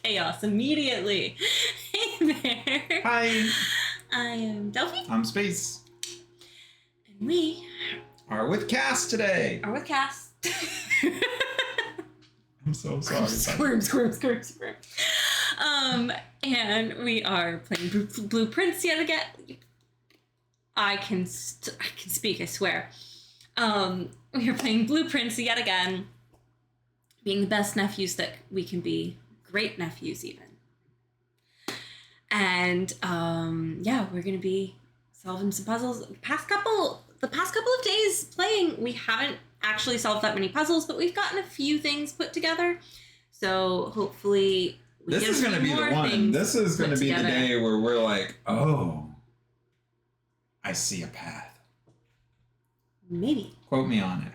chaos immediately. Hey there. Hi. I am Delphi. I'm Space. And we are with Cass today. Are with Cass. I'm so sorry. Squirm. And we are playing Blueprints yet again. I can speak, I swear. We are playing Blueprints yet again. Being the best nephews that we can be. Great nephews, even. And, yeah, we're going to be solving some puzzles. The past couple of days playing, we haven't actually solved that many puzzles, but we've gotten a few things put together. So hopefully this is going to be the one. This is going to be the day where we're like, oh, I see a path. Maybe. Quote me on it.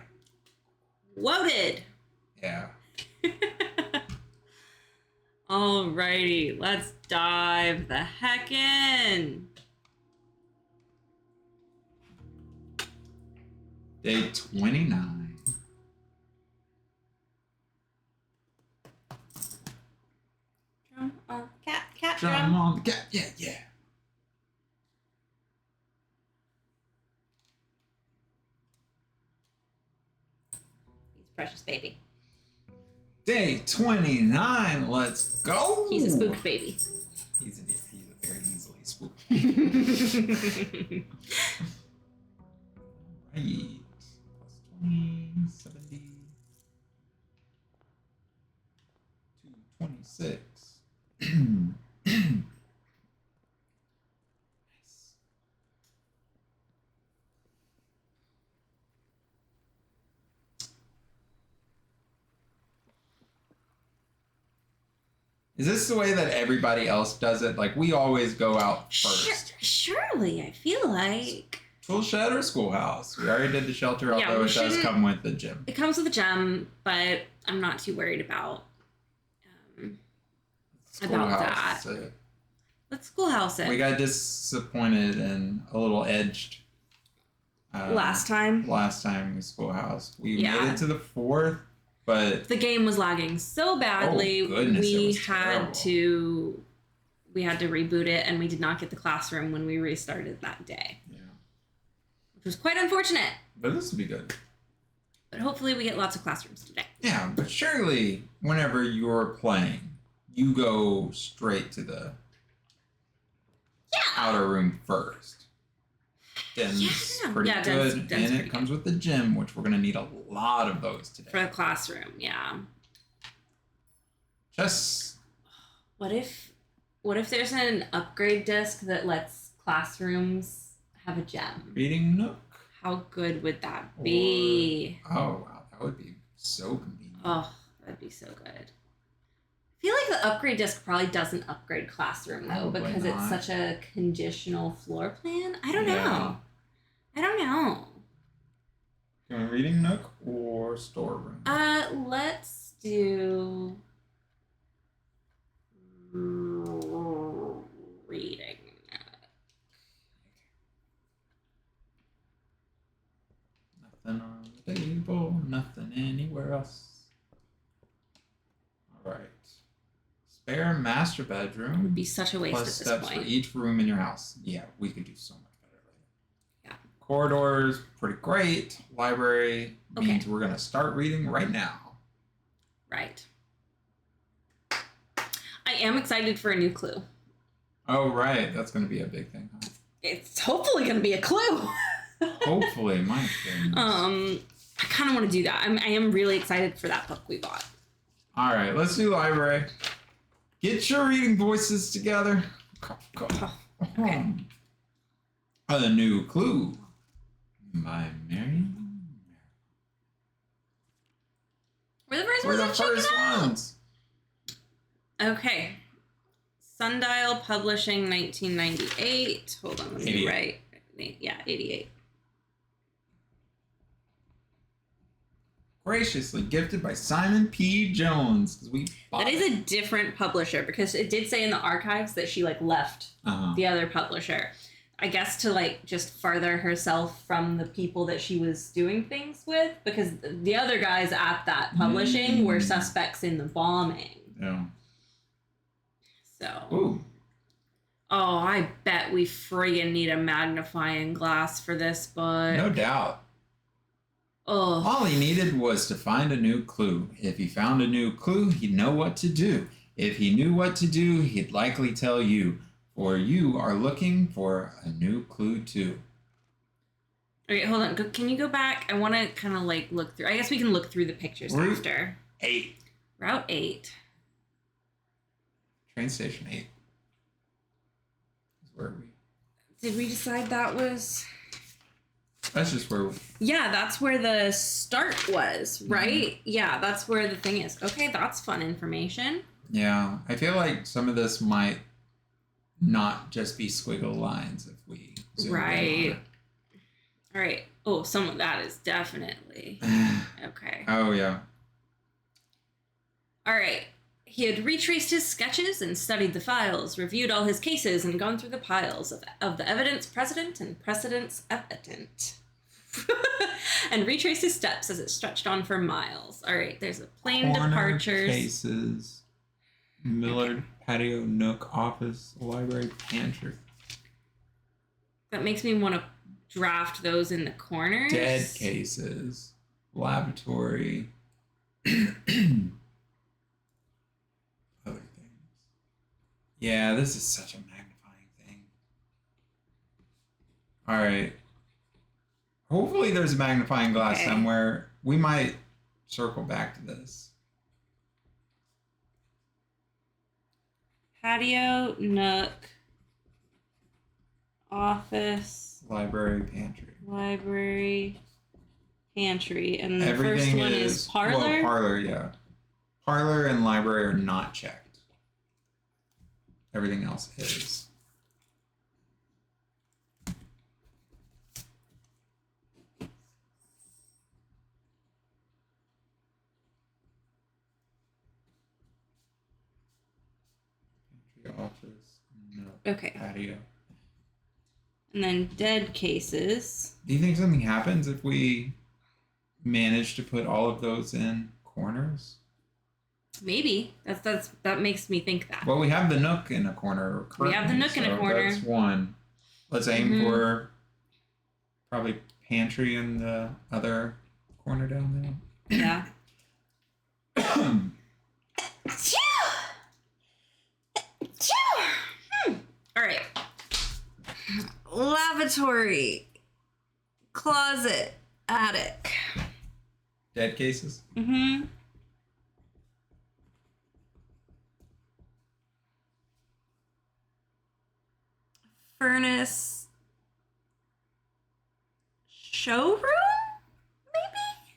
Loaded. Yeah. Alrighty, let's dive the heck in. Day 29. Drum on cat drum on the cat, yeah. He's a precious baby. Day 29, let's go. He's a spooked baby. He's a very easily spooked. Right. Plus 20, 70, 226. Nice. Is this the way that everybody else does it? Like, we always go out first. Surely, I feel like. Tool shed or schoolhouse? We already did the shelter, although it does come with the gym. It comes with a gem, but I'm not too worried about that. Let's schoolhouse it. We got disappointed and a little edged. Last time we schoolhouse. We made it to the 4th. But the game was lagging so badly. Oh, goodness, we had to reboot it, and we did not get the classroom when we restarted that day. Yeah. Which was quite unfortunate. But this will be good. But hopefully we get lots of classrooms today. Yeah, but surely whenever you're playing, you go straight to the outer room first. Den's pretty good, and it comes with the gym, which we're going to need a lot of those today. For the classroom, yeah. Just... What if there's an upgrade disc that lets classrooms have a gem? Reading nook? How good would that be? Oh, wow, that would be so convenient. Oh, that'd be so good. I feel like the upgrade disc probably doesn't upgrade classroom, though, because it's such a conditional floor plan. I don't know. You want reading nook or storeroom? Let's do reading nook. Nothing on the table, nothing anywhere else. All right. Spare master bedroom would be such a waste at this point. Plus steps for each room in your house. Yeah, we could do so much better later. Yeah. Corridors, pretty great. Library means we're going to start reading right now. Right. I am excited for a new clue. Oh, right. That's going to be a big thing, huh? It's hopefully going to be a clue. Hopefully, my goodness. I kind of want to do that. I am really excited for that book we bought. All right, let's do library. Get your reading voices together. Okay. A new clue by Marion. We're the first ones. We're the first ones. Okay. Sundial Publishing, 1998. Hold on, let me write. Yeah, 88. Graciously gifted by Simon P. Jones. That is a different publisher, because it did say in the archives that she left the other publisher. I guess to just further herself from the people that she was doing things with, because the other guys at that publishing were suspects in the bombing. Yeah. So. Ooh. Oh, I bet we friggin' need a magnifying glass for this book. No doubt. Oh. All he needed was to find a new clue. If he found a new clue, he'd know what to do. If he knew what to do, he'd likely tell you, for you are looking for a new clue too. Okay, hold on. Can you go back? I want to kind of like look through. I guess we can look through the pictures after. 8. Route 8. Train station 8. Where are we? Did we decide that was? That's just where. Yeah, that's where the start was, right? Mm-hmm. Yeah, that's where the thing is. Okay, that's fun information. Yeah, I feel like some of this might not just be squiggle lines if we zoom in on it. All right. Oh, some of that is definitely. Okay. Oh, yeah. All right. He had retraced his sketches and studied the files, reviewed all his cases, and gone through the piles of the evidence precedent and precedence evident. And retraced his steps as it stretched on for miles. All right, there's a plane departures. Cases, Millard patio, nook, office, library, pantry. That makes me want to draft those in the corners. Dead cases, laboratory. Other things. Yeah, this is such a magnifying thing. All right. Hopefully there's a magnifying glass somewhere. We might circle back to this. Patio, nook, office. Library, pantry. Library, pantry. And the Everything first one is parlor? Well, parlor, yeah. Parlor and library are not checked. Everything else is. Office, no. Okay. Patio. And then dead cases. Do you think something happens if we manage to put all of those in corners? Maybe. That makes me think that. Well, we have the nook in a corner. Currently, we have the nook in a corner. That's one. Let's aim for probably pantry in the other corner down there. Yeah. All right. Lavatory, closet, attic. Dead cases? Mm-hmm. Furnace, showroom, maybe?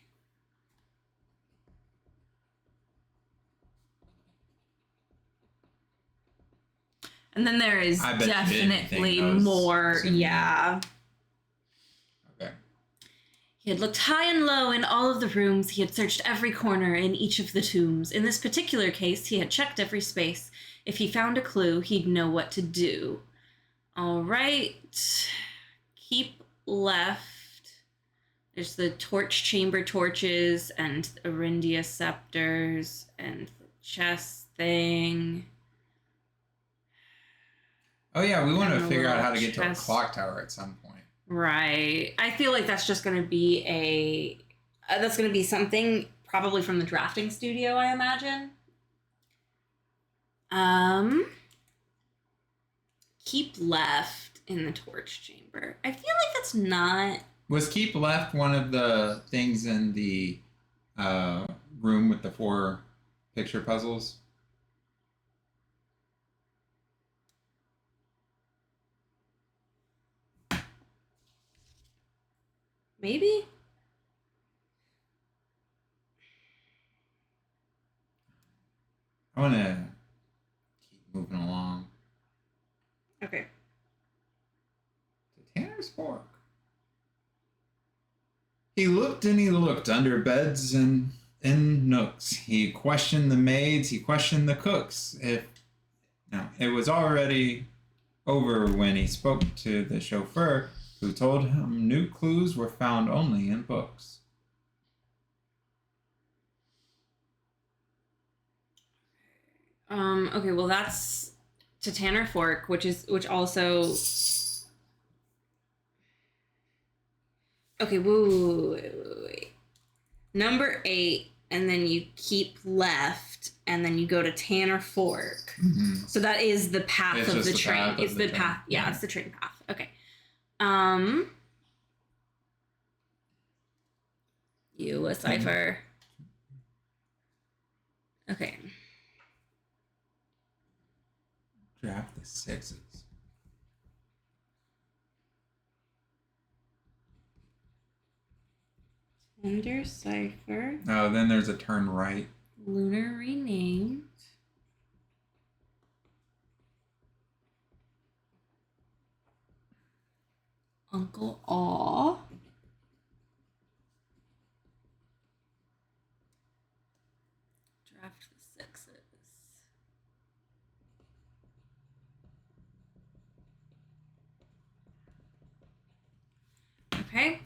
And then there is definitely more. Yeah. Okay. He had looked high and low in all of the rooms. He had searched every corner in each of the tombs. In this particular case, he had checked every space. If he found a clue, he'd know what to do. All right. Keep left. There's the torch chamber torches and Arindia scepters and the chest thing. Oh, yeah, we want to figure out how to get to a clock tower at some point. Right. I feel like that's just going to be that's going to be something probably from the drafting studio, I imagine. Keep left in the torch chamber. I feel like that's not... Was keep left one of the things in the room with the 4 picture puzzles? Maybe? I want to keep moving along. Okay. To Tanner's Fork. He looked and he looked under beds and in nooks. He questioned the maids. He questioned the cooks. It was already over when he spoke to the chauffeur, who told him new clues were found only in books. Okay, well that's to Tanner Fork, which also. Okay, wait. Number 8, and then you keep left, and then you go to Tanner Fork. Mm-hmm. So that is the path It's of just the the train. path of It's the the train. path. Yeah, Yeah. it's the train path. Okay. You a cipher. Okay. Draft the 6s. Tender cipher. Oh, then there's a turn right. Lunar renamed. Uncle Aw. Draft the 6s. Okay.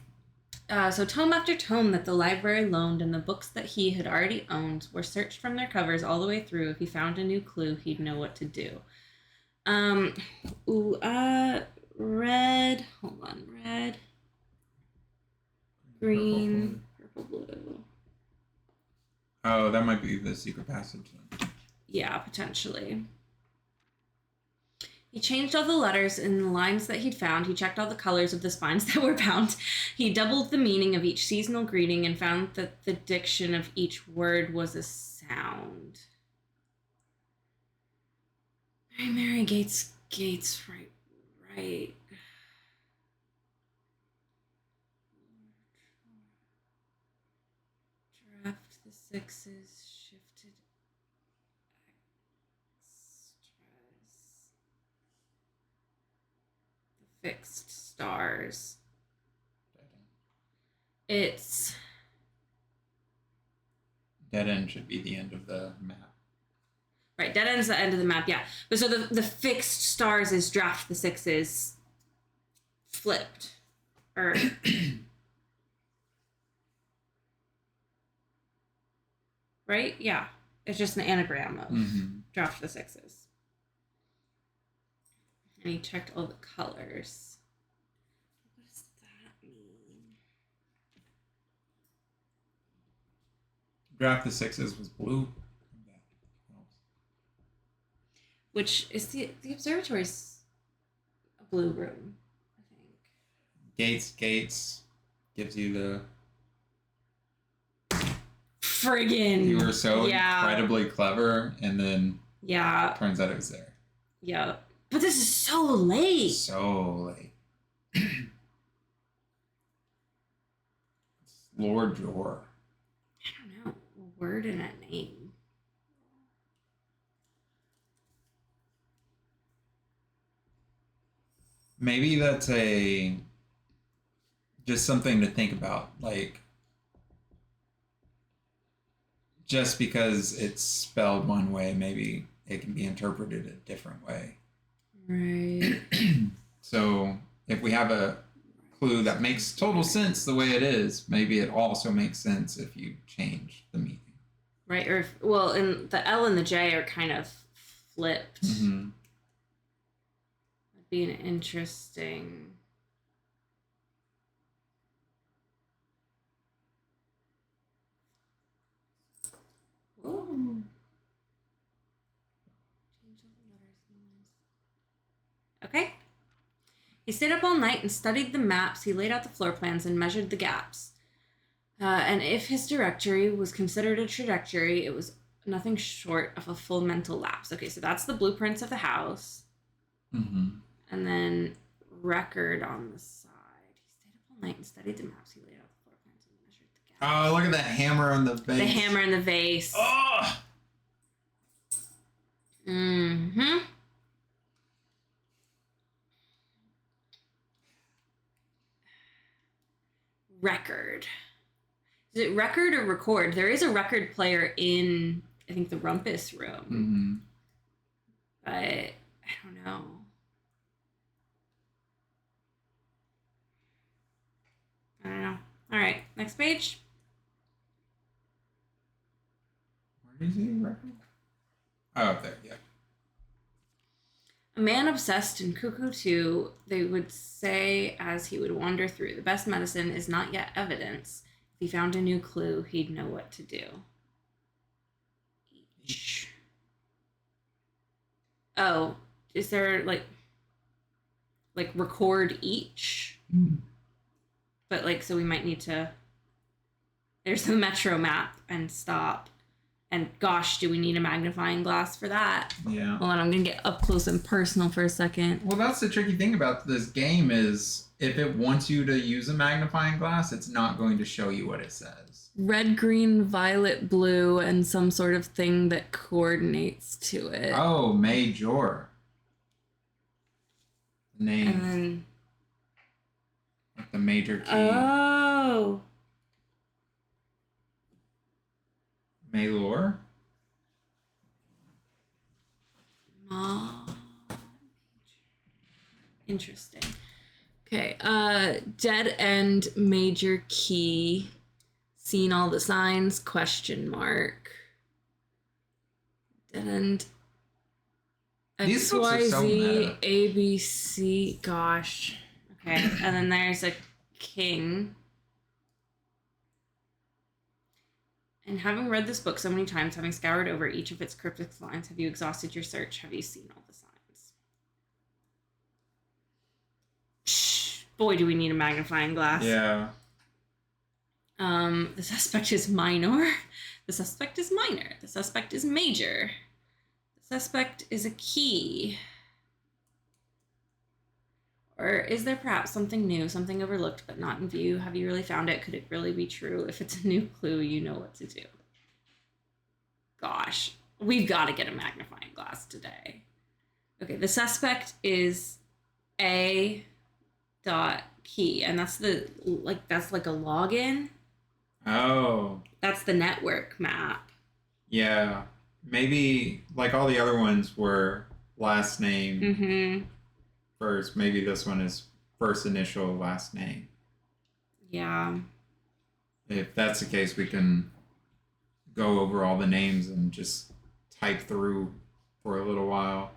So tome after tome that the library loaned and the books that he had already owned were searched from their covers all the way through. If he found a new clue, he'd know what to do. Red. Hold on. Red, green, purple, blue. Oh, that might be the secret passage then. Yeah, potentially. He changed all the letters in the lines that he'd found. He checked all the colors of the spines that were bound. He doubled the meaning of each seasonal greeting and found that the diction of each word was a sound. Mary Gates, right. Draft the 6s, shifted extras. The fixed stars. It's Dead end should be the end of the map. right. Dead end's the end of the map. Yeah, but so the fixed stars is draft the 6s, flipped, or right? Yeah, it's just an anagram of draft the 6s. And he checked all the colors. What does that mean? Draft the 6s was blue. Which is the observatory's a blue room, I think. Gates gives you the. Friggin'. You were so incredibly clever, and then turns out it was there. Yeah. But this is so late. So late. Lord Jor. I don't know. A word and a name. Maybe that's just something to think about. Like, just because it's spelled one way, maybe it can be interpreted a different way. Right. So if we have a clue that makes total sense the way it is, maybe it also makes sense if you change the meaning. Right. Or and the L and the J are kind of flipped. Mm-hmm. That'd be an interesting. Ooh. Okay. He stayed up all night and studied the maps. He laid out the floor plans and measured the gaps. And if his directory was considered a trajectory, it was nothing short of a full mental lapse. Okay, so that's the blueprints of the house. Mm-hmm. And then record on the side. He stayed up all night and studied the maps. He laid out the floor plans and measured the gaps. Oh, look at that hammer on the vase. The hammer in the vase. Oh! Mm-hmm. Record. Is it record or record? There is a record player in, I think, the rumpus room. Mm-hmm. But I don't know. I don't know. All right, next page. Where is he? Record? Oh, up there, yeah. A man obsessed and cuckoo too, they would say as he would wander through. The best medicine is not yet evidence. If he found a new clue, he'd know what to do. Each. Oh, is there like record each? But like, so we might need to. There's the metro map and stop. And gosh, do we need a magnifying glass for that? Yeah. Hold on, I'm gonna get up close and personal for a second. Well, that's the tricky thing about this game is if it wants you to use a magnifying glass, it's not going to show you what it says. Red, green, violet, blue, and some sort of thing that coordinates to it. Oh, Major. Name. And then... Like the major key. Oh. Maylor. Interesting. Okay, dead end, major key, seen all the signs, question mark. Dead end, These books are so XYZ, meta. ABC, gosh. Okay, and then there's a king. And having read this book so many times, having scoured over each of its cryptic lines, have you exhausted your search? Have you seen all the signs? Shh, boy, do we need a magnifying glass. Yeah. The suspect is minor. The suspect is minor. The suspect is major. The suspect is a key. Or is there perhaps something new, something overlooked but not in view? Have you really found it? Could it really be true? If it's a new clue, you know what to do. Gosh, we've got to get a magnifying glass today. Okay, the suspect is a dot key, and that's the that's like a login. Oh. That's the network map. Yeah. Maybe like all the other ones were last name. Mm-hmm. First, maybe this one is first initial, last name. Yeah. If that's the case, we can go over all the names and just type through for a little while.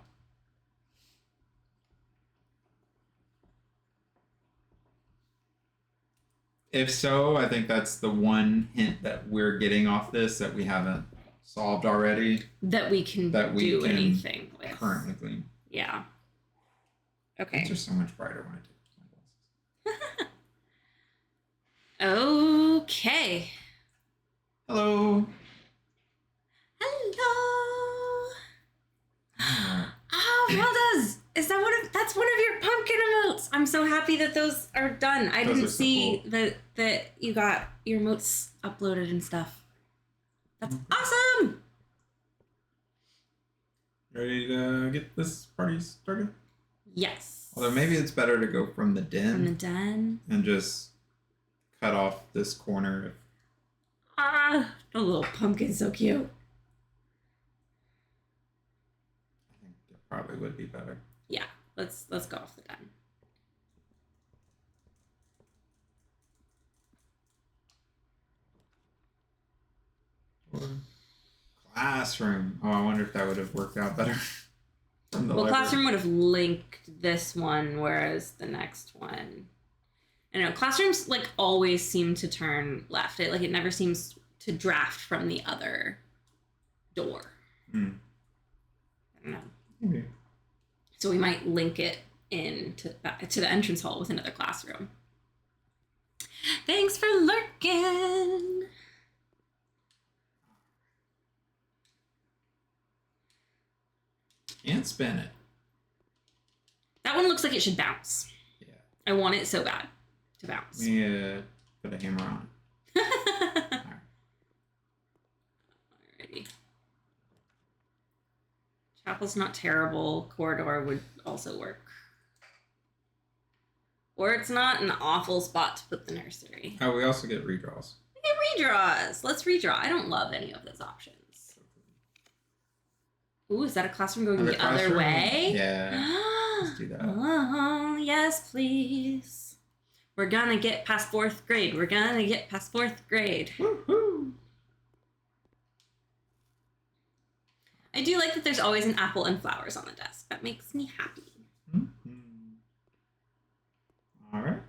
If so, I think that's the one hint that we're getting off this that we haven't solved already. That we can do anything with. Currently clean. Yeah. Okay. It's just so much brighter when I take my glasses. Okay. Hello. Hello. Alright. Oh, Rhodas, is that that's one of your pumpkin emotes? I'm so happy that those are done. I Those didn't are so see cool. that you got your emotes uploaded and stuff. That's awesome. Ready to get this party started? Yes. Although maybe it's better to go from the den. From the den. And just cut off this corner. Ah, the little pumpkin's so cute. I think it probably would be better. Yeah, let's go off the den. Or classroom. Oh, I wonder if that would have worked out better. From the Well, library. classroom would have linked this one, whereas the next one, I don't know. Classrooms like always seem to turn left. It never seems to draft from the other door. I don't know. Maybe. So we might link it in to the entrance hall with another classroom. Thanks for lurking. Can't spin it. That one looks like it should bounce. Yeah. I want it so bad to bounce. Yeah. Put a hammer on. Alrighty. Chapel's not terrible. Corridor would also work. Or it's not an awful spot to put the nursery. Oh, we also get redraws. We get redraws. Let's redraw. I don't love any of those options. Ooh, is that a classroom going the other classroom? way? Yeah. Let's do that. Oh, yes, please. We're gonna get past 4th grade. We're gonna get past 4th grade. Woohoo! I do like that there's always an apple and flowers on the desk. That makes me happy. Mm-hmm. All right.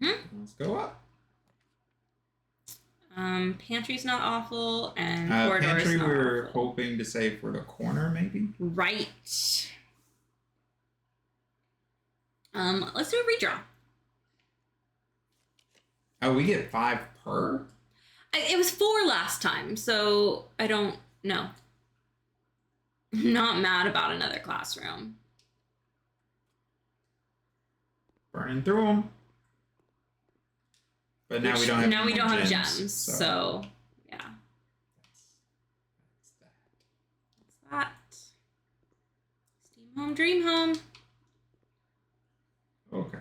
Mm-hmm. Let's go up. Pantry's not awful, and corridor's pantry not we were awful. hoping to save for the corner, maybe. Right. Let's do a redraw. Oh, we get 5 per? It was 4 last time, so I don't know. I'm not mad about another classroom. Burning through them. But now we don't have. Now we don't have gems, so yeah. That's that. That's that. Steam home, dream home. Okay.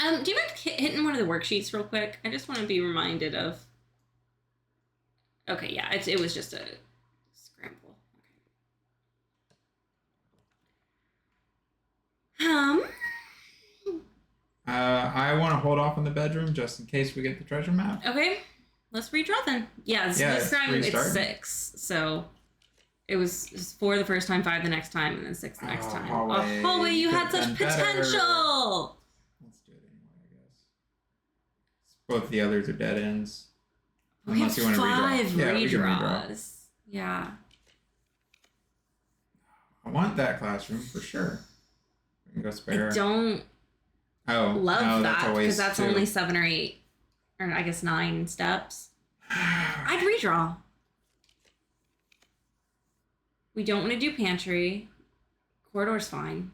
Do you mind hitting one of the worksheets real quick? I just want to be reminded of. Okay, yeah, it was just a scramble. Okay. I want to hold off on the bedroom just in case we get the treasure map. Okay, let's redraw then. Yeah, this time it's 6, so it was 4 the first time, 5 the next time, and then 6 the next time. Hallway, you had such potential! Let's do it anyway, I guess. Both the others are dead ends. We have 5 redraw. Yeah, we can redraw. redraws. Yeah. I want that classroom for sure. We can go spare. I don't love that because that's only 7 or 8, or I guess 9 steps. I'd redraw. We don't want to do pantry. Corridor's fine.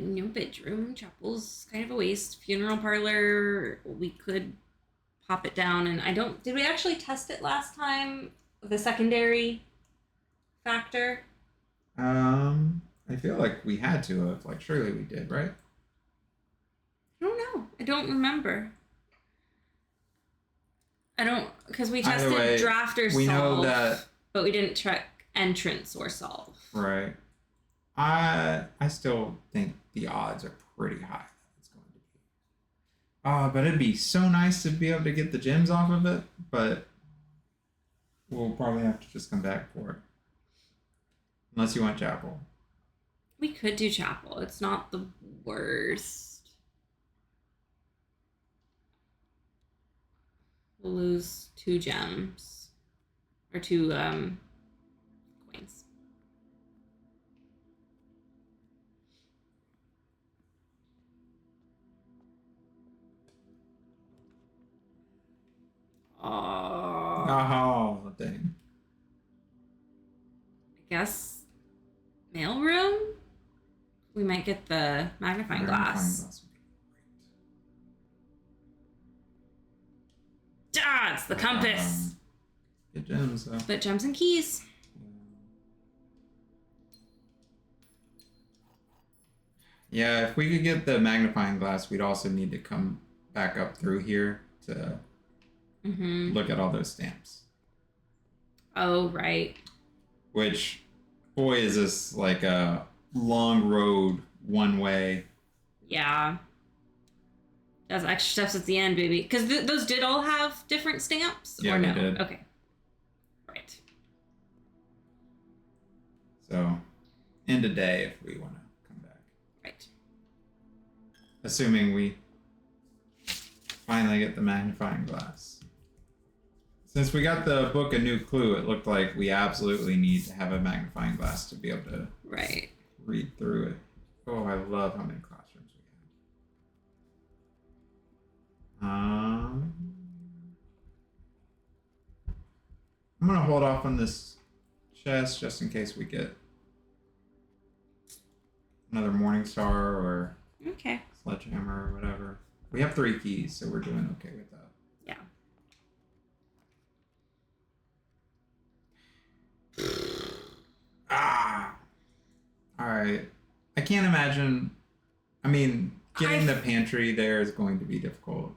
No bedroom. Chapel's kind of a waste. Funeral parlor, we could pop it down, and I don't. Did we actually test it last time? The secondary factor. I feel like we had to have. Like, surely we did, right? I don't know. I don't remember. I don't, because we tested draft or solve. We know that, but we didn't check entrance or solve. Right. I still think the odds are pretty high that it's going to be. But it'd be so nice to be able to get the gems off of it, but we'll probably have to just come back for it. Unless you want chapel. We could do chapel. It's not the worst. We'll lose 2 gems. Or 2 coins. Oh, dang. I guess mailroom? We might get the magnifying glass. Ah, it's the compass. Get gems, though. But gems and keys. Yeah, if we could get the magnifying glass, we'd also need to come back up through here to look at all those stamps. Oh, right. Which, boy, is this like a long road one way. Yeah. That's extra steps at the end, baby. Because those did all have different stamps? Yeah, or no? they did. Okay. Right. So, end of day if we want to come back. Right. Assuming we finally get the magnifying glass. Since we got the book A New Clue, it looked like we absolutely need to have a magnifying glass to be able to read through it. Oh, I love how many classrooms we have. I'm going to hold off on this chest just in case we get another Morning Star or Sledgehammer or whatever. We have 3 keys, so we're doing okay with that. Yeah. Alright. I can't imagine. I mean, getting the pantry there is going to be difficult.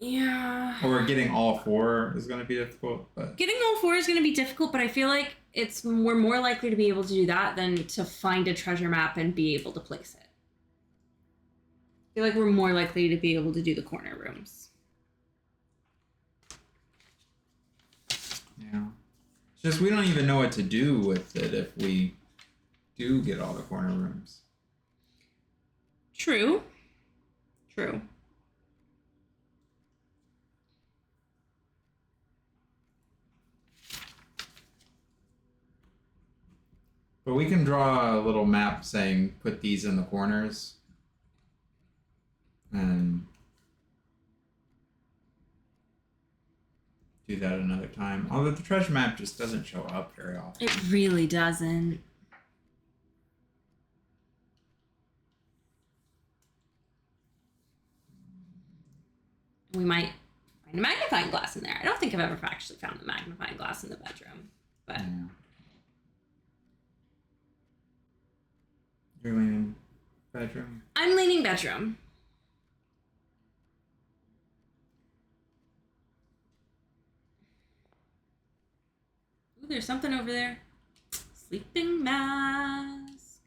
Yeah. Or getting all 4 is going to be difficult. But Getting all 4 is going to be difficult, but I feel like we're more likely to be able to do that than to find a treasure map and be able to place it. I feel like we're more likely to be able to do the corner rooms. yeah. It's just we don't even know what to do with it if we do get all the corner rooms. True. True. But we can draw a little map saying put these in the corners. And do that another time. Although the treasure map just doesn't show up very often. It really doesn't. We might find a magnifying glass in there. I don't think I've ever actually found the magnifying glass in the bedroom, but Yeah. You're leaning bedroom. I'm leaning bedroom. Ooh, there's something over there. Sleeping mask.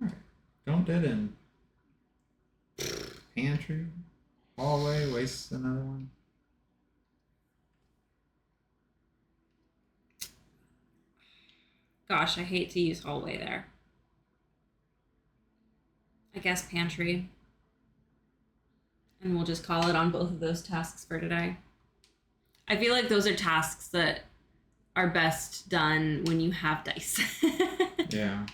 Alright. Don't dead end. Pantry. Hallway. Waste another one. Gosh, I hate to use hallway there. I guess pantry. And we'll just call it on both of those tasks for today. I feel like those are tasks that are best done when you have dice. Yeah.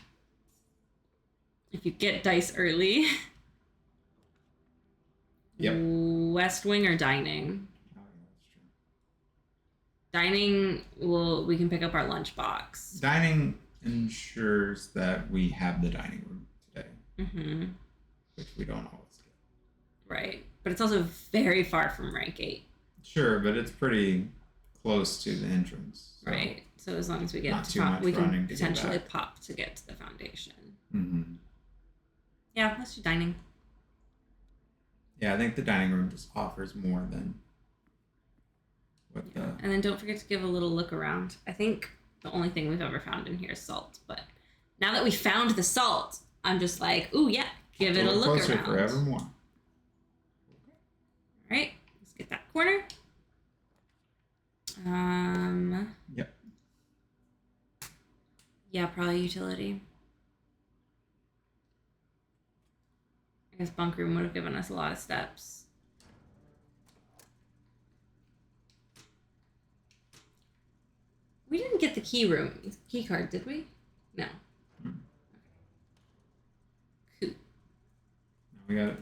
If you get dice early. Yep. West wing or dining? Oh, yeah, that's true. Dining, we can pick up our lunchbox. Dining ensures that we have the dining room today, Mm-hmm. which we don't always get. Right. But it's also very far from rank 8. Sure, but it's pretty close to the entrance. So. Right. So as long as we get Not to too pop, much we can running to get potentially back. pop to get to the foundation. Mm-hmm. Yeah, let's do dining. Yeah, I think the dining room just offers more than what Yeah. And then don't forget to give a little look around. I think the only thing we've ever found in here is salt. But now that we found the salt, I'm just like, ooh, yeah, give it a look closer around. forevermore. All right, let's get that corner. Yep. Yeah, probably utility. I guess bunk room would have given us a lot of steps. We didn't get the key card, did we? No. Mm. Cool. Now we got a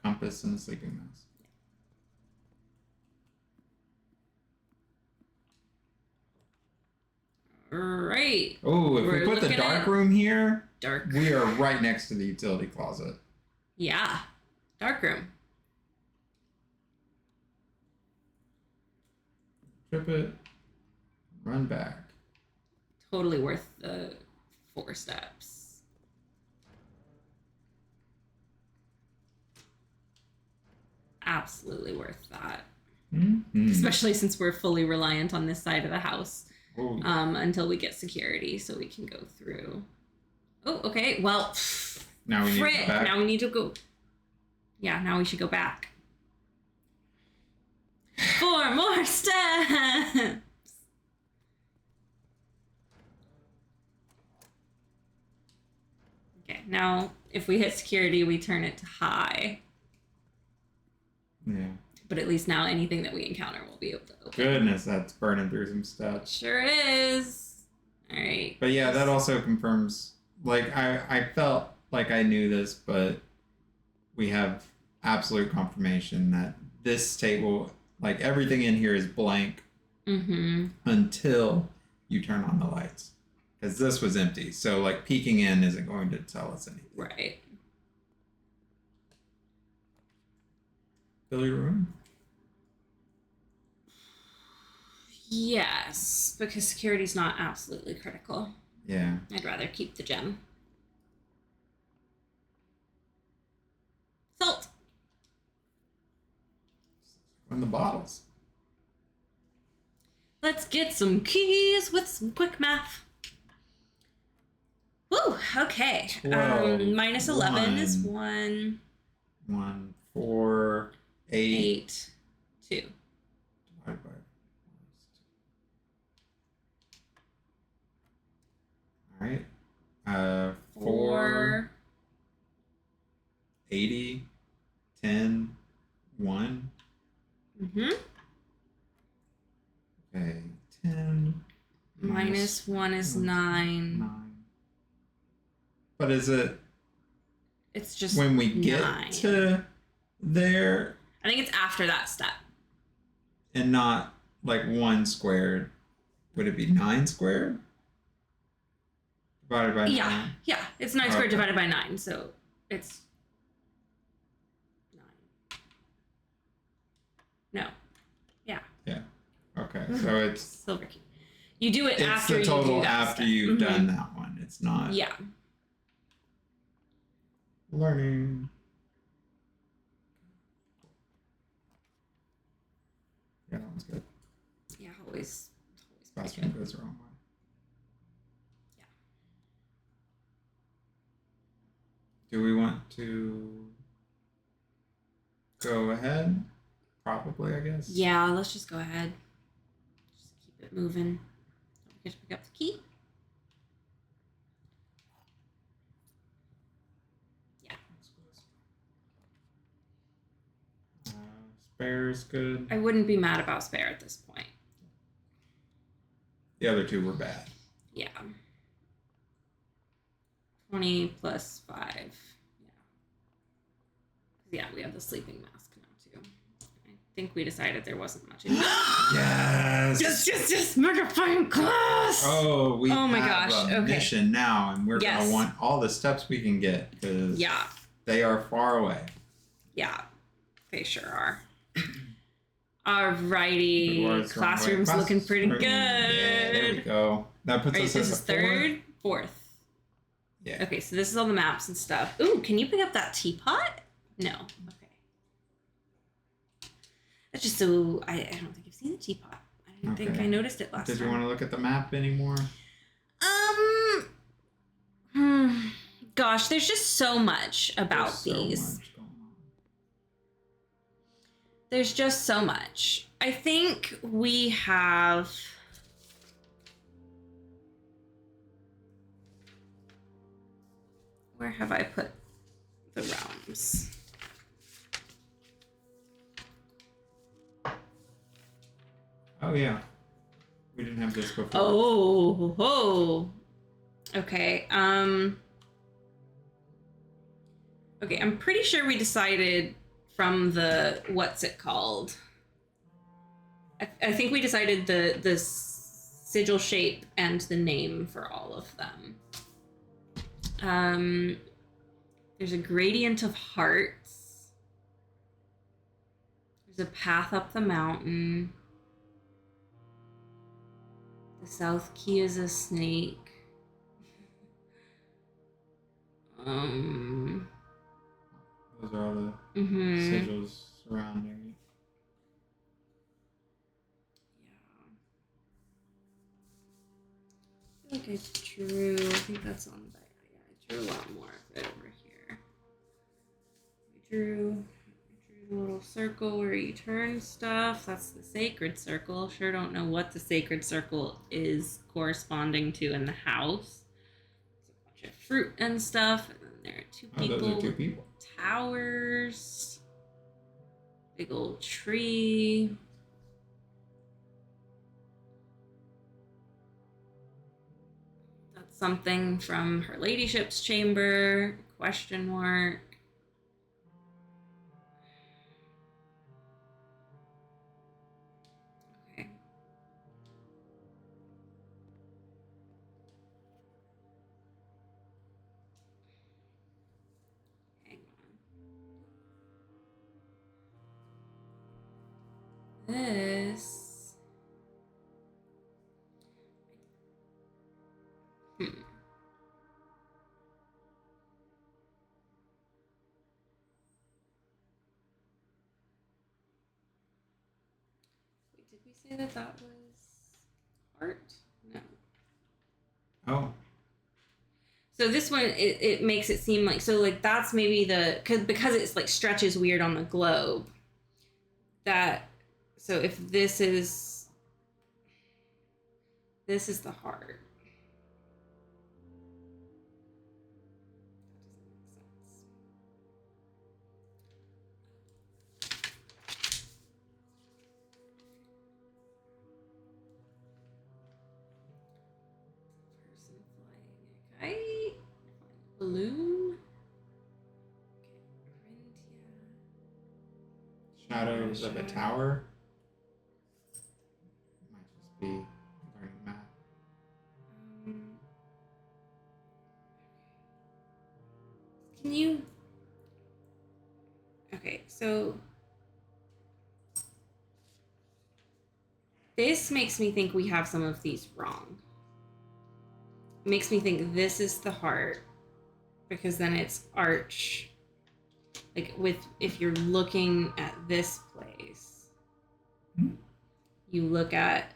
compass and a sleeping mask. Right. Oh, if we We're put the looking dark at room here, dark. we are right next to the utility closet. Yeah. Dark room. Trip it, run back. Totally worth the 4 steps. Absolutely worth that. Mm-hmm. Especially since we're fully reliant on this side of the house. Oh, Until we get security so we can go through. Oh, okay. Well, now we need to go back. Now we need to go. Yeah, now we should go back. 4 more steps. Okay, now if we hit security, we turn it to high. Yeah. But at least now anything that we encounter will be able to open. Goodness, that's burning through some stuff. Sure is. All right. But yeah, that also confirms, like, I felt like I knew this, but we have absolute confirmation that this table, like, everything in here is blank until you turn on the lights. Because this was empty. So, like, peeking in isn't going to tell us anything. Right. Billy room? Yes, because security's not absolutely critical. Yeah. I'd rather keep the gem. Salt. In the bottles. Let's get some keys with some quick math. Woo, okay. 12, minus 11 is 1. 1. 1, 4, 8. 8, 2. Divided by 4. All right. 4, 80, 10, 1. Mm-hmm. Okay. 10. Minus 1 is 9. 9. But is it It's just when we get 9. to there I think it's after that step. and not like 1 squared? Would it be 9 squared? Divided by 9? Yeah. It's 9 squared divided by 9, so it's 9. No. Yeah. Yeah. Okay. So it's Silver key. You do it after the total you do that after step. you've done that one. It's not Yeah. learning. Yeah, that one's good. Yeah, always Last pretty one good. goes the wrong way. Yeah. Do we want to go ahead? Probably, I guess. Yeah, let's just go ahead. Just keep it moving. Don't forget to pick up the key. Yeah. Spare's good. I wouldn't be mad about spare at this point. The other 2 were bad. Yeah. 20 plus 5. Yeah, we have the sleeping mask now too. I think we decided there wasn't much in it. Yes! Yes! Magnifying glass! Oh, we Oh my have gosh, a okay. mission now, and we're Yes. going to want all the steps we can get, because they are far away. Yeah, they sure are. Alrighty, classroom's looking pretty good. Yeah, there we go. That puts us this at is the third, fourth. Yeah. Okay, so this is all the maps and stuff. Ooh, can you pick up that teapot? No. Okay. That's just so I don't think I've seen the teapot. I didn't think I noticed it last time. Did you want to look at the map anymore? Gosh, there's just so much about these. So much going on. There's just so much. I think we have. Where have I put the realms? Oh yeah, we didn't have this before. Oh. Okay. Okay, I'm pretty sure we decided from the what's it called. I think we decided the sigil shape and the name for all of them. There's a gradient of hearts. There's a path up the mountain. The south key is a snake. Those are all the sigils surrounding it. I feel like I think that's on the, yeah, I drew a lot more of it over here. I drew the little circle where you turn stuff. That's the sacred circle. Sure don't know what the sacred circle is corresponding to in the house. There's a bunch of fruit and stuff, and then there are 2 people. Those are 2 people. Towers. Big old tree. Something from her ladyship's chamber, question mark. Okay. Hang on. This we say that that was heart? No. Oh. So this one, it makes it seem like, so like that's maybe because it's like stretches weird on the globe. So if this is the heart. That doesn't make sense. Person flying a kite, balloon. Okay, Shadows of a tower. Might just be learning math. Can you? Okay, so this makes me think we have some of these wrong. It makes me think this is the heart because then it's arch. Like if you're looking at this place, you look at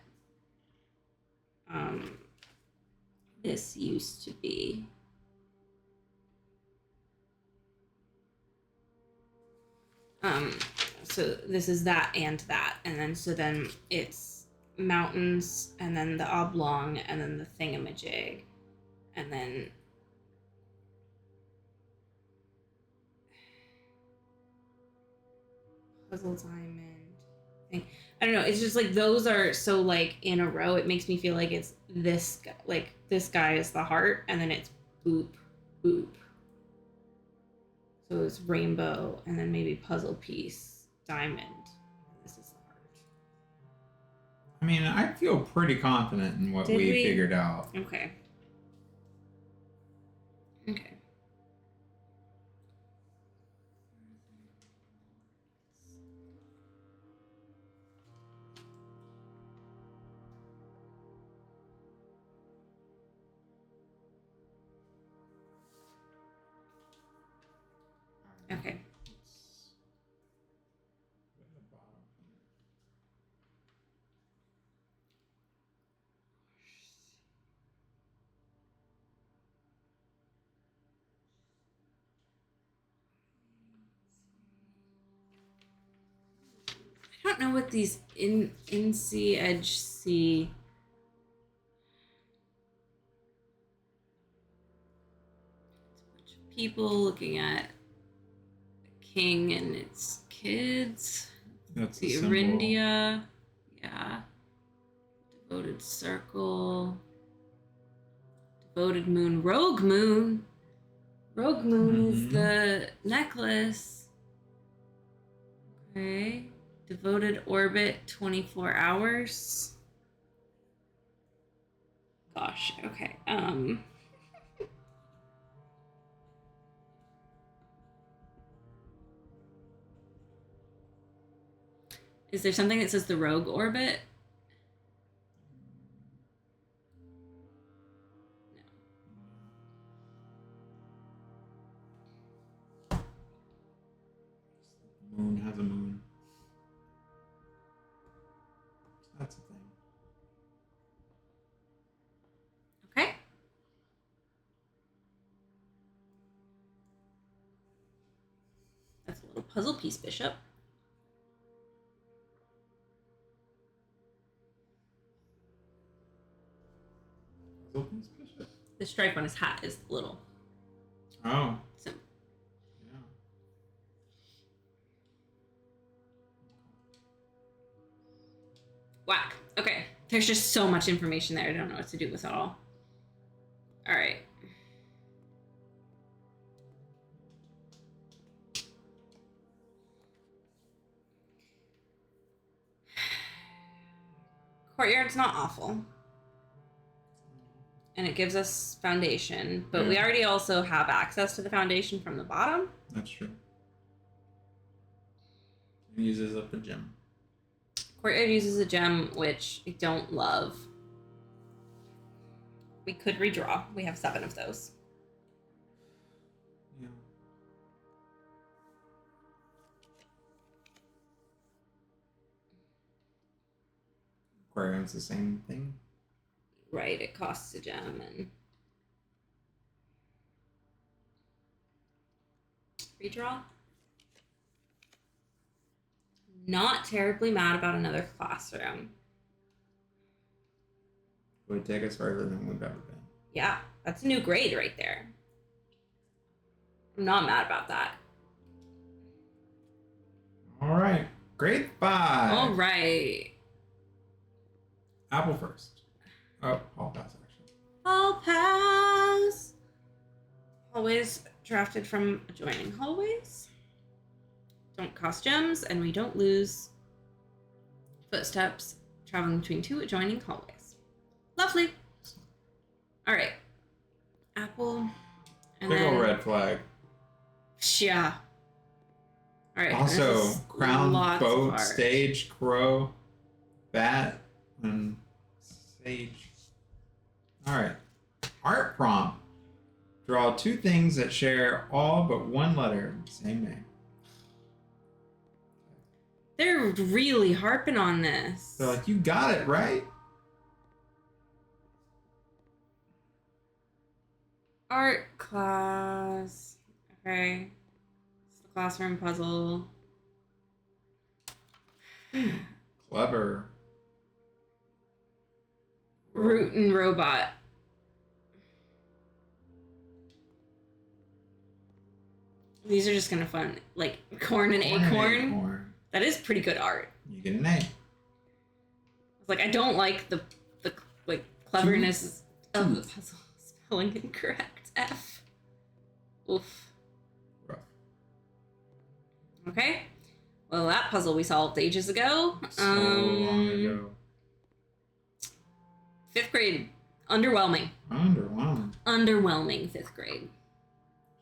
this used to be. So this is that, and then it's mountains, and then the oblong, and then the thingamajig, and then puzzle diamond thing. I don't know. It's just like those are so like in a row. It makes me feel like it's this guy. Like this guy is the heart, and then it's boop, boop. So it's rainbow, and then maybe puzzle piece, diamond. This is the heart. I mean, I feel pretty confident in what we figured out. Okay. Okay. Okay. I don't know what these in C edge C. It's a bunch of people looking at the king and its kids. That's the Arindia. Yeah. Devoted circle. Devoted moon. Rogue moon. Rogue moon is the necklace. Okay. Devoted orbit 24 hours. Gosh, okay. Is there something that says the rogue orbit? No. Moon has a moon. That's a thing. Okay. That's a little puzzle piece, Bishop. The stripe on his hat is little. Oh. So. Yeah. Whack. Okay. There's just so much information there. I don't know what to do with it all. All right. Courtyard's not awful. And it gives us foundation, but we already also have access to the foundation from the bottom. That's true. It uses up a gem. Courtyard uses a gem, which I don't love. We could redraw. We have 7 of those. Yeah. Aquarium's the same thing. Right, it costs a gem and redraw. Not terribly mad about another classroom. It would take us further than we've ever been. Yeah, that's a new grade right there. I'm not mad about that. All right. Grade 5. All right. Apple first. Oh, hall pass actually. Hall pass. Hallways drafted from adjoining hallways. Don't cost gems, and we don't lose footsteps traveling between 2 adjoining hallways. Lovely. All right. Apple. And Big then ol' red flag. yeah. All right. Also, crown, lots of boat, art. stage, crow, bat, and sage. All right. Art prompt. Draw 2 things that share all but one letter, same name. They're really harping on this. They're like, you got it, right? Art class. Okay. It's the classroom puzzle. Clever. Root and robot. These are just kind of fun. Like corn and acorn. That is pretty good art. You get an A. It's like I don't like the like cleverness of the puzzle. Spelling incorrect. F. Oof. Rough. Okay. Well, that puzzle we solved ages ago. So long ago. 5th grade. Underwhelming. Underwhelming 5th grade.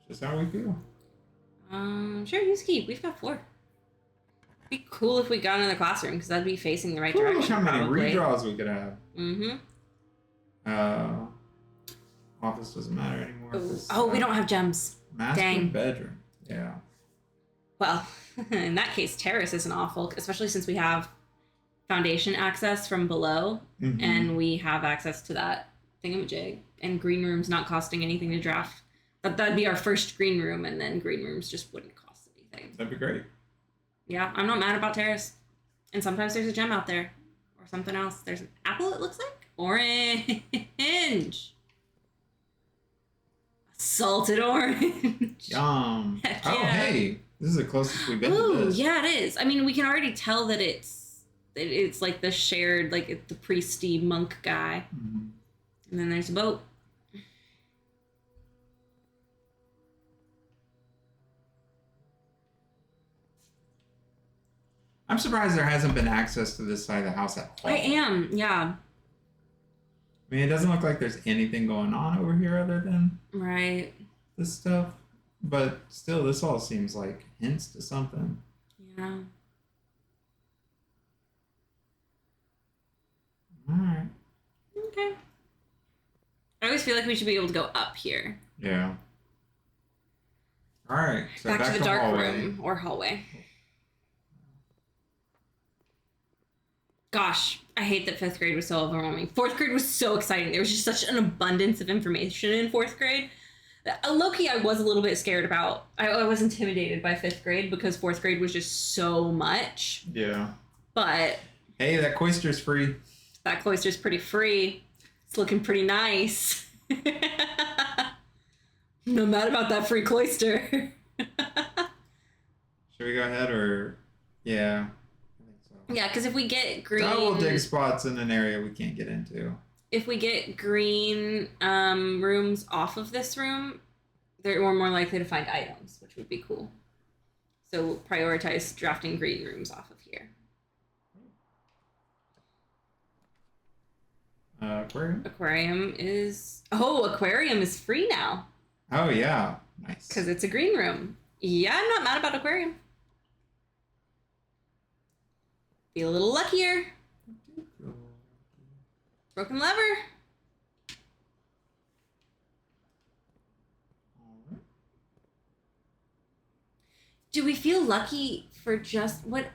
Just how we feel. Sure, use keep. We've got 4. Be cool if we got another classroom because that'd be facing the right direction. Look how many probably. redraws we could have. Mm-hmm. Office doesn't matter anymore. Oh, we don't have gems. Master Dang. bedroom. Yeah. Well, in that case, terrace isn't awful, especially since we have foundation access from below, and we have access to that thingamajig, and green room's not costing anything to draft. That'd be our first green room, and then green rooms just wouldn't cost anything. That'd be great. Yeah, I'm not mad about terrace. And sometimes there's a gem out there, or something else. There's an apple, it looks like. Orange. Salted orange. Yum. Heck Oh, yeah. hey. This is the closest we've been to Ooh, this. yeah, it is. I mean, we can already tell that it's like the shared, like the priesty monk guy. Mm-hmm. And then there's a boat. I'm surprised there hasn't been access to this side of the house at all. I am, yeah. I mean, it doesn't look like there's anything going on over here other than Right. this stuff. But still, this all seems like hints to something. Yeah. Alright. Okay. I always feel like we should be able to go up here. Yeah. Alright. So back to the dark hallway. room or hallway. Gosh, I hate that 5th grade was so overwhelming. 4th grade was so exciting. There was just such an abundance of information in 4th grade. Low-key, I was a little bit scared about. I was intimidated by 5th grade because 4th grade was just so much. Yeah. But Hey, that cloister's free. that cloister's pretty free. It's looking pretty nice. No mad about that free cloister. Should we go ahead or... Yeah. I think so. Yeah, because if we get green... Double dig spots in an area we can't get into. If we get green rooms off of this room, we're more likely to find items, which would be cool. So we'll prioritize drafting green rooms off of here. Aquarium? Aquarium is free now Oh, yeah. Nice. because it's a green room. Yeah, I'm not mad about aquarium. Be a little luckier. Broken lever. Alright. Do we feel lucky for just what?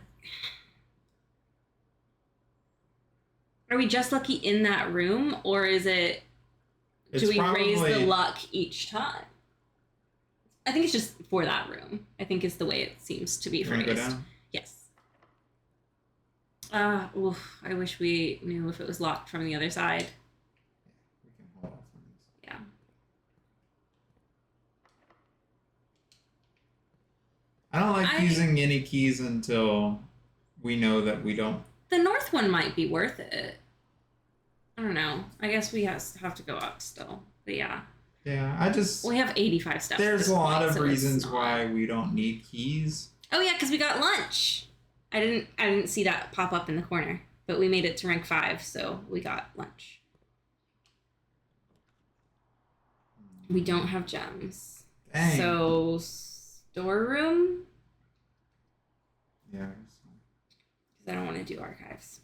Are we just lucky in that room, or is it? Do we raise the luck each time? I think it's just for that room. I think is the way it seems to be phrased. Go down? Yes. I wish we knew if it was locked from the other side. We can hold off on these. Yeah. I don't like using any keys until we know that we don't. The north one might be worth it. I don't know. I guess we have to go up still. But yeah. Yeah, we have 85 steps. There's a lot of reasons why we don't need keys. Oh yeah, because we got lunch. I didn't see that pop up in the corner, but we made it to rank 5, so we got lunch. We don't have gems. Dang. So storeroom? Yeah. Because I don't want to do archives.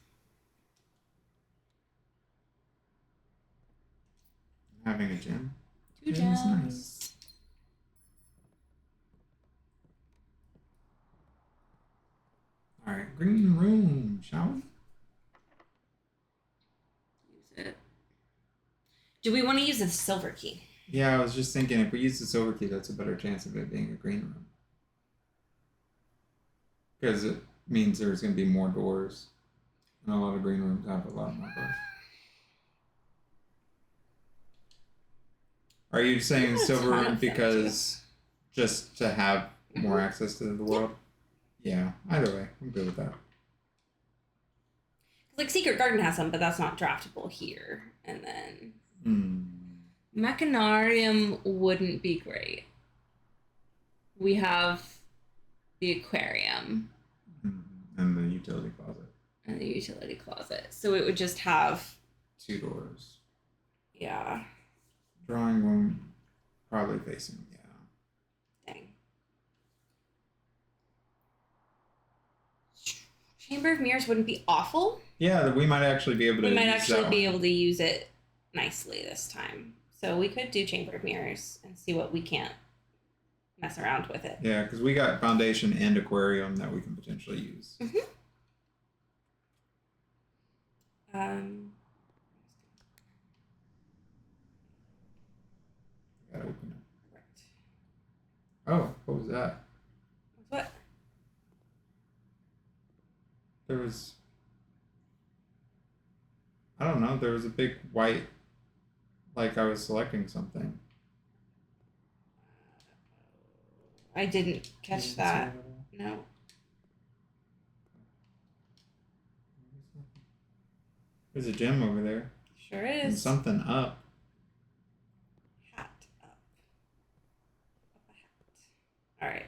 Having a gem. 2 gems. Nice. All right, green room, shall we? Use it. Do we want to use the silver key? Yeah, I was just thinking if we use the silver key, that's a better chance of it being a green room. Because it means there's going to be more doors. And a lot of green rooms have a lot more doors. Are you saying silver because just to have more access to the world? Yeah, either way, I'm good with that. Like Secret Garden has some, but that's not draftable here. And then Machinarium wouldn't be great. We have the aquarium. And the utility closet. So it would just have 2 doors. Yeah. Drawing room, probably facing, yeah. Dang. Chamber of Mirrors wouldn't be awful. Yeah, we might actually be able to. We might actually be able to use it nicely this time. So we could do Chamber of Mirrors and see what we can't mess around with it. Yeah, because we got foundation and aquarium that we can potentially use. Gotta open it. Correct. Oh, what was that? What? There was. I don't know. There was a big white. Like I was selecting something. I didn't catch that. No. There's a gem over there. Sure is. And something up. Hat up. Up a hat. All right.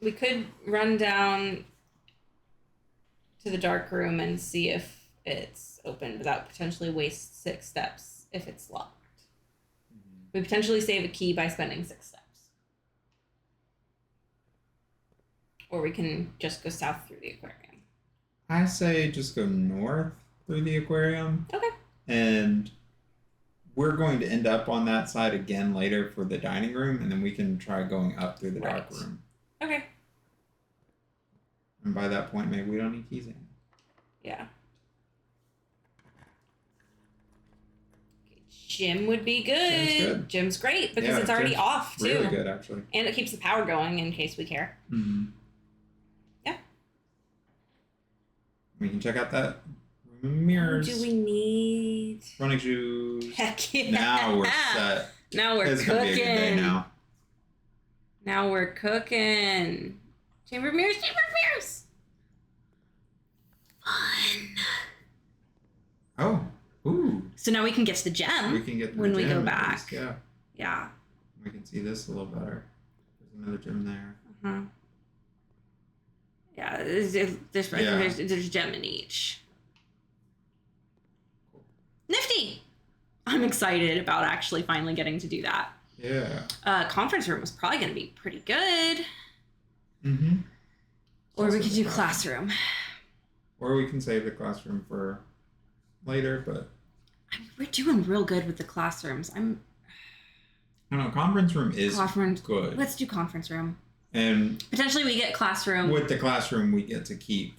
We could run down to the dark room and see if it's open without potentially waste 6 steps if it's locked. We potentially save a key by spending 6 steps. Or we can just go south through the aquarium. I say just go north through the aquarium. Okay. And we're going to end up on that side again later for the dining room, and then we can try going up through the dark room. Okay. And by that point, maybe we don't need keys anymore. Yeah. Gym would be good. Gym's great because it's already off too. Really good, actually. And it keeps the power going in case we care. Yeah. We can check out that room of mirrors. Do we need running shoes? Heck yeah. Now we're set. Now we're it's cooking. Gonna be a good day now. Now we're cooking. Chamber of Mirrors. Fun. Oh. Ooh. So now we can get to the gem. We can get to when the we gem go at back. least, yeah. Yeah. We can see this a little better. There's another gem there. Yeah, there's a gem in each. Cool. Nifty! I'm excited about actually finally getting to do that. Yeah. Conference room was probably going to be pretty good. Or we could do classroom. Or we can save the classroom for later, but... we're doing real good with the classrooms. I don't know, conference room is good. Let's do conference room. And potentially we get classroom. With the classroom, we get to keep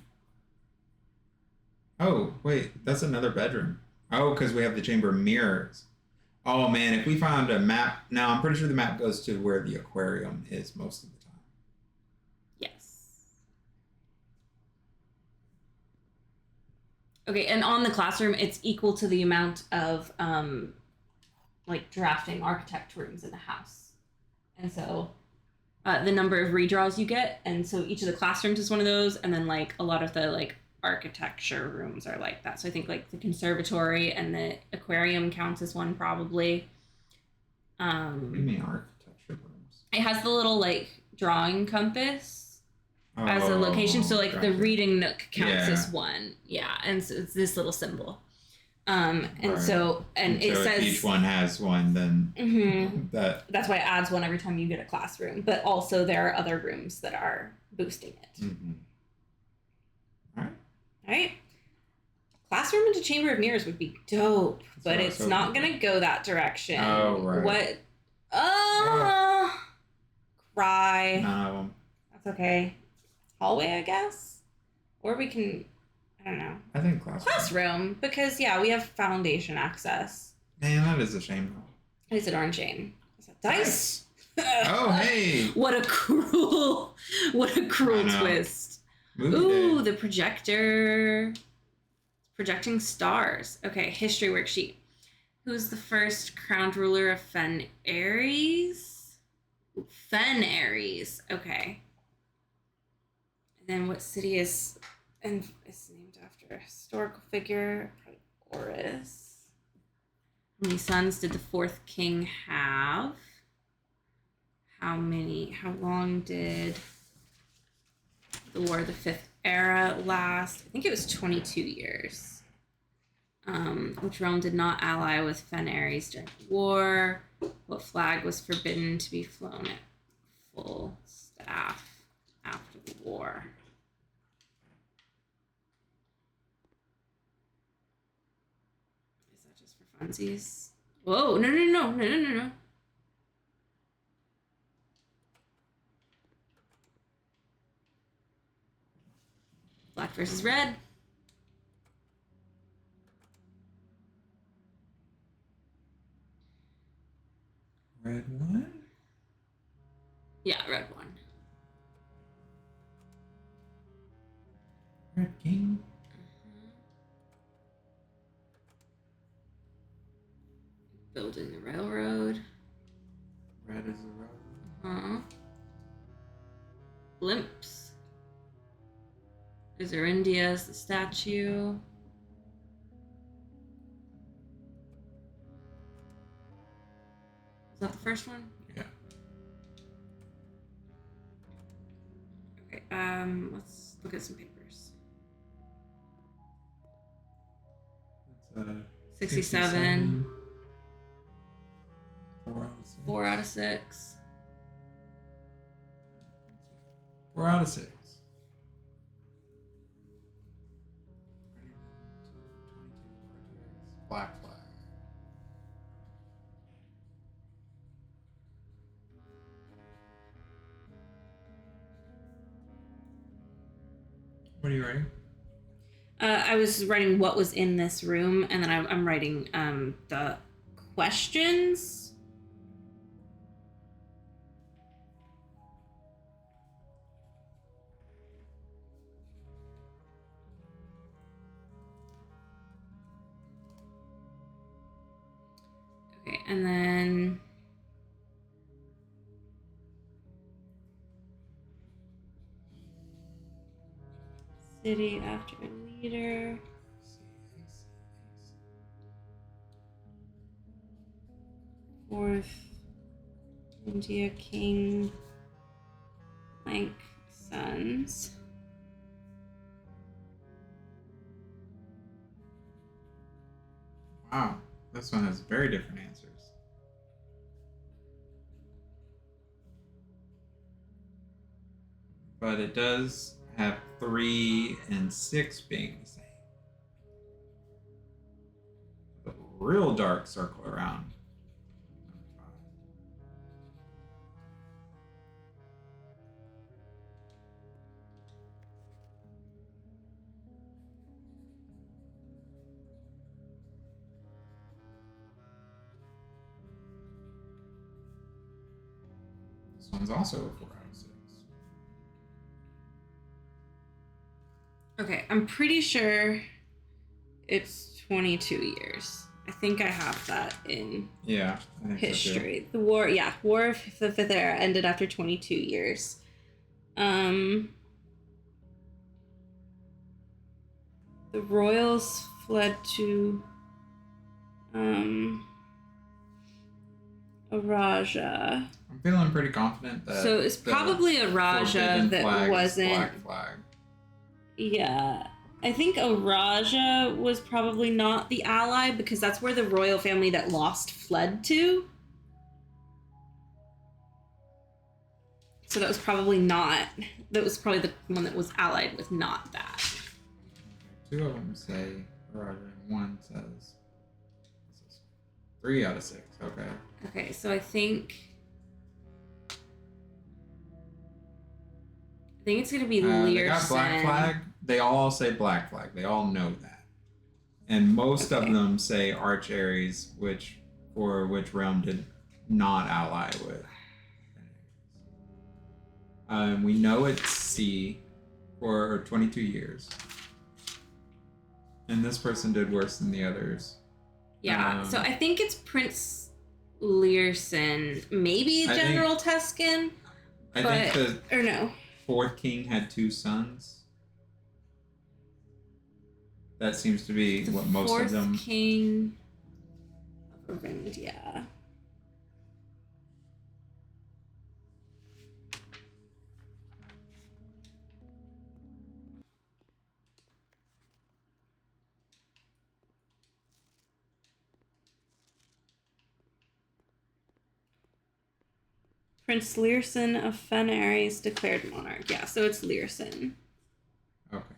Oh, wait, that's another bedroom. Oh, because we have the chamber of mirrors. Oh man, if we found a map, now I'm pretty sure the map goes to where the aquarium is most of the time. Yes. Okay, and on the classroom, it's equal to the amount of like drafting architect rooms in the house. And so the number of redraws you get, and so each of the classrooms is one of those, and then like a lot of the like architecture rooms are like that. So I think like the conservatory and the aquarium counts as one probably. What do you mean architecture rooms? It has the little like drawing compass Oh, as a location, so like the gotcha. reading nook counts Yeah. as one. Yeah, and so it's this little symbol. And Right. so And it so says if each one has one, then Mhm. that. That's why it adds one every time you get a classroom, but also there are other rooms that are boosting it. Mm-hmm. All right. All right. Classroom into Chamber of Mirrors would be dope, That's but what I was it's hoping not for. going to go that direction. Oh, right. What? Cry. None of them. That's okay. Hallway, I guess? Or we can, I don't know. I think classroom. Classroom, because yeah, we have foundation access. Man, that is a shame. Is it orange Jane? Is that dice? Oh, hey. What a cruel twist. Movie Ooh, day. the projector. Projecting stars. Okay, history worksheet. Who was the first crowned ruler of Fen Ares? Fen Ares. Okay. And then what city is named after a historical figure? Probably Horus. How many sons did the fourth king have? How long did the War of the Fifth Era last? I think it was 22 years. Which realm did not ally with Fen Ares during the war? What flag was forbidden to be flown at full staff after the war? Is that just for funsies? Whoa, no. Black versus red. Red one? Yeah, red one. Red king? Building the railroad. Red is the road. Blimps. Is there India's the statue? Is that the first one? Yeah. Okay, let's look at some papers. That's 67. 4 out of 6. 4 out of 6. 4 out of 6. Black flag. What are you writing? I was writing what was in this room, and then I'm writing the questions. Okay, and then city after a leader. Fourth India king blank sons. Wow, this one has very different answers. But it does have 3 and 6 being the same. The real dark circle around. This one's also a 4 out of 6. Okay, I'm pretty sure it's 22 years. I think I have that in Yeah, I think history. The war of the Fifth Era ended after 22 years. The royals fled to a Raja. I'm feeling pretty confident that. So it's probably a Raja that wasn't. Black flag. Yeah. I think a Raja was probably not the ally because that's where the royal family that lost fled to. So that was probably the one that was allied with not that. 2 of them say Raja, and 1 says 3 out of 6. Okay. Okay, so I think it's gonna be Learson. They got black flag. They all say black flag. They all know that, and most of them say Arch Aries, which realm did not ally with. We know it's C for 22 years, and this person did worse than the others. Yeah, so I think it's Prince Learson, maybe General Tuscan. I think or no. 4th king had 2 sons. That seems to be what most of them. 4th king of Arindia. Prince Learson of Fen Aries declared monarch. Yeah, so it's Learson. Okay.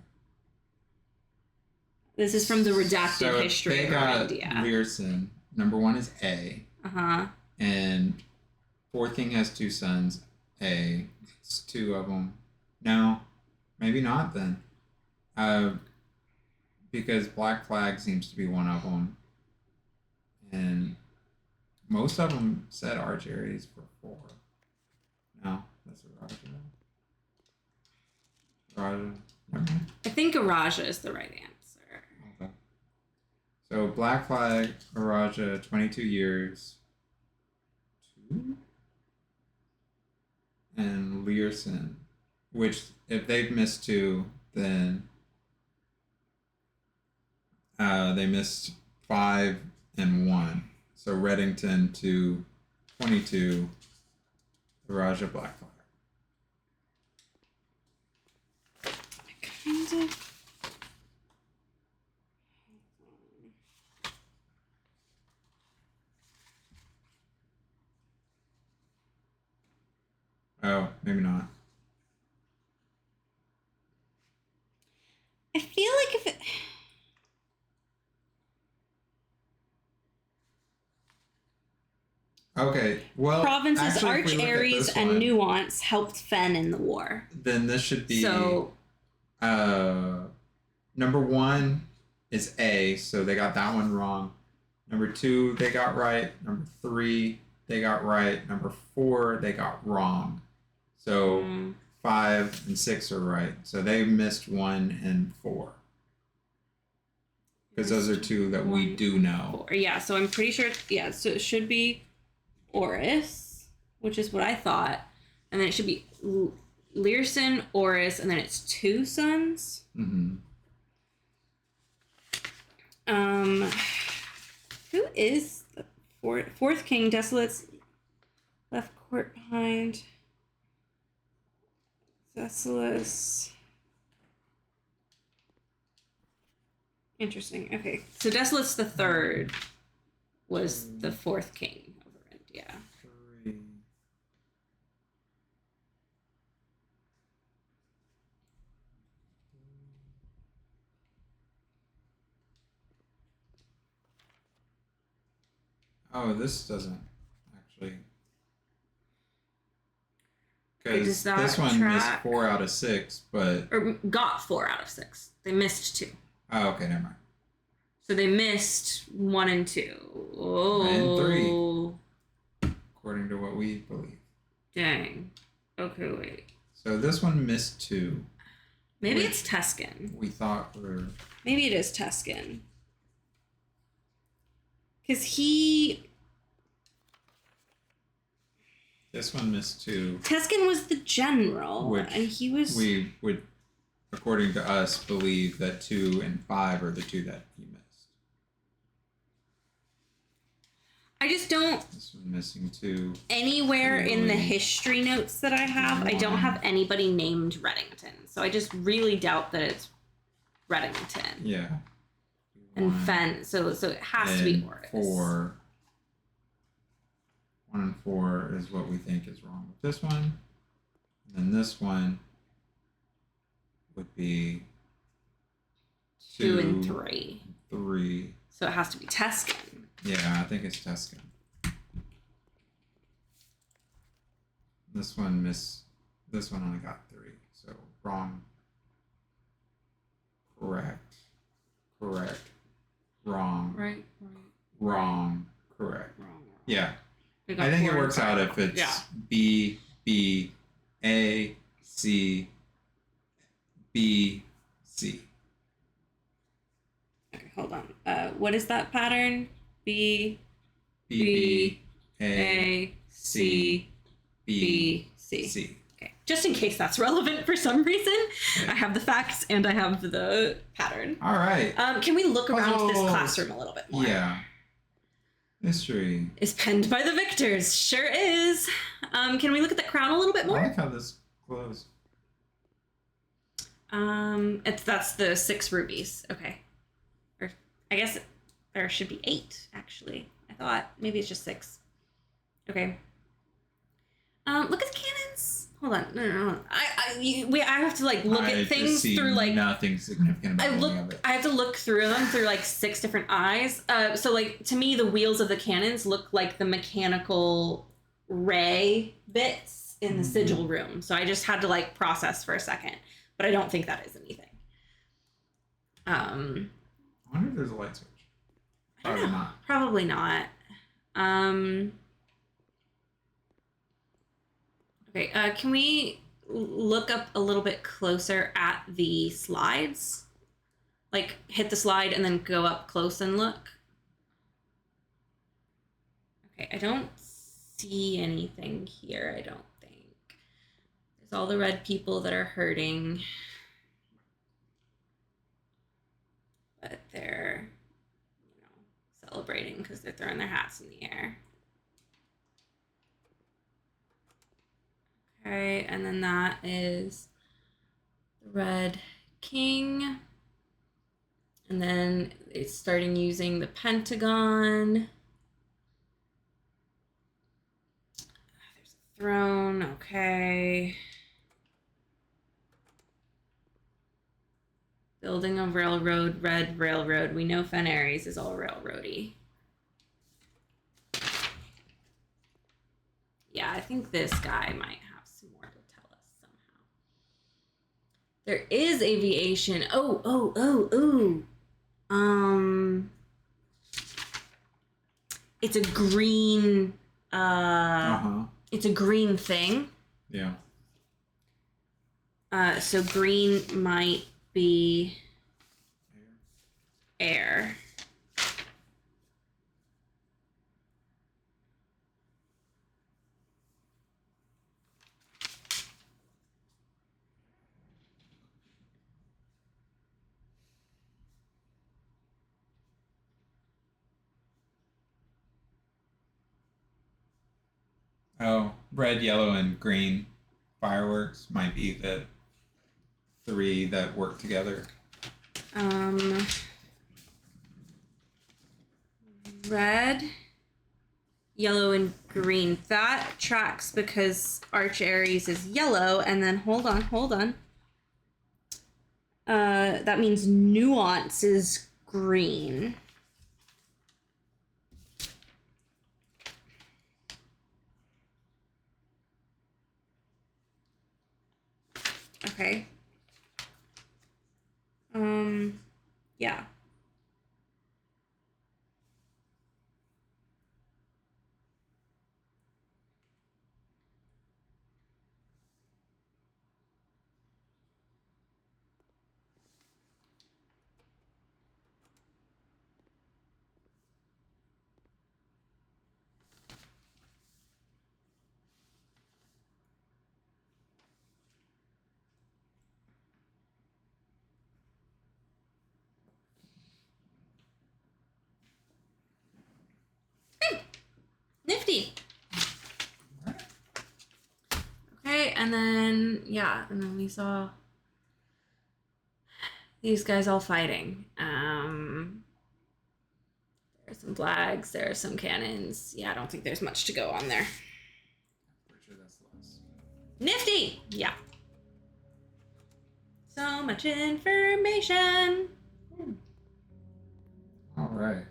This is from the redacted history they of got India. Learson. Number 1 is A. Uh-huh. And 4th king has 2 sons. A. It's 2 of them. No, maybe not then. Because Black Flag seems to be one of them. And most of them said Arch Aries for 4. No, that's a Raja. Raja. Okay. I think a Raja is the right answer. Okay. So Black Flag, Raja, 22 years. 2? And Learson, which if they've missed 2, then they missed 5 and 1. So Reddington to 22, Raja Black Flag. Kind of. Oh, maybe not. I feel like if it... Okay, well, provinces actually, Arch Aries and Nuance helped Fen in the war. Then this should be so. Number 1 is A, so they got that one wrong. Number 2 they got right. Number 3 they got right. Number 4 they got wrong. So 5 and 6 are right. So they missed 1 and 4. Because those are 2 that we do know. 4. Yeah, so I'm pretty sure. Yeah, so it should be Oris, which is what I thought, and then it should be Learson, Oris, and then it's 2 sons. Mm-hmm. Who is the 4th king? Desolate's left court behind. Desolate's. Interesting. Okay, so Desolate's the 3rd was the 4th king of India. 3. Oh, this doesn't actually. Because this one missed 4 out of 6, but. Or got 4 out of 6. They missed 2. Oh, okay, never mind. So they missed 1 and 2. Oh. And 3. According to what we believe. Dang. Okay, wait. So this one missed 2. Maybe Which it's Tuscan. we thought were... Maybe it is Tuscan. Because he... This one missed 2. Tuscan was the general, Which and he was... We would, according to us, believe that 2 and 5 are the 2 that he missed. I just don't... This one missing 2. Anywhere in the Really? history notes that I have, I don't have anybody named Reddington. So I just really doubt that it's Reddington. Yeah. And 1 Fen, so it has to be and Oris. 4. 1 and 4 is what we think is wrong with this one. And then this one would be 2 and 3. 3. So it has to be Tuscan. Yeah, I think it's Tuscan. This one only got 3. So wrong. Correct. Wrong. Right. Wrong. Correct. Wrong. Yeah. We got I think 4 it and works out 5. if it's Yeah. B, B, A, C, B, C. Okay, hold on. What is that pattern? B, B, B, A, A, C, B, C. C. Okay. Just in case that's relevant for some reason, Yeah. I have the facts and I have the pattern. All right. Can we look around this Puzzles. classroom a little bit more? Yeah. History. Is penned by the victors. Sure is. Can we look at the crown a little bit I more? like how this glows. That's the 6 rubies. Okay. Or I guess there should be 8 actually. I thought maybe it's just 6. Okay. Look at the cannons. Hold on. No. I have to like look I at just things see through like nothing significant about any of it. I have to look through them through like 6 different eyes. So like to me the wheels of the cannons look like the mechanical ray bits in the sigil room. So I just had to like process for a second. But I don't think that is anything. I wonder if there's a light switch. Probably not. Probably not. Okay, can we look up a little bit closer at the slides? Like, hit the slide and then go up close and look? Okay, I don't see anything here, I don't think. There's all the red people that are hurting. But they're, celebrating because they're throwing their hats in the air. Okay, and then that is the red king. And then it's starting using the pentagon. There's a throne, okay. Building a railroad, red railroad. We know Fen Aries is all railroady. Yeah, I think this guy might have some more to tell us somehow. There is aviation. Oh. It's a green, it's a green thing. Yeah. So green might be air. Oh, red, yellow, and green fireworks might be the 3 that work together. Red, yellow, and green. That tracks because Arch Aries is yellow, and then hold on. That means nuance is green. Okay. Yeah. Nifty. Okay, and then we saw these guys all fighting. There's some flags, there are some cannons. Yeah, I don't think there's much to go on there. Pretty sure that's less. Nifty! Yeah. So much information. All right.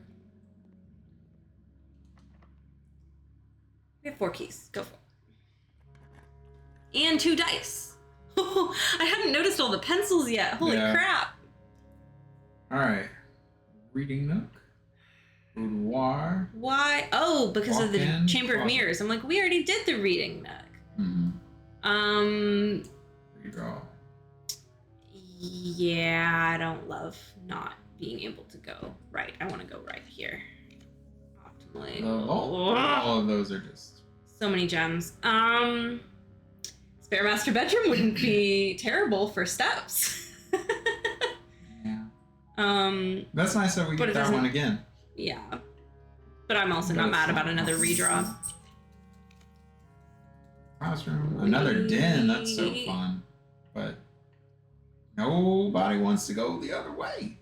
We have 4 keys. Go for it. And 2 dice. I hadn't noticed all the pencils yet. Holy crap. All right. Reading nook. Boudoir. Why? Oh, because of the Walk-in, Chamber of closet. Mirrors. I'm like, we already did the reading nook. Redraw. Yeah, I don't love not being able to go right. I want to go right here. Optimally. All of those are just... So many gems. Spare master bedroom wouldn't be terrible for steps. Yeah. That's nice that we but get it that doesn't- one again. Yeah. But I'm also not mad about another redraw. Classroom. Another den. That's so fun. But nobody wants to go the other way.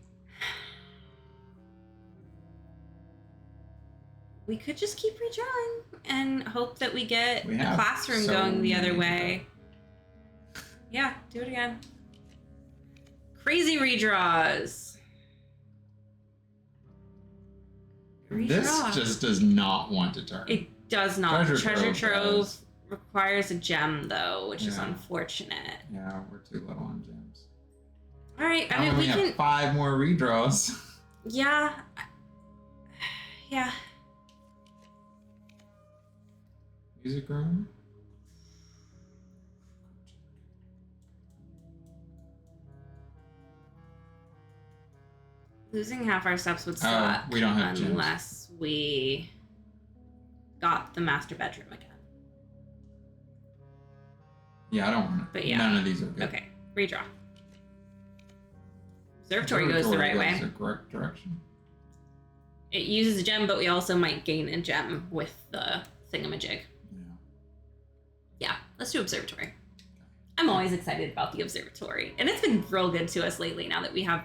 We could just keep redrawing and hope that we get We the have classroom so going the other many way. Yeah, do it again. Crazy redraws. This Redraw. just does not want to turn. It does not. Treasure Trove does. requires a gem though, which is Yeah. unfortunate. Yeah, we're too low on gems. All right, I Now mean we we have can. 5 more redraws. Yeah. Yeah. Music room. Losing half our steps would suck we don't have gems. unless we got the master bedroom again. Yeah, I don't want to. But yeah. None of these are good. Okay, redraw. Observatory goes the right goes way. the correct direction. It uses a gem, but we also might gain a gem with the thingamajig. Yeah. Yeah, let's do observatory. I'm always excited about the observatory, and it's been real good to us lately. Now that we have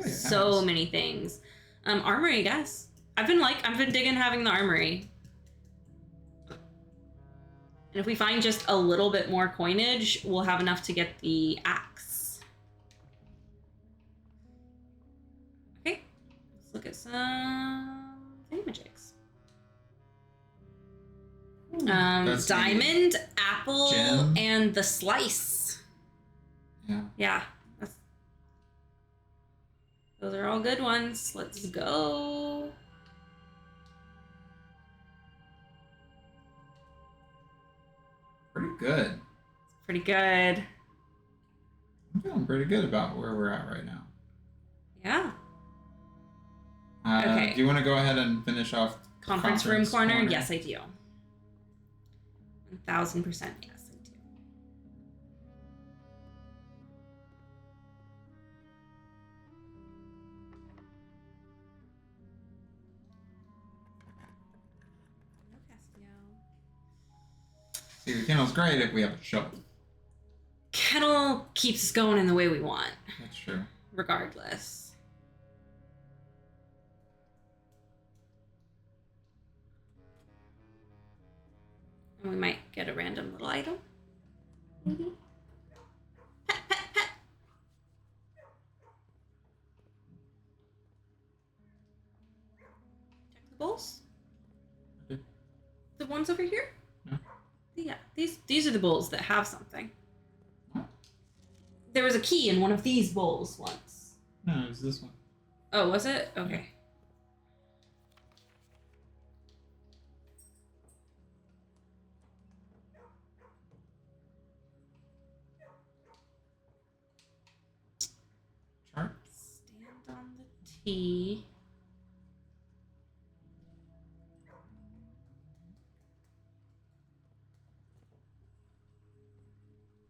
so many things, armory, I guess. I've been digging having the armory. And if we find just a little bit more coinage, we'll have enough to get the axe. Okay, let's look at some thingamajigs. That's Diamond, apple, gem. and the slice. Yeah. Yeah, those are all good ones. Let's go. Pretty good. Pretty good. I'm feeling pretty good about where we're at right now. Yeah. Okay. Do you want to go ahead and finish off Conference room corner? Yes, I do. 1000%, yes, I do. See, the kennel's great if we have a shovel. Kennel keeps us going in the way we want, That's true. regardless. And we might get a random little item. Maybe. Pet, pet, pet. Check the bowls. Okay. The ones over here? No. Yeah, these are the bowls that have something. What? There was a key in one of these bowls once. No, it was this one. Oh, was it? Okay. Chart. Stand on the T.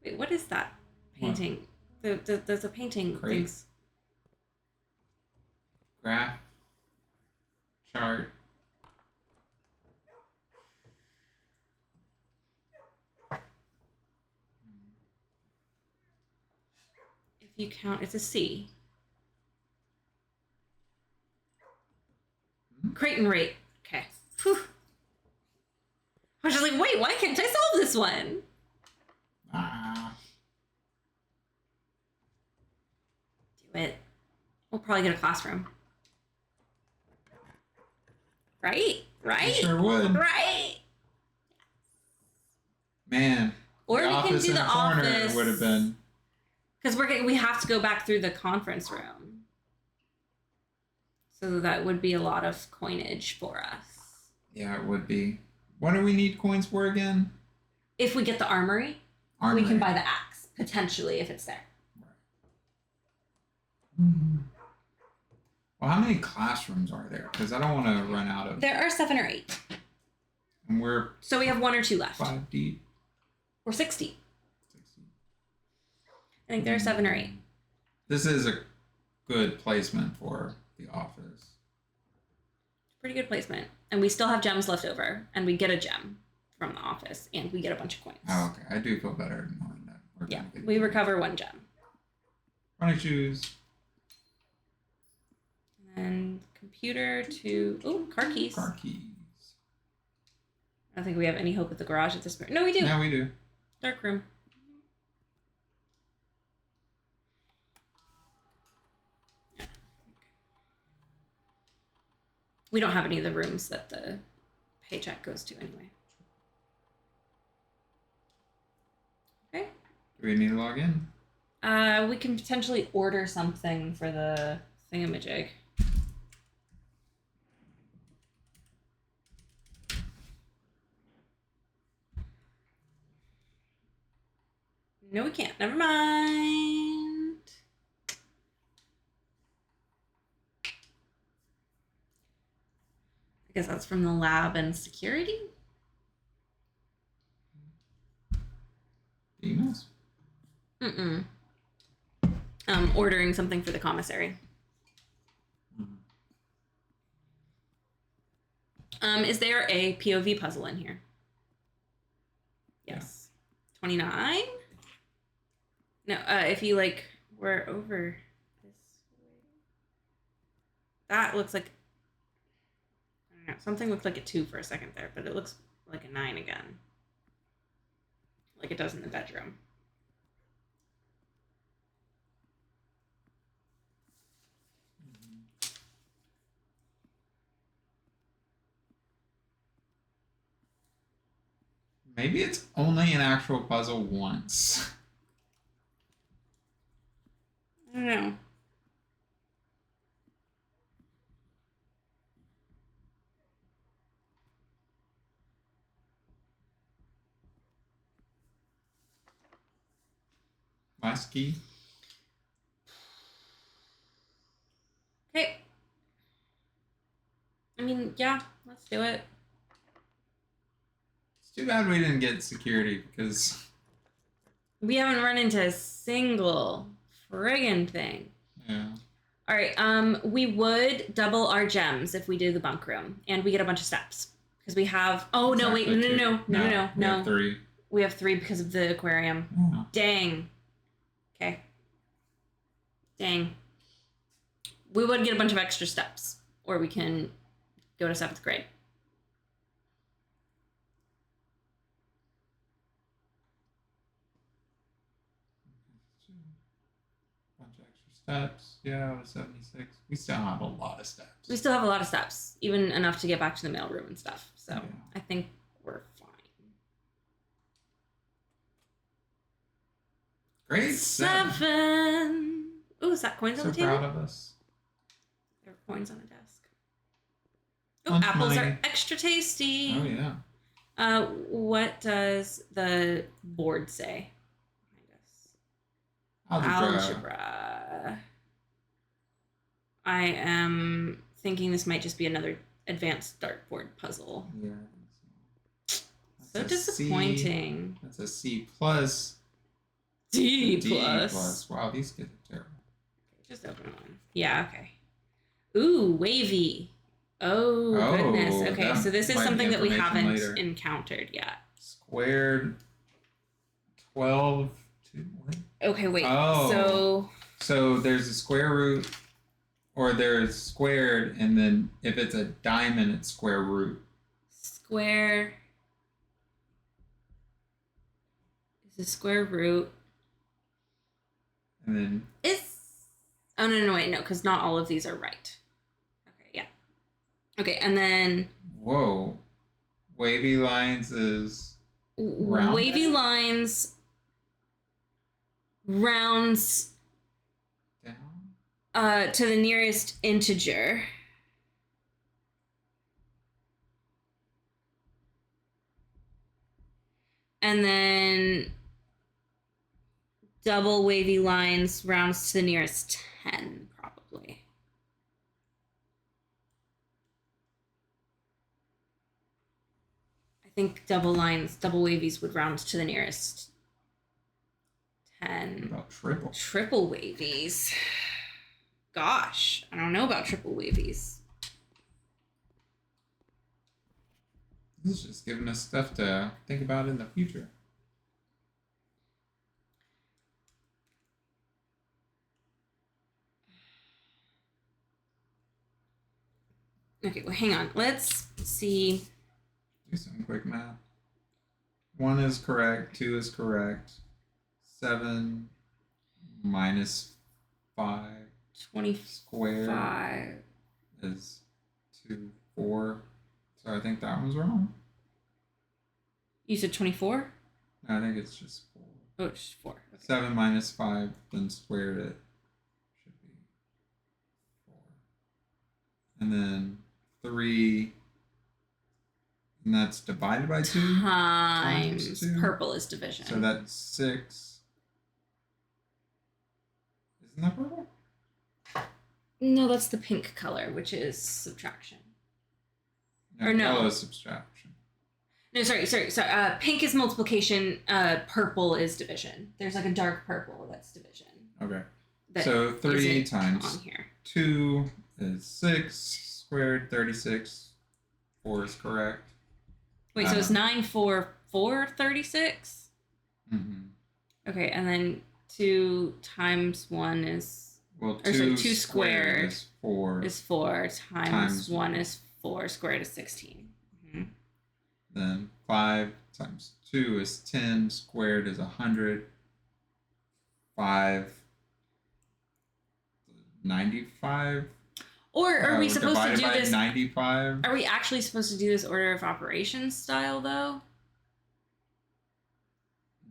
Wait, what is that painting? There's a painting. Crate. Things. Graph. Chart. If you count, it's a C. Crate and rate. Okay. Whew. I was just like, wait, why can't I solve this one? Do it. We'll probably get a classroom. Right? Right? Sure would. Right? Man. Or the we can office do in the the corner office. would have been. Because we have to go back through the conference room. So that would be a lot of coinage for us. Yeah, it would be. What do we need coins for again? If we get the armory, we can buy the axe, potentially, if it's there. Right. Well, how many classrooms are there? Because I don't want to run out of... There are 7 or 8. And we're... So we have 1 or 2 left. 5 deep. Or 60. I think there are 7 or 8. This is a good placement for the office. Pretty good placement. And we still have gems left over. And we get a gem from the office. And we get a bunch of coins. Oh, okay. I do feel better knowing that. Yeah, we recover 1 gem. Running shoes. And computer to... Oh, car keys. Car keys. I don't think we have any hope at the garage at this point. No, we do. Yeah, we do. Dark room. We don't have any of the rooms that the paycheck goes to anyway. Okay. Do we need to log in? We can potentially order something for the thingamajig. No, we can't. Never mind. I guess that's from the lab and security. Emails? Mm-mm. Ordering something for the commissary. Is there a POV puzzle in here? Yes. 29? No, if you we're over this way. That looks like, I don't know, something looked like a 2 for a second there, but it looks like a 9 again. Like it does in the bedroom. Maybe it's only an actual puzzle once. I don't know. Last key. Okay. I mean, yeah, let's do it. It's too bad we didn't get security because... We haven't run into a single friggin' thing. Yeah. All right, we would double our gems if we do the bunk room, and we get a bunch of steps because we have. Oh no! Wait, no! We have 3. We have 3 because of the aquarium. Oh. Dang. Okay. Dang. We would get a bunch of extra steps, or we can go to 7th grade. Bunch of extra steps. Yeah, 76. We still have a lot of steps. We still have a lot of steps, even enough to get back to the mailroom and stuff. So Yeah. I think we're fine. Great. 7. Ooh, is that coins on So the table? proud of us. There are coins on a desk. Oh, Lunch apples money. are extra tasty. Oh yeah. What does the board say? Algebra. I am thinking this might just be another advanced dartboard puzzle. Yeah. So disappointing. That's a C plus. D D plus. plus. Wow, these kids are terrible. Just open one. Yeah, okay. Ooh, wavy. Oh, goodness. Okay, that so this is might be something that we information haven't later. encountered yet. Squared 12 to what? Okay, wait. Oh. So So there's a square root, or there's squared, and then if it's a diamond, it's square root. Square is a square root. And then Oh, no, wait, no, because not all of these are right. Okay, yeah. Okay, and then whoa, wavy lines is rounded? wavy lines rounds down. To the nearest integer. And then double wavy lines rounds to the nearest 10, probably. I think double wavies would round to the nearest 10. What about triple? Triple wavies. Gosh, I don't know about triple wavies. This is just giving us stuff to think about in the future. Okay, well, hang on. Let's see. Do some quick math. 1 is correct. 2 is correct. 7 minus 5 25 squared is 2, 4. So I think that one's wrong. You said 24? No, I think it's just 4. Oh, it's just 4. Okay. 7 minus 5, then squared it. Should be 4. And then 3, and that's divided by 2? Times 2. purple is division. So that's 6. Isn't that purple? No, that's the pink color, which is subtraction. Or no. Yellow is subtraction. No, sorry. Pink is multiplication. Purple is division. There's like a dark purple that's division. Okay. That So 3 isn't times on here. 2 is 6 squared, 36. 4 is correct. Wait, so it's 9, 4, 4, 36? Mm-hmm. Okay, and then 2 times 1 is... Well, 2 squared is 4. Is 4 times 1 is 4 squared is 16. Mm-hmm. Then 5 times 2 is 10. Squared is 100. 5, 95. Or are we supposed to do by this? 95. Are we actually supposed to do this order of operations style though?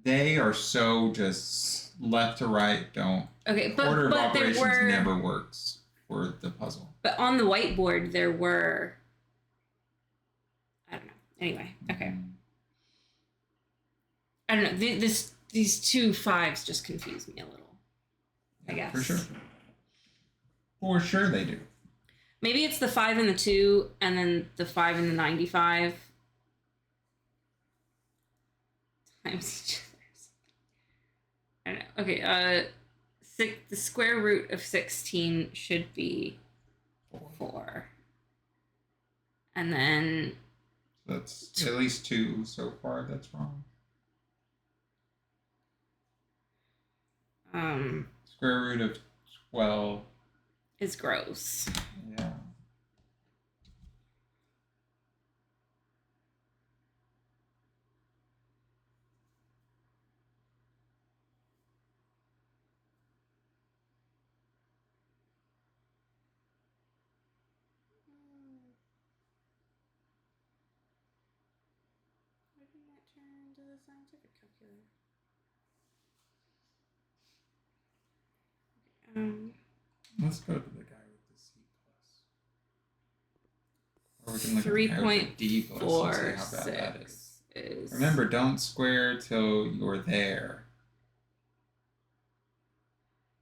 They are so just left to right. Don't. Okay, but order of operations there were, never works for the puzzle. But on the whiteboard there were. I don't know. Anyway, okay. I don't know. These 2 5s just confuse me a little. I guess. For sure. For sure they do. Maybe it's the 5 and the 2, and then the 5 and the 95 times each other. I don't know. Okay. The square root of 16 should be 4, and then that's at least 2 so far. That's wrong. Square root of 12 is gross. Yeah. Why didn't that turn into the scientific calculator? Let's go to the guy with the C plus. Or we can look at the guy with the D plus and see how bad that is. Remember, don't square till you're there.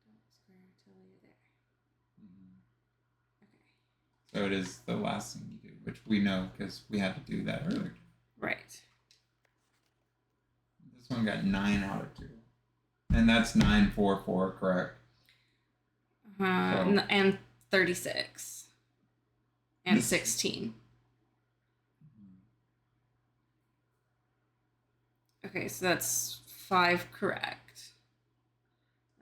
Don't square till you're there. Mm-hmm. Okay. So it is the last thing you do, which we know because we had to do that earlier. Right. This one got 9 out of 2. And that's 944, correct? And 36. And 16. Okay, so that's 5 correct.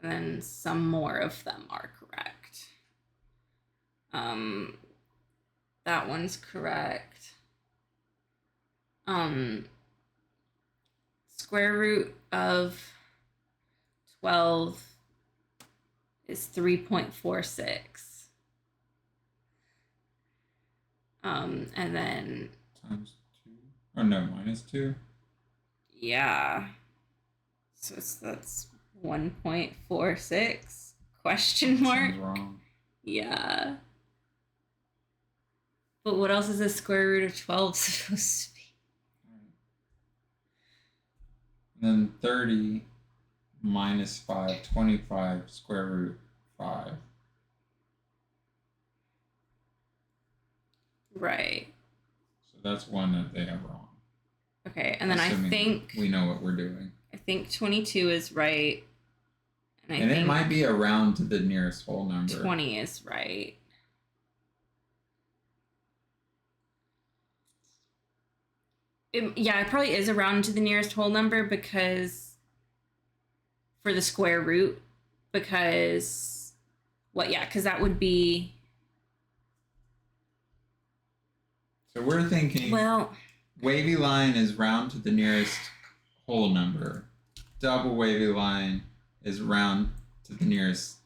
And then some more of them are correct. That one's correct. Square root of 12 is 3.46. And then times 2. Oh no, minus 2. yeah. So that's 1.46 question mark. Sounds wrong. Yeah. But what else is the square root of 12 supposed to be? And then 30 minus 5, 25 square root 5. Right. So that's one that they have wrong. Okay, and then I think we know what we're doing. I think 22 is right. And I think it might be around to the nearest whole number. 20 is right. It probably is around to the nearest whole number because for the square root, because that would be. So we're thinking wavy line is round to the nearest whole number. Double wavy line is round to the nearest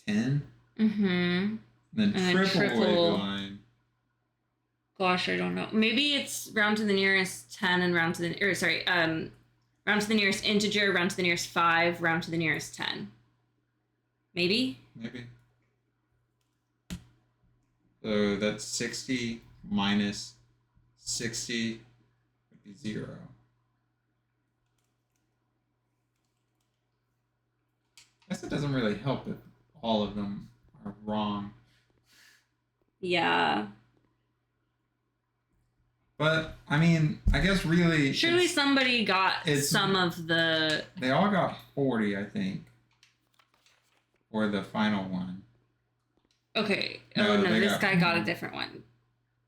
10. Mm-hmm. And then triple wavy line. Gosh, I don't know. Maybe it's round to the nearest 10 and round to the round to the nearest integer, round to the nearest 5, round to the nearest 10. Maybe? Maybe. So that's 60 minus 60 would be 0. I guess it doesn't really help if all of them are wrong. Yeah. But, I mean, I guess really... Surely somebody got some of the... They all got 40, I think. Or the final one. Okay. No, this guy got a different one.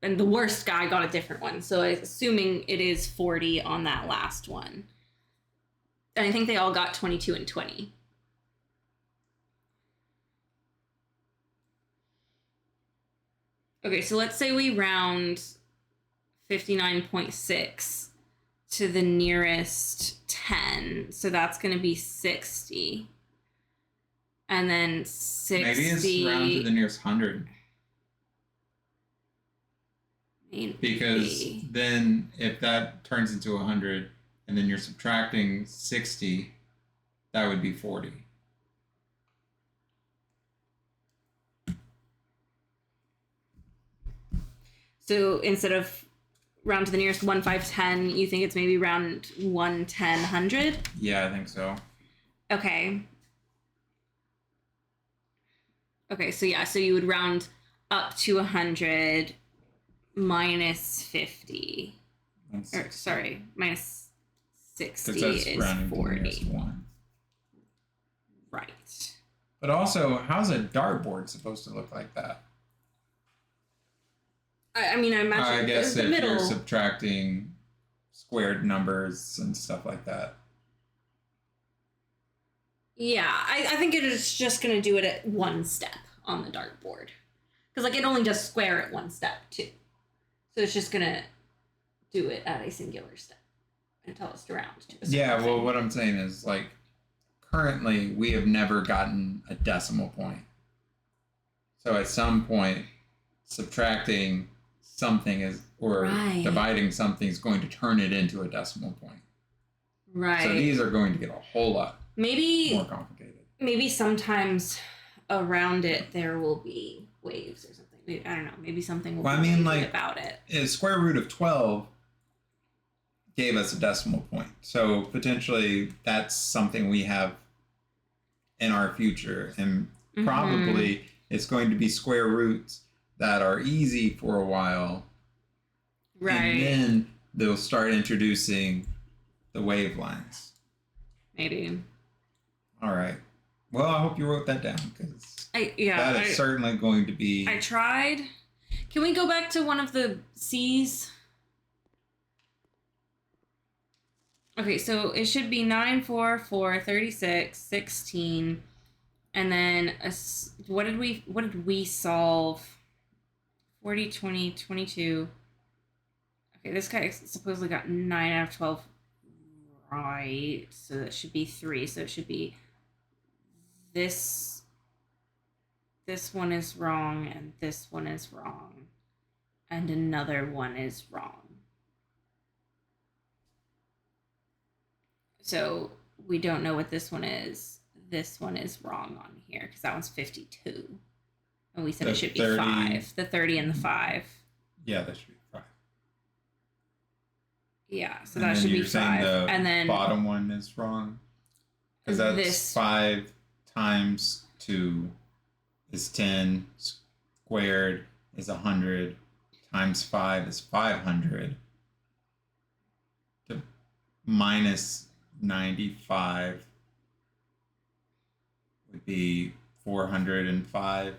And the worst guy got a different one. So I'm assuming it is 40 on that last one. And I think they all got 22 and 20. Okay, so let's say we round 59.6 to the nearest 10. So that's going to be 60. And then 60. Maybe it's round to the nearest 100. Maybe. Because then if that turns into 100 and then you're subtracting 60, that would be 40. So instead of round to the nearest 1, 5, 10, you think it's maybe round 1, 10, 100? Yeah, I think so. Okay. Okay, so yeah, so you would round up to 100 minus 50. Or, sorry, minus 60 is 40. 1. Right. But also, how's a dartboard supposed to look like that? I mean, I imagine I guess the if middle. you're subtracting squared numbers and stuff like that. Yeah, I think it is just going to do it at one step on the dartboard. Because, like, it only does square at one step, too. So it's just going to do it at a singular step and tell us to round to a Yeah, well, thing. what I'm saying is, like, currently we have never gotten a decimal point. So at some point, subtracting something is, or dividing something is going to turn it into a decimal point. Right. So these are going to get a whole lot more complicated. Maybe sometimes around it there will be waves or something. Maybe, I don't know. Maybe something will be like, about it. The square root of 12 gave us a decimal point. So potentially that's something we have in our future. And probably it's going to be square roots that are easy for a while. Right. And then they'll start introducing the wave lines. Maybe. All right. Well, I hope you wrote that down because that is certainly going to be... I tried. Can we go back to one of the C's? Okay, so it should be 9, 4, 4, 36, 16, And then what did we solve? 40, 20, 22. Okay, this guy supposedly got 9 out of 12 right. So that should be 3. So it should be this one is wrong and this one is wrong. And another one is wrong. So we don't know what this one is. This one is wrong on here because that one's 52. And we said it should be 30, 5. The 30 and the 5. Yeah, that should be 5. Yeah, so that should be 5. The and then bottom one is wrong. Because that's 5 times 2 is 10. Squared is 100. Times 5 is 500. Minus 95 would be 405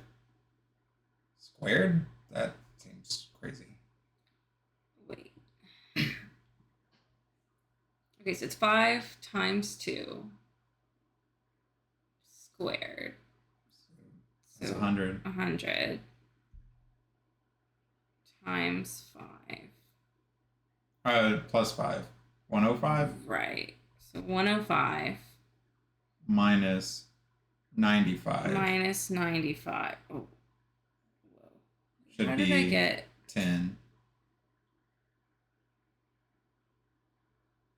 squared. That seems crazy. Wait. Okay, so it's 5 times 2 squared. So it's 100. 100 times 5. Plus 5. 105? Right. So 105 minus 95. minus 95. Oh. Whoa. Should How be did I get 10.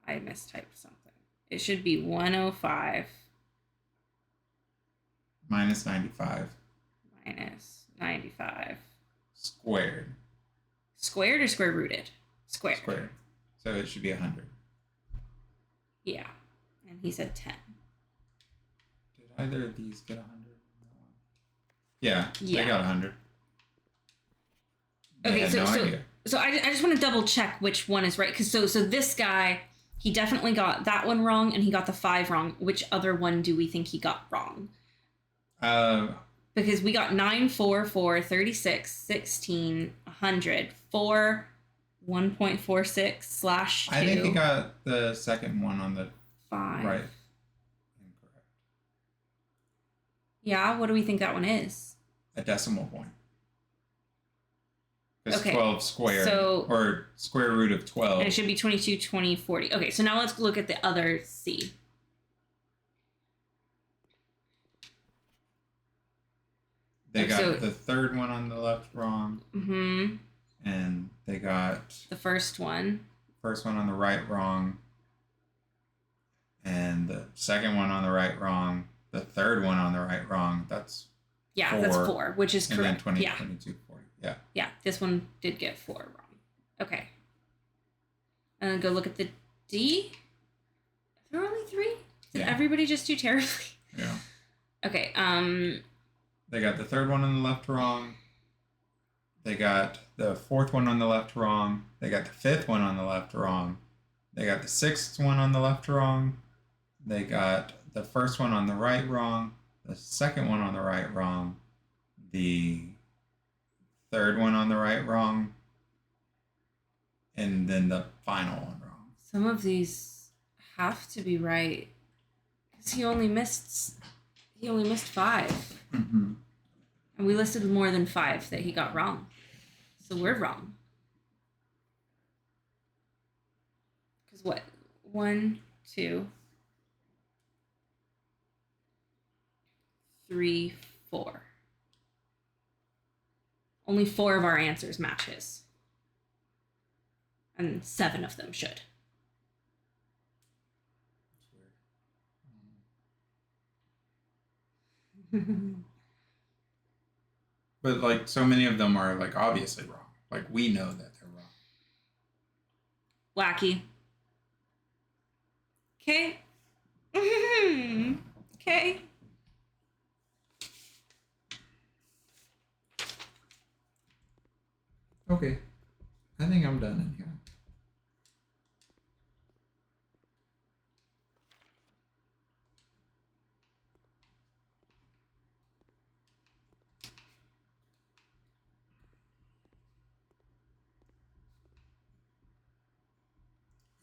I mistyped something. It should be 105 minus 95 minus 95 squared. Squared or square rooted? Squared. Squared. So it should be 100. Yeah. And he said 10. Did either of these get 100? Yeah, Yeah. they got 100. Okay, so idea. So I just want to double check which one is right. Because so this guy, he definitely got that one wrong and he got the 5 wrong. Which other one do we think he got wrong? Because we got 9, 4, 4, 36, 16, 100, 4, 1.46 /2. I think he got the second one on the 5. right. Incorrect. Yeah, what do we think that one is? A decimal point. Because Okay, 12 squared, or square root of 12. And it should be 22, 20, 40. Okay, so now let's look at the other C. They got the third one on the left wrong. Mm-hmm. And they got the first one on the right wrong. And the second one on the right wrong. The third one on the right wrong. That's 4. That's 4, which is correct. And then 20, yeah. 22, 40. Yeah. Yeah, this one did get 4 wrong. Okay. And then go look at the D. There are only 3? Did everybody just do terribly? Yeah. Okay, they got the third one on the left wrong. They got the fourth one on the left wrong. They got the fifth one on the left wrong. They got the sixth one on the left wrong. They got the first one on the right wrong. The second one on the right wrong. The third one on the right wrong. And then the final one wrong. Some of these have to be right. Because he only missed 5. Mm-hmm. And we listed more than 5 that he got wrong. So we're wrong. Because what? 1, 2, 3, 4. Only 4 of our answers match his. And 7 of them should. But like so many of them are like obviously wrong. Like we know that they're wrong. Wacky. Okay. Okay. Okay. I think I'm done in here.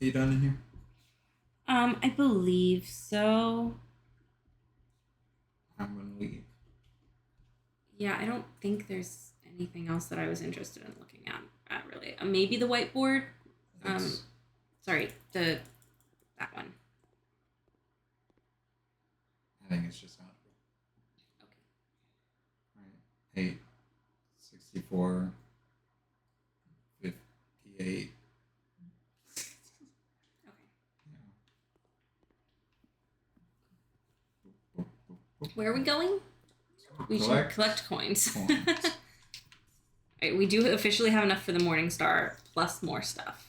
Are you done in here? I believe so. I I'm gonna leave. Yeah, I don't think there's anything else that I was interested in looking at really. Maybe the whiteboard. Sorry, that one. I think it's just algebra. Okay. All right. 8, 64, 58. Okay. Where are we going? We should collect coins. Right, we do officially have enough for the Morning Star, plus more stuff.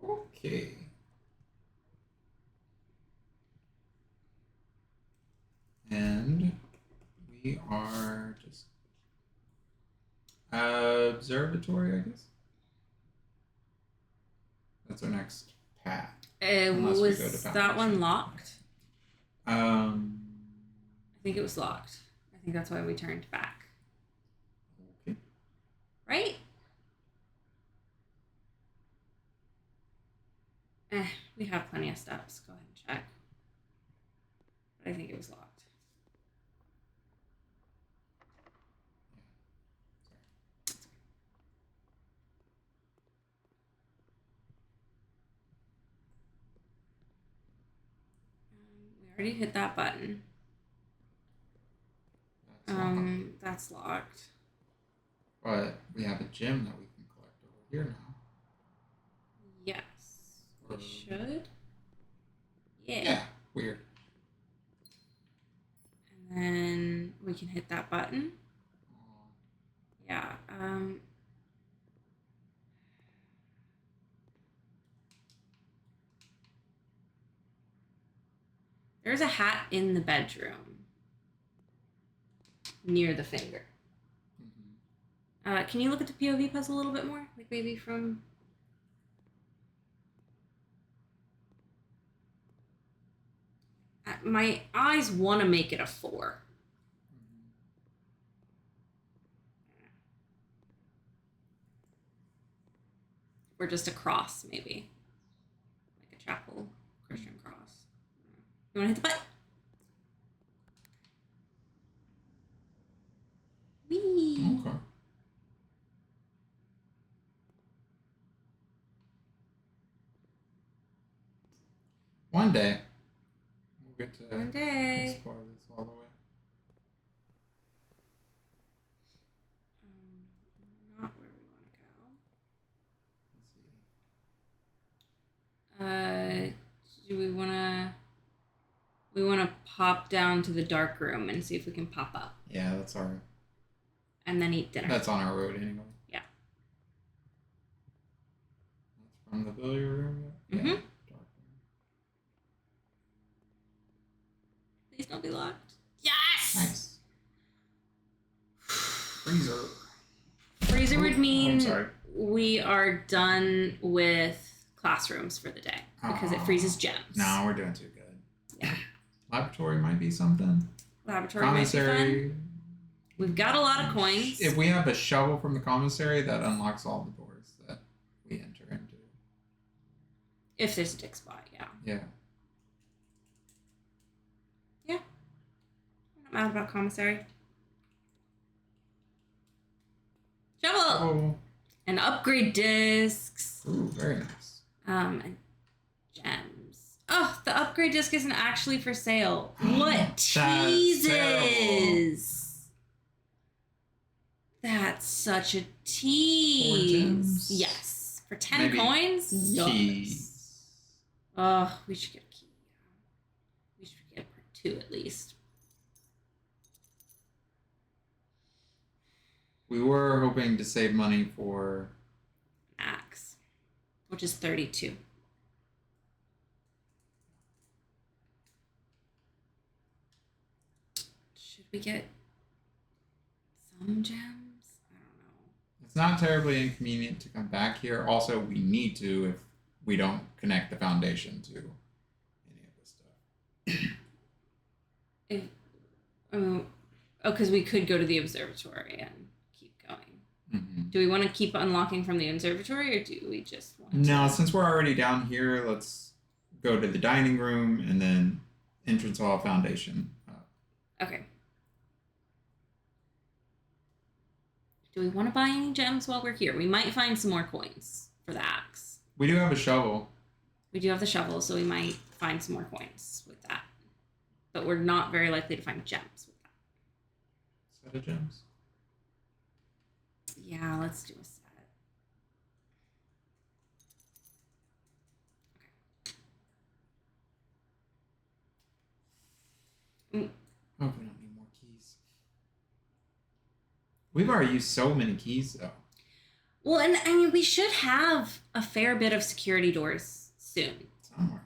Okay. And we are just observatory, I guess. That's our next path. Was that one locked? I think it was locked. I think that's why we turned back. Okay. Right? We have plenty of steps. Go ahead and check. But I think it was locked. We already hit that button. That's locked. But we have a gem that we can collect over here now. Yes. We should. Yeah. Yeah. Weird. And then we can hit that button. Yeah. There's a hat in the bedroom near the finger. Can you look at the POV puzzle a little bit more? Like maybe from... my eyes want to make it a 4. Or just a cross, maybe. Like a chapel Christian cross. You want to hit the button? Whee! Okay. One day, we'll get to explore this all the way. Not where we want to go. Do we want to... We want to pop down to the dark room and see if we can pop up. Yeah, that's our... And then eat dinner. That's on our road anyway. Yeah. That's from the billiard room? Mm-hmm. Yeah. Please don't be locked. Yes! Nice. Freezer. Freezer would mean I'm sorry. we are done with classrooms for the day because it freezes gems. No, we're doing too good. Yeah. Laboratory might be something. Laboratory might be fun. We've got a lot of coins. If we have a shovel from the commissary, that unlocks all the doors that we enter into. If there's a dick spot, yeah. Yeah. Yeah. I'm not mad about commissary. Shovel! Oh. And upgrade discs. Ooh, very nice. And gems. Oh, the upgrade disc isn't actually for sale. What teases! That's such a tease. Yes. For 10 Maybe coins? Yes. Oh, we should get a key. We should get part 2 at least. We were hoping to save money for Max, which is 32. Should we get some gems? I don't know. It's not terribly inconvenient to come back here. Also, we need to if we don't connect the foundation to any of this stuff. Because we could go to the observatory and keep going. Mm-hmm. Do we want to keep unlocking from the observatory, or do we just want to... No, since we're already down here, let's go to the dining room and then entrance hall foundation. Okay. Do we want to buy any gems while we're here? We might find some more coins for the axe. We do have a shovel. We do have the shovel, so we might find some more coins with that. But we're not very likely to find gems with that. Set of gems? Yeah, let's do a set. Okay. Oh, we don't need more keys. We've already used so many keys, though. Well, and I mean, we should have a fair bit of security doors soon. Somewhere.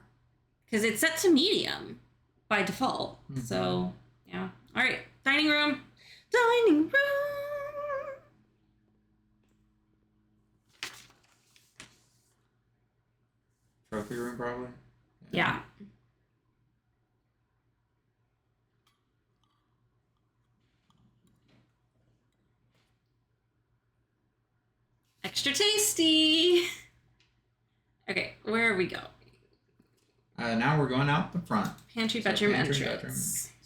Because it's set to medium by default. Mm-hmm. So, yeah. All right, dining room. Dining room. Trophy room, probably. Yeah. Extra tasty. Okay, where are we going? Now we're going out the front. Pantry, So bedroom, pantry, entrance. bedroom.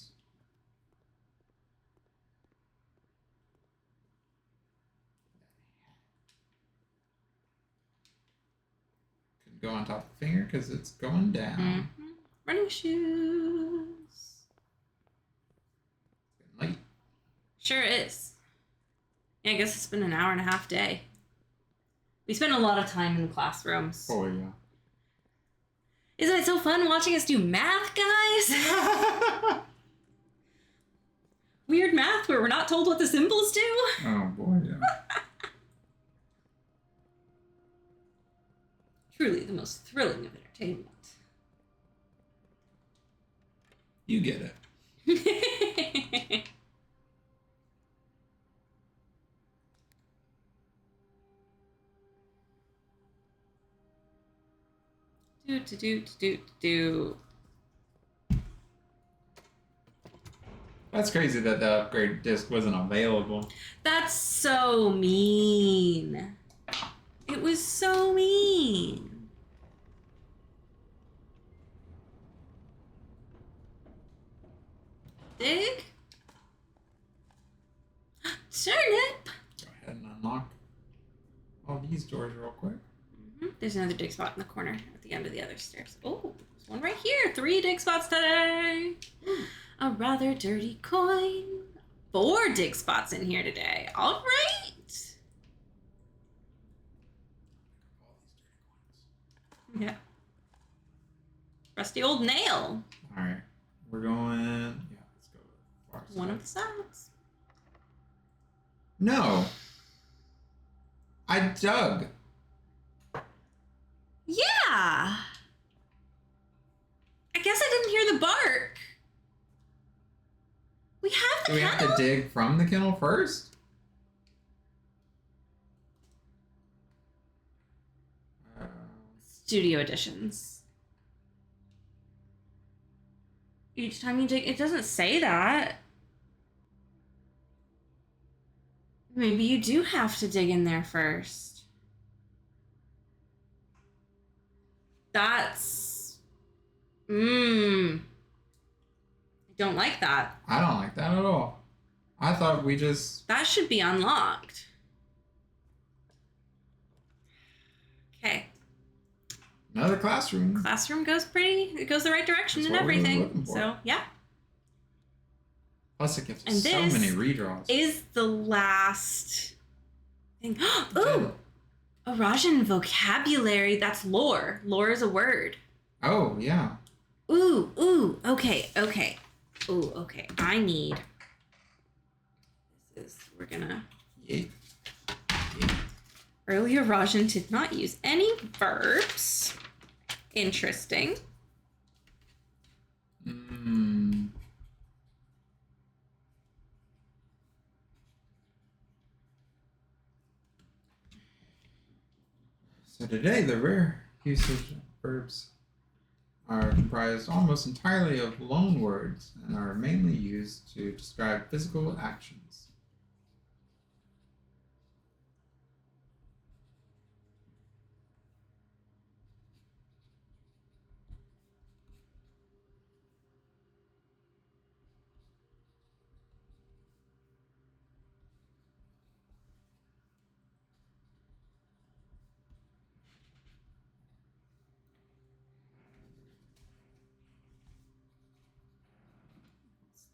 Couldn't go on top of the finger because it's going down. Mm-hmm. Running shoes. It's getting late. Sure is. Yeah, I guess it's been an hour and a half day. We spent a lot of time in classrooms. Oh, yeah. Isn't it so fun watching us do math, guys? Weird math where we're not told what the symbols do. Oh, boy, yeah. Truly the most thrilling of entertainment. You get it. do. That's crazy that the upgrade disc wasn't available. That's so mean. It was so mean. Dig? Turnip! Go ahead and unlock all these doors real quick. There's another dig spot in the corner at the end of the other stairs. Oh, there's one right here. 3 dig spots today. A rather dirty coin. 4 dig spots in here today. All right. Yeah. Rusty old nail. All right. We're going... Yeah, let's go far side. One of the sides. No. I dug. Yeah. I guess I didn't hear the bark. We have the Do we have to dig from the kennel first? Studio editions. Each time you dig, it doesn't say that. Maybe you do have to dig in there first. That's... I don't like that. I don't like that at all. I thought we just... That should be unlocked. Okay. Another classroom. Classroom goes it goes the right direction That's and what we were everything. looking for. So, yeah. Plus it gives And us so this many redraws. Is the last thing. Ooh! Arajan vocabulary. That's lore. Lore is a word. Oh, yeah. Ooh. Okay. Ooh, okay. I need... We're gonna... Yay. Earlier, Rajan did not use any verbs. Interesting. So today, the rare usage of verbs are comprised almost entirely of loan words and are mainly used to describe physical actions.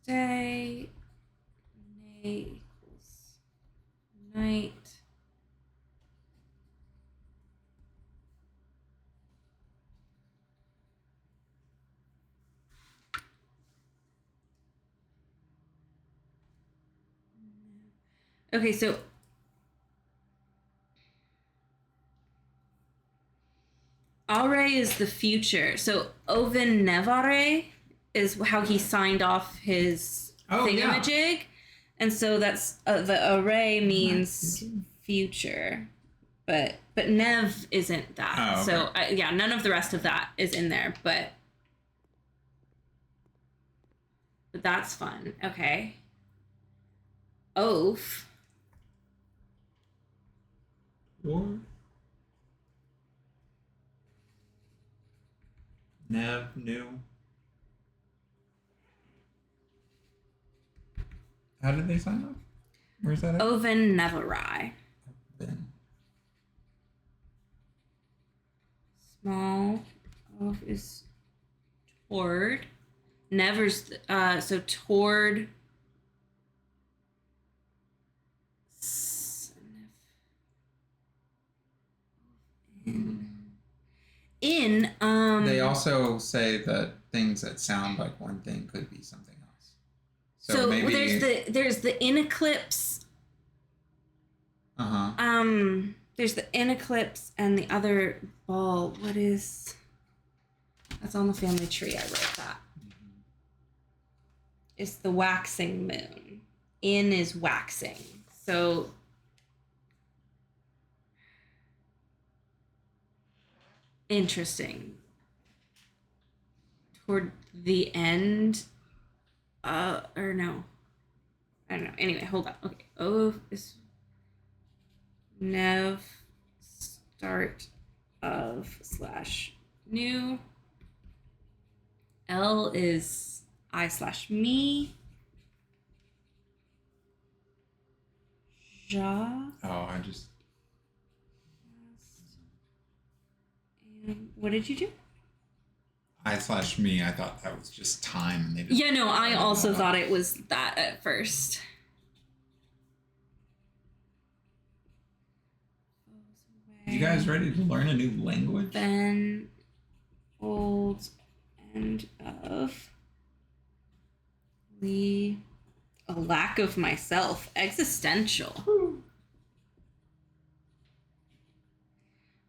day. Day equals night. Okay, so Are is the future. So Oven Nevare is how he signed off his thingamajig. And so that's the array means future. But Nev isn't that. Oh, okay. So yeah, none of the rest of that is in there, but that's fun. Okay. Oaf. Or Nev, new. How did they sign off? Where's that at? Oven Nevarai. Then. Small. Oaf is toward. Never's so toward. In They also say that things that sound like one thing could be something else. So maybe there's the in eclipse. There's the in eclipse and the other ball. What is? That's on the family tree. I wrote that. Mm-hmm. It's the waxing moon. In is waxing. So interesting. Toward the end, or no, I don't know. Anyway, hold on. Okay. O is Nev start of / new. L is I/me. Ja. Oh, I just. And what did you do? I/me. I thought that was just time, and they just. Yeah, no, I also thought it was that at first. You guys ready to learn a new language? Then old end of a lack of myself, existential.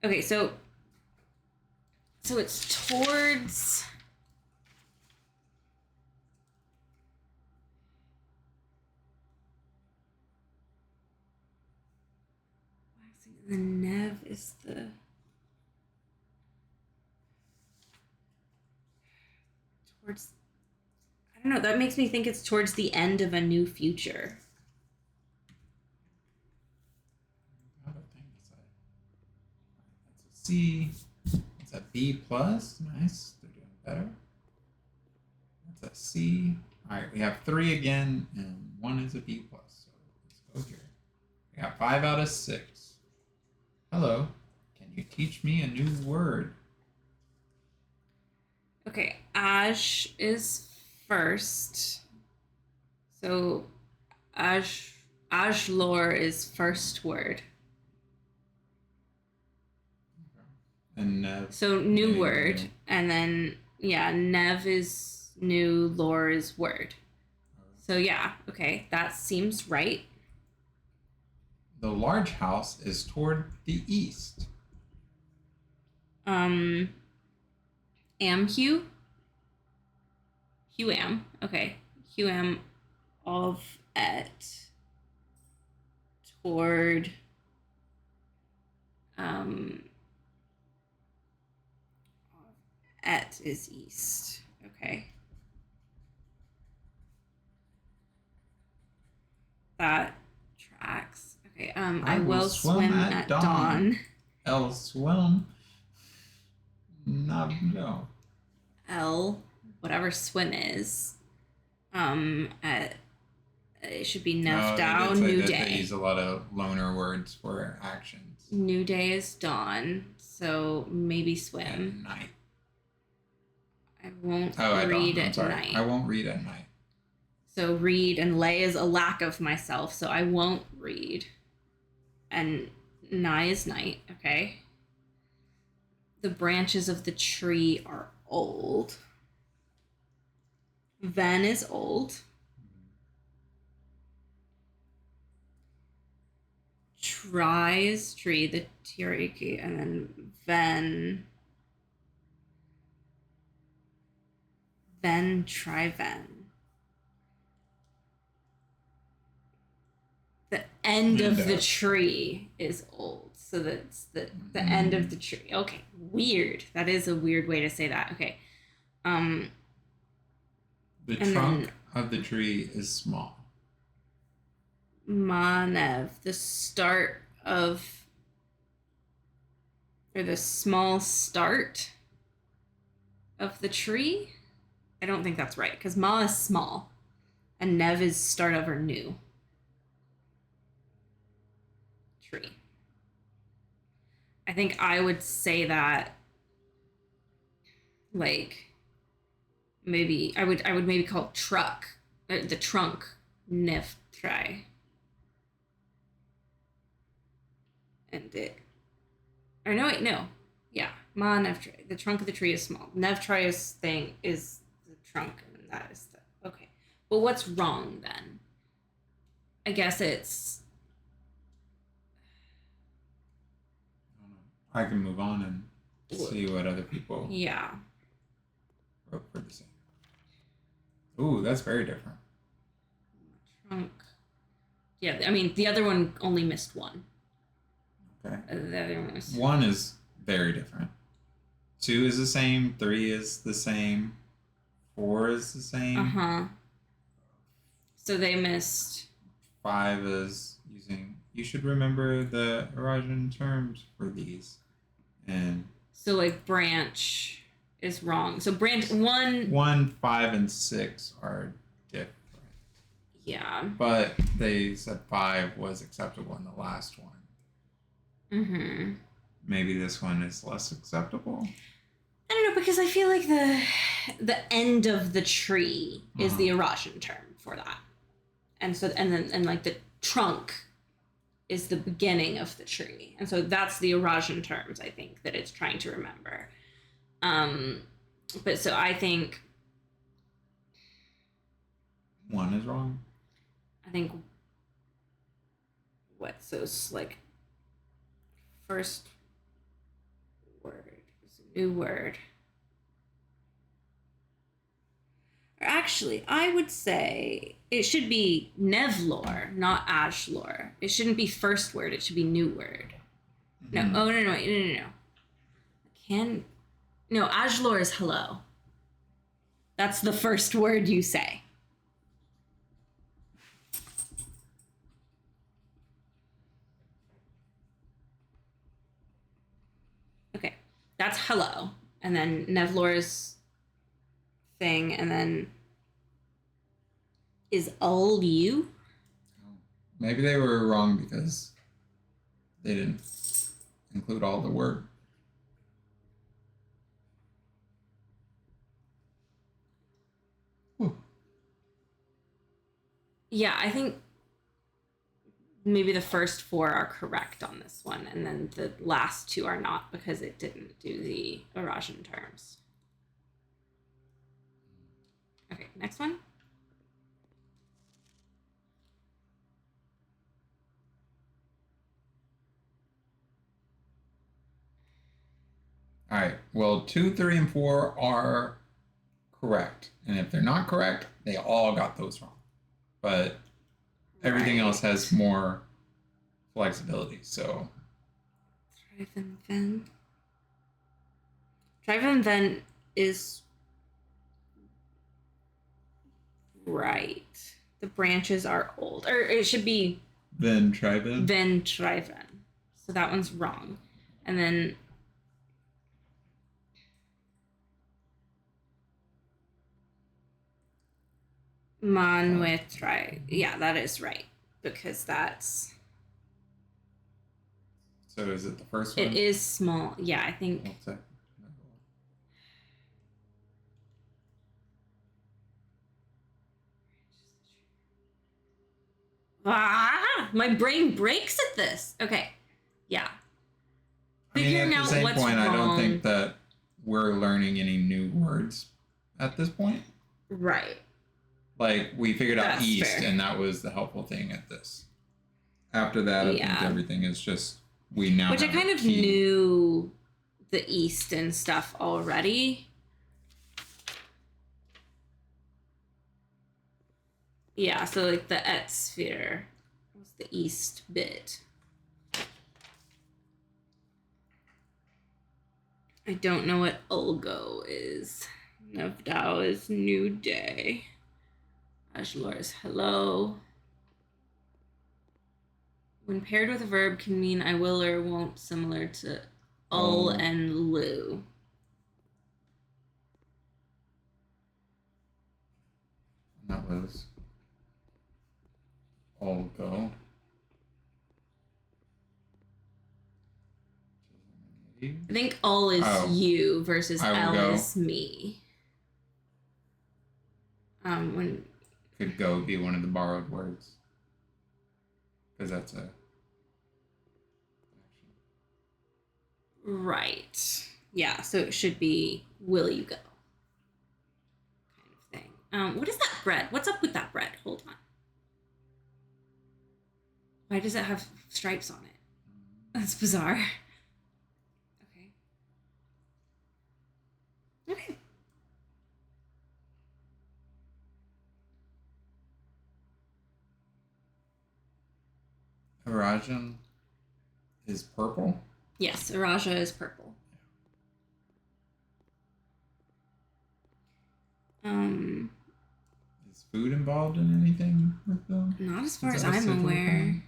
Okay, so it's towards the Nev is the towards, I don't know, that makes me think it's towards the end of a new future. That's a C. That's a B plus. Nice. They're doing better. That's a C. All right, we have 3 again, and 1 is a B plus. So let's go here. We got 5 out of 6. Hello. Can you teach me a new word? Okay, Ash is first. So Ashlor is first word. And Nev. So new word. New. And then, yeah, Nev is new, lore is word. So yeah, okay, that seems right. The large house is toward the east. Amhu? Huam. Okay. Huam of et. Toward et is east. Okay. That tracks. Okay, I will swim at dawn. L swim. No. L, whatever swim is. At it should be down. New day. They use a lot of loner words for actions. New day is dawn, so maybe swim. And night. I won't read at night. I won't read at night. So read and lay is a lack of myself, so I won't read. And nigh is night, okay? The branches of the tree are old. Ven is old. Try is tree, the tiriki, and then try ven. The end of the tree is old. So that's the end of the tree. Okay, weird. That is a weird way to say that. Okay. The trunk of the tree is small. Manev, the start of, or the small start of the tree? I don't think that's right, because Ma is small, and Nev is start of or new tree. I think I would say that, like, maybe I would maybe call the trunk Nev try. And it, or no, wait, no. Yeah, Ma Nev try. The trunk of the tree is small. Nev try's thing is the trunk, and that is the, okay. Well, what's wrong then? I guess it's, I can move on and see what other people yeah. wrote for the same. Ooh, that's very different. Trunk. Yeah, I mean, the other one only missed one. Okay. The other one was... One is very different. 2 is the same. 3 is the same. 4 is the same. Uh-huh. So they missed... 5 is using... You should remember the Eurasian terms for these. And... So, like, branch is wrong. So branch 1... 1, 5, and 6 are different. Yeah. But they said 5 was acceptable in the last one. Mm-hmm. Maybe this one is less acceptable? I don't know, because I feel like the end of the tree is the Eurasian term for that. And so, and like the trunk is the beginning of the tree. And so that's the Eurasian terms, I think, that it's trying to remember. But so I think... 1 is wrong? I think... What? So it's like... First word is a new word. Or actually, I would say it should be Nevlor, not Ashlor. It shouldn't be first word. It should be new word. No. Oh, no. No, Ashlor is hello. That's the first word you say. Okay, that's hello. And then Nevlor's thing, and then is all you? Maybe they were wrong because they didn't include all the word. Whew. Yeah, I think maybe the first 4 are correct on this one, and then the last 2 are not because it didn't do the Eurasian terms. Okay, next one. All right. Well, 2, 3, and 4 are correct. And if they're not correct, they all got those wrong. But everything else has more flexibility. So Drive and then is right. The branches are old. Or it should be then try then. Then try then. So that one's wrong. And then Man with try. Yeah, that is right. Because that's... So is it the first one? It is small. Yeah, I think... My brain breaks at this. Okay. Yeah. I mean, Figuring at the out same what's point, I don't wrong. think that we're learning any new words at this point. Right. Like, we figured out That's east, fair. and that was the helpful thing at this. After that, I think Yeah. everything is just, we now Which I have a kind of key. knew the east and stuff already. Yeah, so like the et sphere was the east bit. I don't know what Ulgo is. Navdao is New Day. Ashlar is hello. When paired with a verb can mean I will or won't, similar to ul and lu. That was all go. I think ul is you versus L go. is me. When Could go be one of the borrowed words. Because that's a... Right. Yeah, so it should be will you go? Kind of thing. What is that bread? What's up with that bread? Hold on. Why does it have stripes on it? That's bizarre. Okay. Okay. Arajan is purple? Yes, Araja is purple. Is food involved in anything with them? Not as far as I'm aware.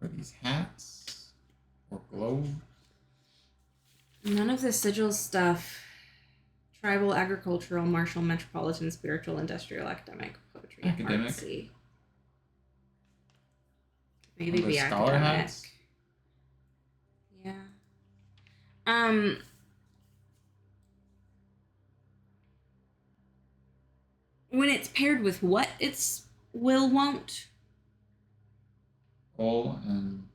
Are these hats? Or globe? None of the sigil stuff. Tribal, agricultural, martial, metropolitan, spiritual, industrial, academic, poetry, Academic. artsy. Maybe the be scholar academic. hats? Yeah. When it's paired with what, it's will, won't. Ul and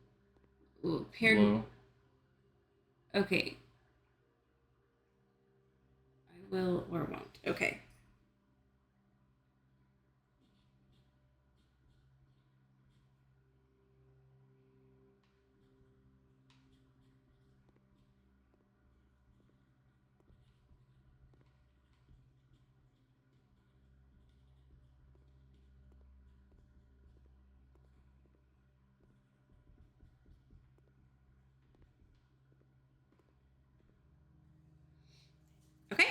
Ooh, paired. blue. Okay. I will or won't. Okay. Okay.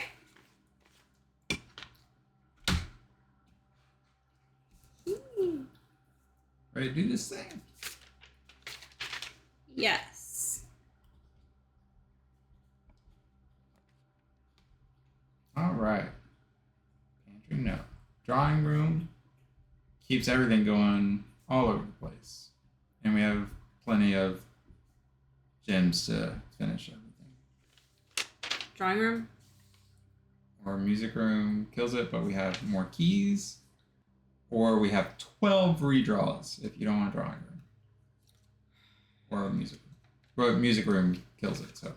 Ready to do this thing? Yes. All right. Pantry, no. Drawing room keeps everything going all over the place. And we have plenty of gems to finish everything. Drawing room. Or music room kills it, but we have more keys. Or we have 12 redraws if you don't want a drawing room. Or a music room. But music room kills it, so.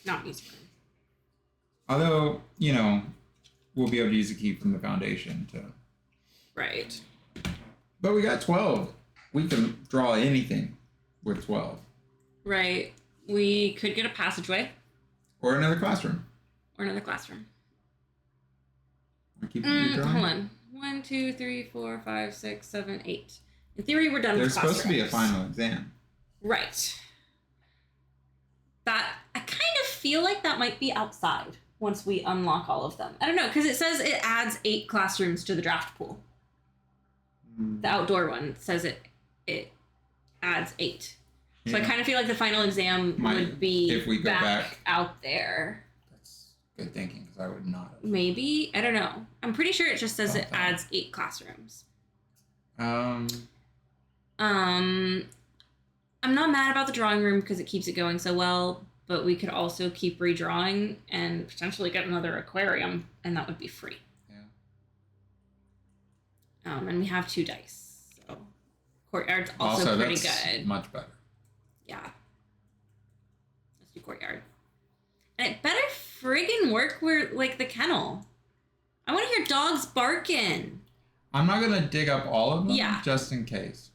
Not music room. Although, you know, we'll be able to use a key from the foundation to. Right. But we got 12. We can draw anything with 12. Right. We could get a passageway. Or another classroom. Or another classroom. Keep redrawing. Hold on. 1, 2, 3, 4, 5, 6, 7, 8. In theory, we're done with There's supposed to be a classrooms. final exam. Right. That, I kind of feel like that might be outside once we unlock all of them. I don't know, because it says it adds 8 classrooms to the draft pool. The outdoor one says it adds 8. So I kind of feel like the final exam would be if we go back out there. That's good thinking, because I would not have. Maybe. I don't know. I'm pretty sure it just says it adds 8 classrooms. Um, I'm not mad about the drawing room because it keeps it going so well, but we could also keep redrawing and potentially get another aquarium, and that would be free. Yeah. And we have 2 dice. So courtyard's also pretty that's good. Much better. Yeah. Let's do courtyard. And it better friggin' work where, like, the kennel. I want to hear dogs barking. I'm not gonna dig up all of them, Yeah. just in case.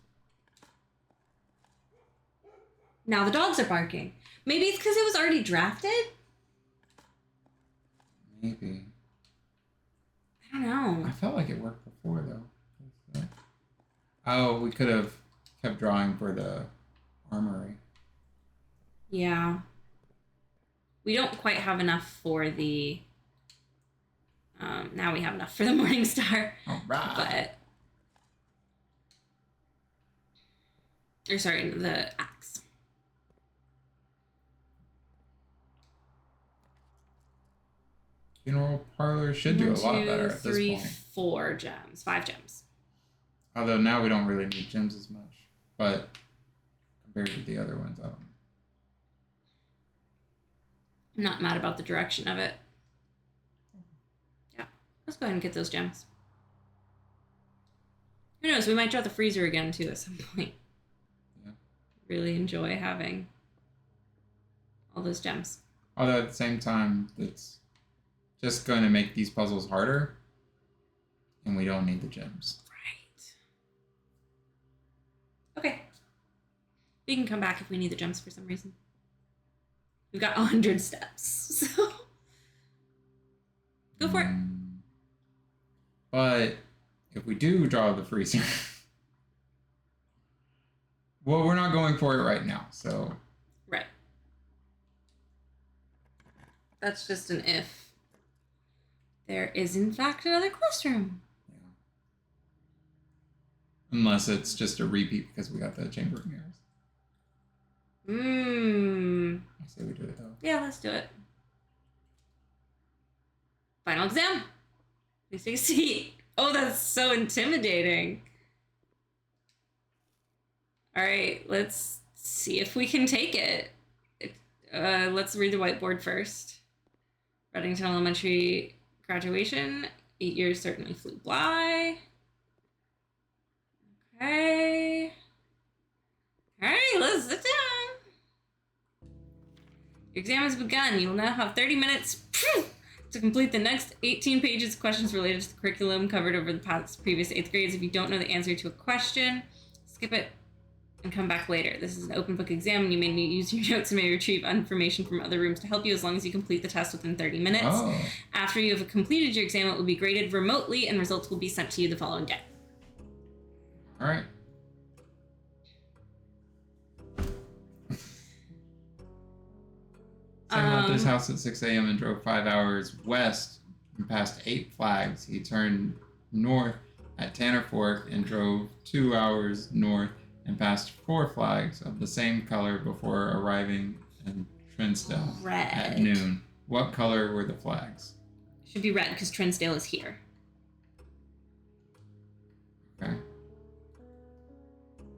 Now the dogs are barking. Maybe it's because it was already drafted? Maybe. I don't know. I felt like it worked before, though. Oh, we could have kept drawing for the armory. Yeah. We don't quite have enough for the... now we have enough for the Morning Star. All right. Or sorry, the axe. Funeral parlor should do a lot better at this point. 4 gems. 5 gems. Although now we don't really need gems as much. But compared to the other ones, I don't know. I'm not mad about the direction of it. Yeah. Let's go ahead and get those gems. Who knows? We might draw the freezer again, too, at some point. Yeah. Really enjoy having all those gems. Although at the same time, it's just going to make these puzzles harder. And we don't need the gems. Right. Okay. We can come back if we need the gems for some reason. We've got 100 steps, so go for it. But if we do draw the freezer, well, we're not going for it right now, so. Right. That's just an if. There is, in fact, another classroom. Yeah. Unless it's just a repeat because we got the Chamber of Mirrors. I say we do it, though. Yeah, let's do it. Final exam. Please take a seat. Oh, that's so intimidating. All right, let's see if we can take it. Let's read the whiteboard first. Reddington Elementary graduation. 8 years certainly flew by. Okay. All right, let's sit down. Your exam has begun. You will now have 30 minutes to complete the next 18 pages of questions related to the curriculum covered over the previous 8th grades. If you don't know the answer to a question, skip it and come back later. This is an open book exam, and you may use your notes and may retrieve information from other rooms to help you as long as you complete the test within 30 minutes. Oh. After you have completed your exam, it will be graded remotely, and results will be sent to you the following day. All right. Sam left his house at 6 a.m. and drove 5 hours west and passed 8 flags. He turned north at Tanner Fork and drove 2 hours north and passed 4 flags of the same color before arriving in Trinsdale at noon. What color were the flags? Should be red because Trinsdale is here. Okay.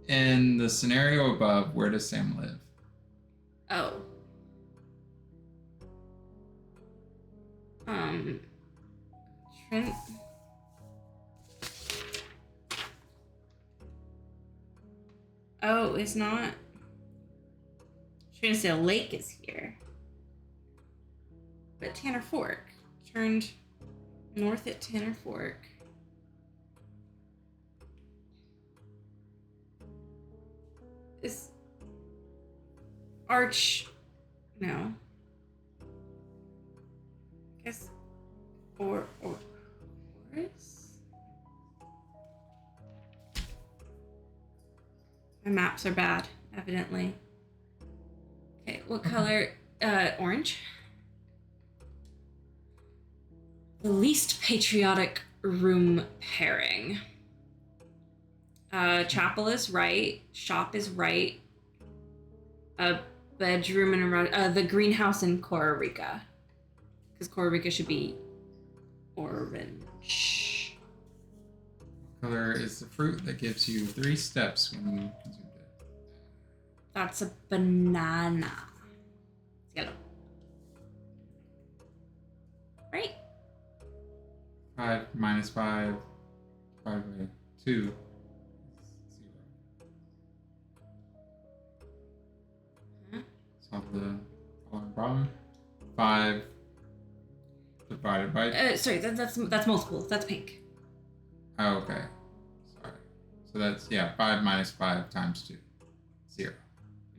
In the scenario above, where does Sam live? Oh. Trent. Oh, it's not. Trinsdale Lake is here. But Tanner Fork. Turned north at Tanner Fork. Is Arch. No. I guess. Or. My maps are bad, evidently. Okay, what color? Orange. The least patriotic room pairing. Chapel is right. Shop is right. A bedroom and the greenhouse in Costa Rica. Because Costa Rica should be orange. What color is the fruit that gives you 3 steps when you consumed it? That's a banana. It's yellow. Right? 5 minus 5 5 by 2 is 0. Solve the following problem. 5 divided by... sorry, that's multiple. That's pink. Oh, okay. Sorry. So that's, 5 minus 5 times 2. 0.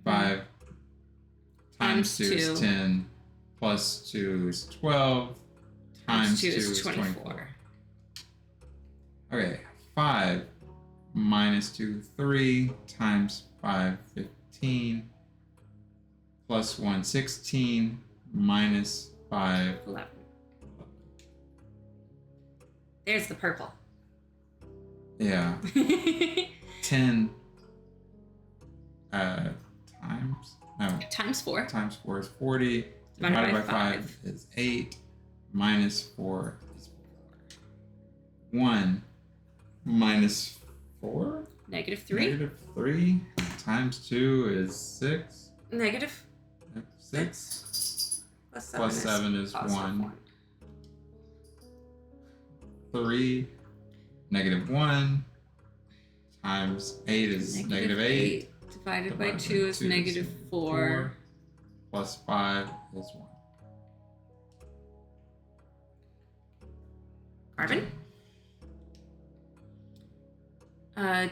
5 times 2 is 10, plus 2 is 12, times 2 is 24. Okay, 5 minus 2, 3, times 5, 15, plus 1, 16, minus 5, 11. There's the purple. Yeah. 10 times? No. Times 4. Times 4 is 40. Divided by 5 is 8. Minus 4 is 4. 1 minus 4? Negative 3. Negative 3 times 2 is 6. Negative 6. Plus 7 is 1. 3. Negative 1 times 8 is negative 8. Divided by 2 is negative 4. Plus 5 is 1. Carbon.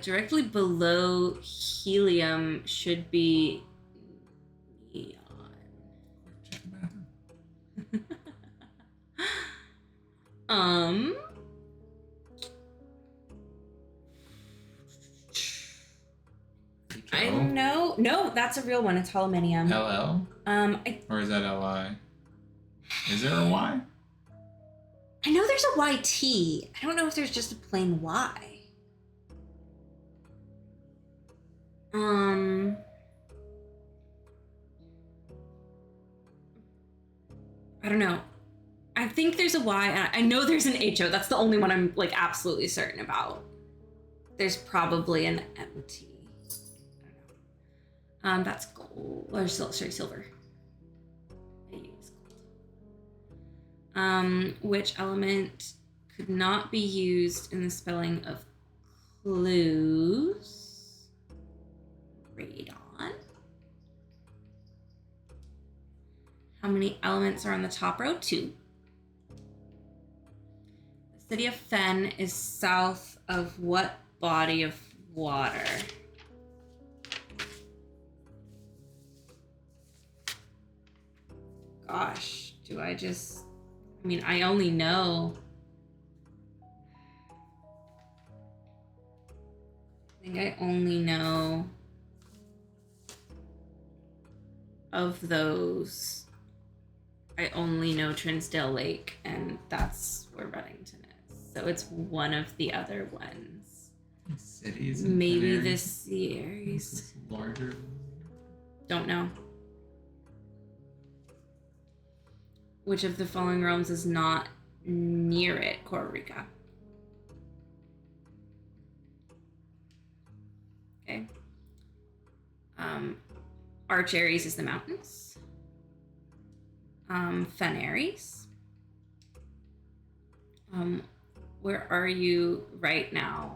Directly below helium should be neon. Check the bathroom. I know. No, that's a real one. It's aluminium. LL? Or is that LI? Is there a Y? I know there's a YT. I don't know if there's just a plain Y. I don't know. I think there's a Y. I know there's an HO. That's the only one I'm like absolutely certain about. There's probably an MT. I don't know. That's gold. Or silver. I use gold. Which element could not be used in the spelling of clues? Radon. How many elements are on the top row? 2. The city of Fen is south of what body of water? Gosh, I only know. I think I only know of those. I only know Trinsdale Lake, and that's where Reddington is. So it's one of the other ones. Cities. Maybe this series. This is larger. Don't know. Which of the following realms is not near it? Costa Rica. Okay. Arch Aries is the mountains. Fen Aries. Where are you right now?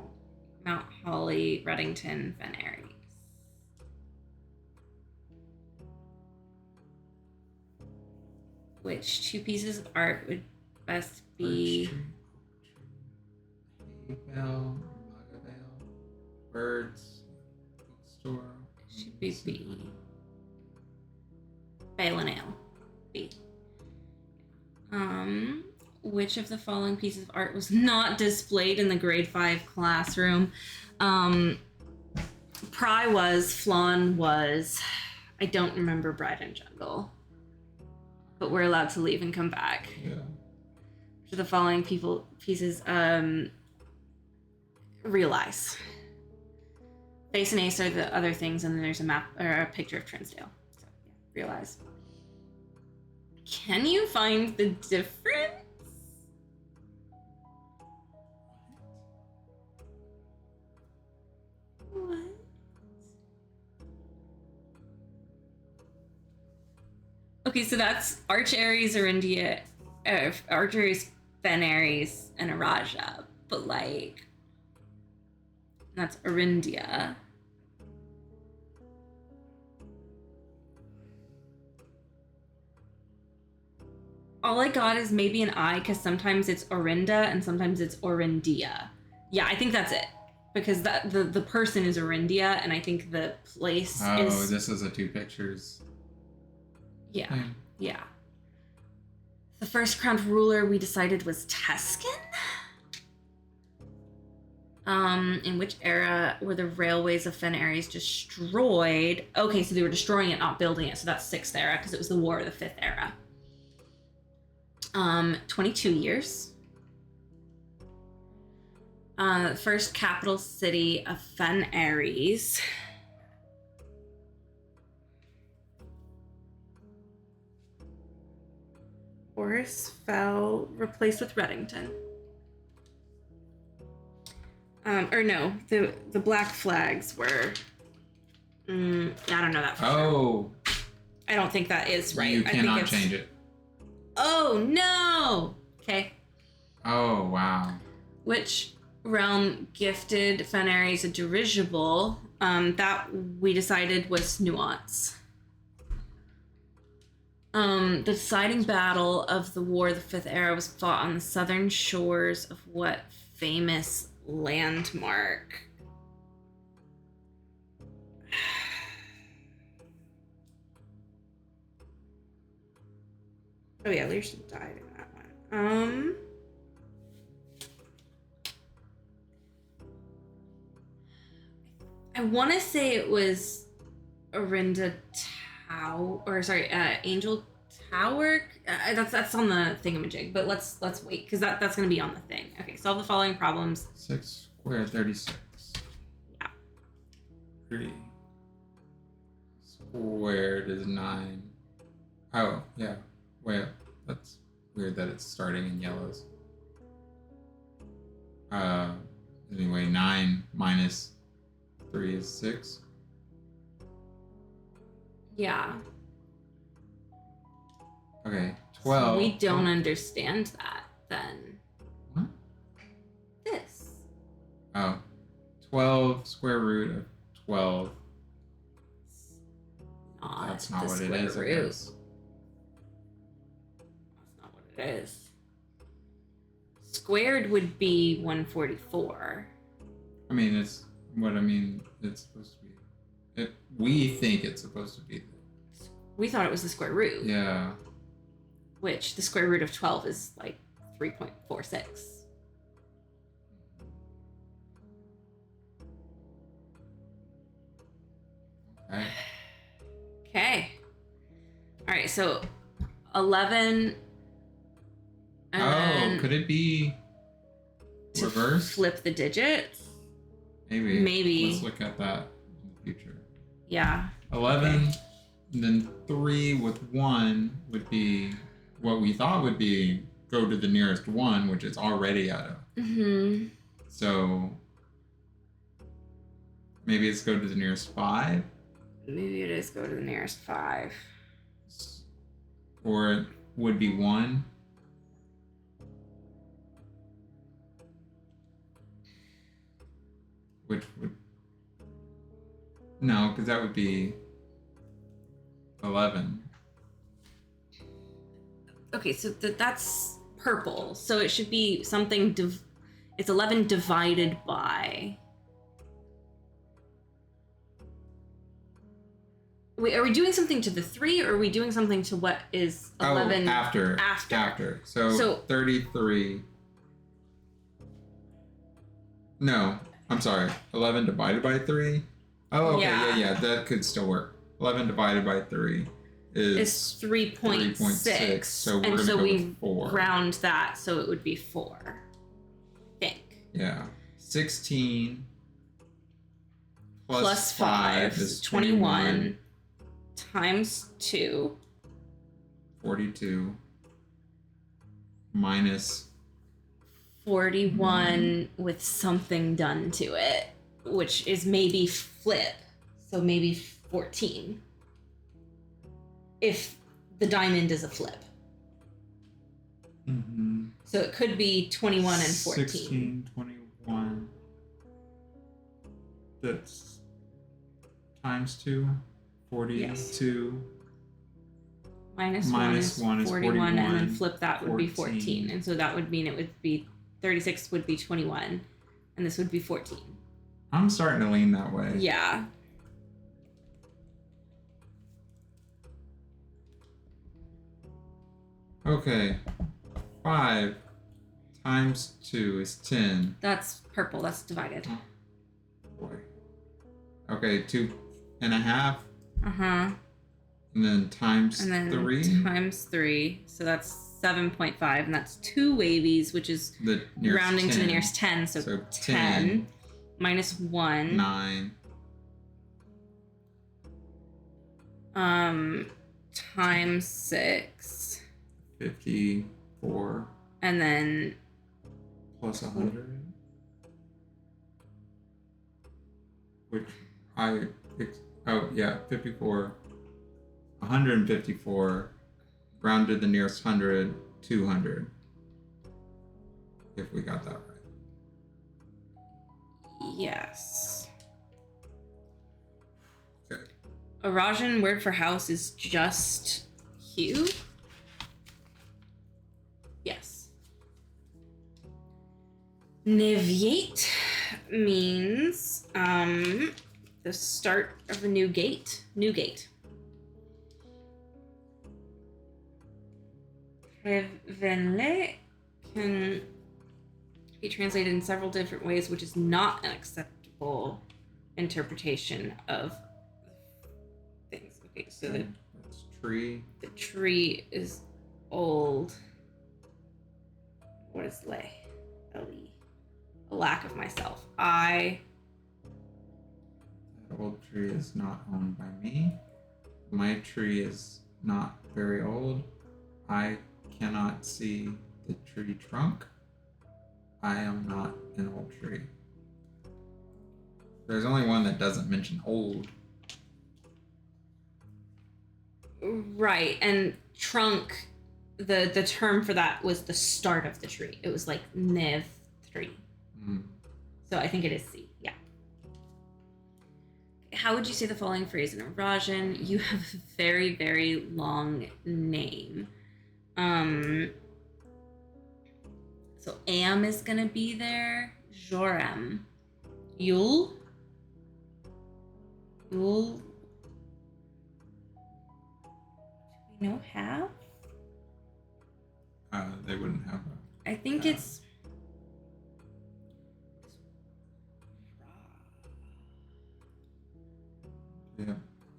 Mount Holly, Reddington, Fen Aries. Which 2 pieces of art would best be? Haybell, Magavale, Birds, Bookstore. Should be B. Bale and Ale. B. Which of the following pieces of art was not displayed in the grade 5 classroom? Pry was, Flan was. I don't remember Bride and Jungle. But we're allowed to leave and come back. Yeah. Which of the following pieces realize? Face and Ace are the other things, and then there's a map or a picture of Trinsdale. So yeah, realize. Can you find the difference? What? Okay, so that's Arch Aries, Arch Aries, Fen Aries, and Araja. But like, That's Orindia. All I got is maybe an I because sometimes it's Orinda and sometimes it's Orindia. Yeah, I think that's it. Because the person is Orindia and I think the place is... Oh, this is the two pictures. Yeah, yeah. The first crowned ruler we decided was Tuscan? In which era were the railways of Fen Ares destroyed? Okay, so they were destroying it, not building it. So that's 6th era because it was the War of the 5th era. 22 years. First capital city of Fen Ares. Boris fell, replaced with Reddington. Or no, the black flags were. I don't know that for sure. I don't think that is right. You cannot I think change it. Oh no! Okay. Oh wow. Which realm gifted Fen Ares a dirigible? That we decided was Nuance. The deciding battle of the War of the Fifth Era was fought on the southern shores of what famous landmark? Oh yeah, Learson died in that one. I want to say it was Orinda Angel Tower. That's on the thingamajig, but let's wait because that's gonna be on the thing. Okay, solve the following problems. 6 squared 36. Yeah. 3 squared is 9. Oh yeah. Wait, that's weird that it's starting in yellows. Anyway, 9 minus 3 is 6. Yeah. Okay, 12. So we don't understand that then. What? This. Oh, 12 square root of 12. That's not what it is, I guess. That's not what it is. Squared would be 144. I mean, it's supposed to be. We think it's supposed to be. We thought it was the square root. Yeah. Which the square root of 12 is like 3.46. Okay. Okay. All right, so 11. And Could it be reverse? Flip the digits? Maybe. Let's look at that in the future. Yeah. 11, okay. And then 3 with 1 would be what we thought would be go to the nearest 1, which it's already at a. Mm-hmm. So maybe it's go to the nearest 5? Maybe it is go to the nearest 5. Or it would be 1. Which would... No, because that would be 11. Okay, so that's purple. So it should be something... it's 11 divided by... Wait, are we doing something to the 3 or are we doing something to what is 11? Oh, after. So 33. No, I'm sorry. 11 divided by 3? Oh, okay, yeah, that could still work. 11 divided by 3 is 3.6. So we're going to go with 4. Round that, so it would be 4. I think. Yeah. 16 plus 5 is 21. Times 2. 42. Minus 41 with something done to it, which is maybe flip. So maybe 14. If the diamond is a flip. Mm-hmm. So it could be 21 and 14. 16, 21. That's times 2. 42. Minus Minus 1 is 41, and then flip that would be 14. 14. And so that would mean it would be 36 would be 21, and this would be 14. I'm starting to lean that way. Yeah. Okay. 5 times 2 is 10. That's purple. That's divided. Oh, boy. Okay, 2.5. Uh-huh. And then times And then 3. times 3. So that's 7.5. And that's 2 wavies, which is The nearest rounding 10. to the nearest 10. So 10 minus 1. 9. Times 6. 54. And then Plus 100. Which oh yeah, 54. 154. Round to the nearest 100, 200. If we got that right. yes. Okay. A Rajan word for house is just hue. Yes. Neviate means the start of a new gate. New gate. Revenle can be translated in several different ways, which is not an acceptable interpretation of things. Okay, so That's tree. the tree is old. What is lay? L-E. A lack of myself. That old tree is not owned by me. My tree is not very old. I cannot see the tree trunk. I am not an old tree. There's only one that doesn't mention old. Right, and trunk, the term for that was the start of the tree. It was like nev tree. So I think it is C. Yeah. How would you say the following phrase in a Rajan? You have a very, very long name. So am is gonna be there. Jorem. Yul. Yul. Do we know have? They wouldn't have I think it's.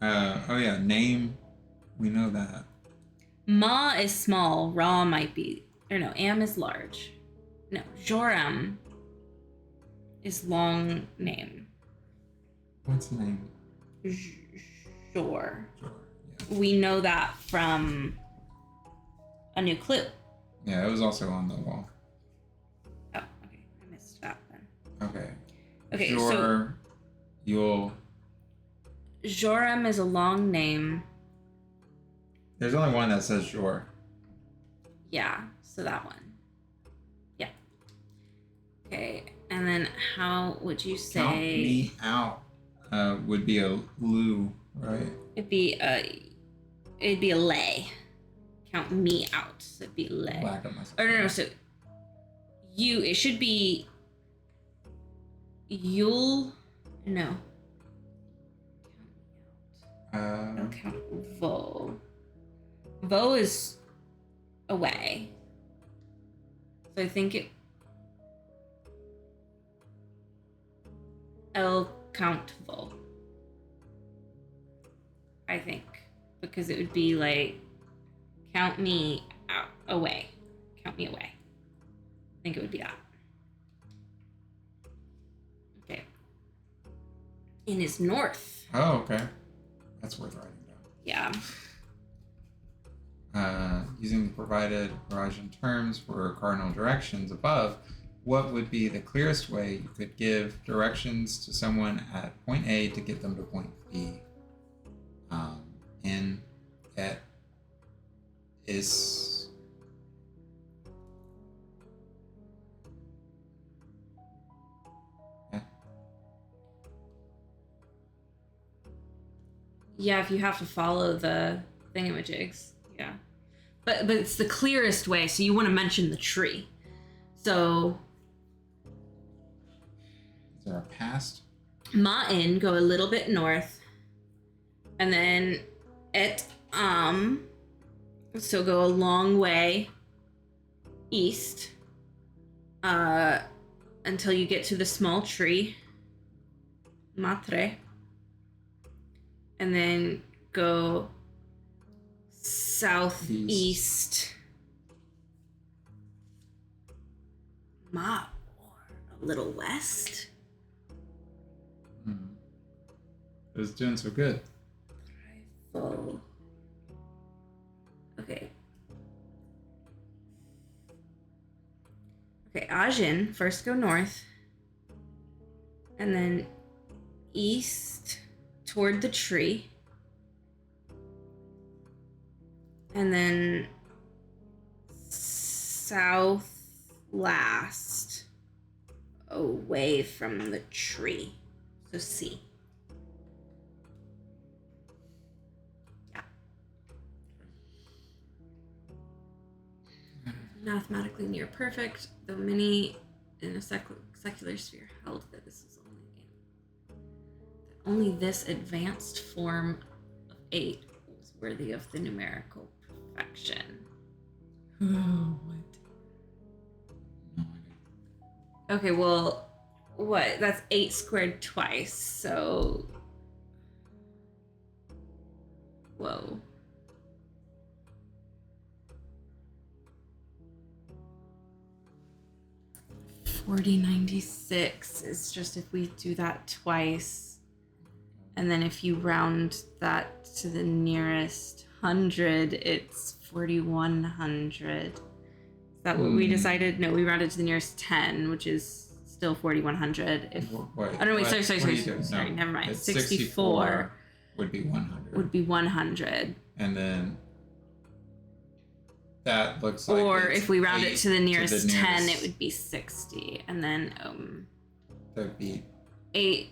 oh yeah, name. We know that. Ma is small. Ra might be. Or no, am is large. No, Joram is long name. What's the name? Jor. Yeah. We know that from A New Clue. Yeah, it was also on the wall. Oh, okay. I missed that then. Okay. Okay, Jor, Yul. Joram is a long name. There's only one that says Jor. Yeah, so that one. Yeah. Okay, and then how would you say? Count me out. Would be a Lu, right? It'd be a lay. Count me out. So it'd be lay. Lack of myself. Oh no, so it should be you'll no. I'll count vo. Vo is away. So I think it I'll count vo. I think. Because it would be like count me out away. Count me away. I think it would be that. Okay. In his north. Oh, okay. That's worth writing down. Yeah. Using the provided Rajan terms for cardinal directions above, what would be the clearest way you could give directions to someone at point A to get them to point B? In, at, is. Yeah. Yeah, if you have to follow the thingamajigs. Yeah. But it's the clearest way, so you want to mention the tree. So Is there a past? Ma'in, go a little bit north. And then so go a long way east. Until you get to the small tree. Matre. And then go southeast. Or a little west. It was doing so good. Full. Okay. Okay, Ajin, first go north. And then east toward the tree. And then south last away from the tree. So C. Yeah. Mathematically near perfect, though many in a secular sphere held that this is only this advanced form of 8 was worthy of the numerical perfection. What? No idea. Okay, well, what? That's 8 squared twice, so... Whoa. $40.96 is just if we do that twice. And then if you round that to the nearest 100, it's 4,100. Is that what we decided? No, we rounded to the nearest 10, which is still 4,100. If Wait, oh no, wait, what? sorry, No, never mind. it's 64 would be 100. would be 100. And then that looks like. Or if we round it to the nearest 10, nearest- it would be 60. And then That would be 8,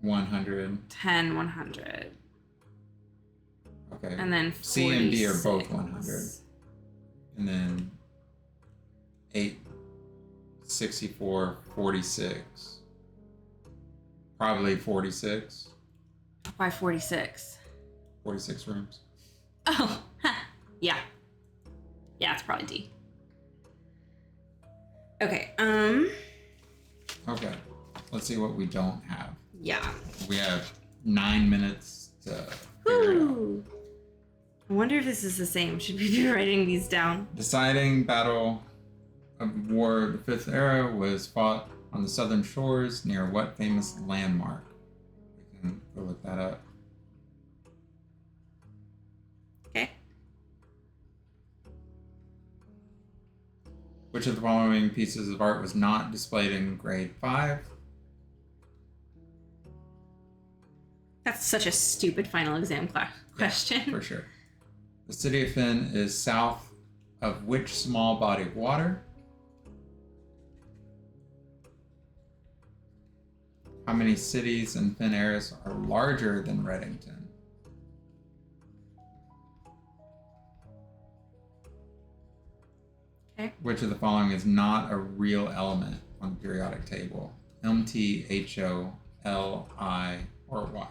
100. 10, 100. Okay. And then 46. C and D are both 100. And then 8, 64, 46. Probably 46. Why 46? 46 rooms. Oh, yeah. Yeah, it's probably D. Okay, Okay. Let's see what we don't have. yeah. We have 9 minutes to figure it out. Woo! I wonder if this is the same. Should we be writing these down? Deciding battle of war of the Fifth Era was fought on the southern shores near what famous landmark? We can go look that up. Okay. Which of the following pieces of art was not displayed in grade 5? That's such a stupid final exam question. Yeah, for sure. The city of Finn is south of which small body of water? How many cities in Finn Eris are larger than Reddington? Okay. Which of the following is not a real element on the periodic table? MT, HO, Li, or Y?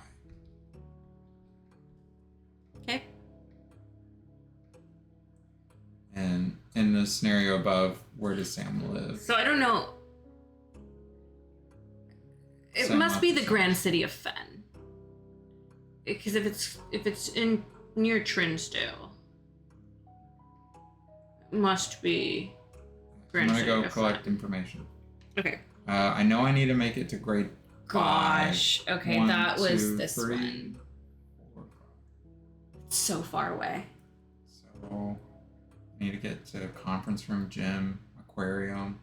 Okay. And in the scenario above, where does Sam live? So I don't know. It Sam must be the Watson. grand city of Fen. Because if it's in near Trinsdale, it must be I'm grand gonna city go of collect Fen. information. Okay. I know I need to make it to grade 5. Gosh. Okay, 1, that was 2, this 3, one. 4, 5. So far away. So I need to get to conference room, gym, aquarium,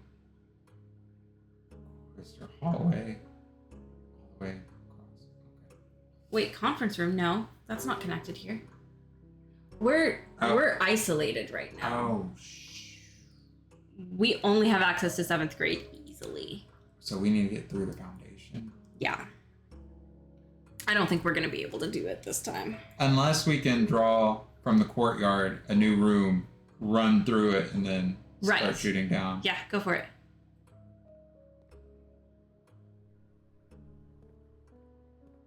Crystal hallway, all the way across. Okay. Wait, conference room? No, that's not connected here. We're isolated right now. Oh, We only have access to 7th grade easily. so we need to get through the foundation. Yeah. I don't think we're gonna be able to do it this time. Unless we can draw from the courtyard a new room, run through it, and then start shooting down. Yeah, go for it.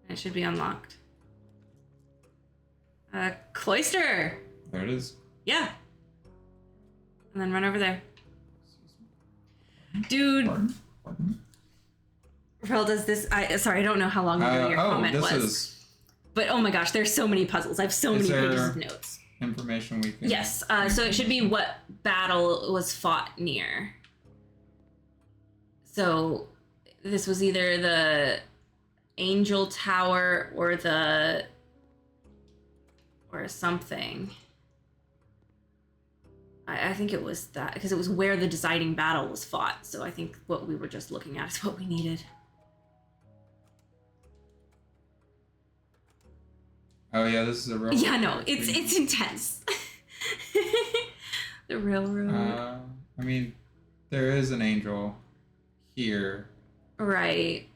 It should be unlocked. Cloister! There it is. Yeah. And then run over there. Dude. Pardon? Rel, does this... Sorry, I don't know how long ago your comment was. But oh my gosh, there's so many puzzles. I have so many pages of notes. Information we can... Yes, so it should be what battle was fought near. So this was either the Angel Tower or something. I think it was that, because it was where the deciding battle was fought. So I think what we were just looking at is what we needed. Oh yeah, this is a real... Yeah, no, it's intense. The railroad. I mean, there is an angel here. Right.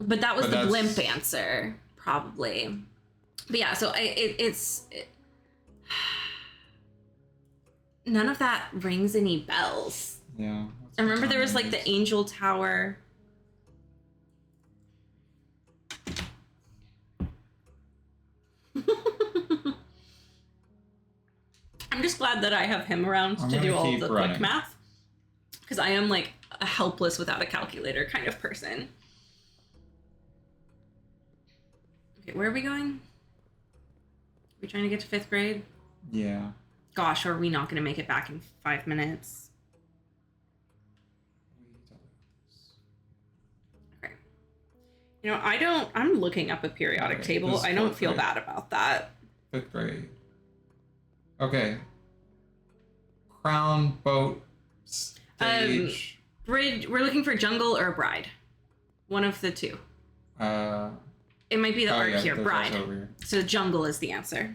But that was the blimp answer, probably. But yeah, so it's none of that rings any bells. Yeah. I remember there was like the Angel Tower. I'm just glad that I have him around to do all the quick math. Because I am like a helpless without a calculator kind of person. Okay, where are we going? Are we trying to get to 5th grade? Yeah. Gosh, are we not going to make it back in 5 minutes? Okay. You know, I'm looking up a periodic table. I don't feel bad about that. 5th grade. Okay. Crown, boat, stage. Bridge. We're looking for jungle or bride. One of the two. It might be the arc here, bride. Here. So jungle is the answer.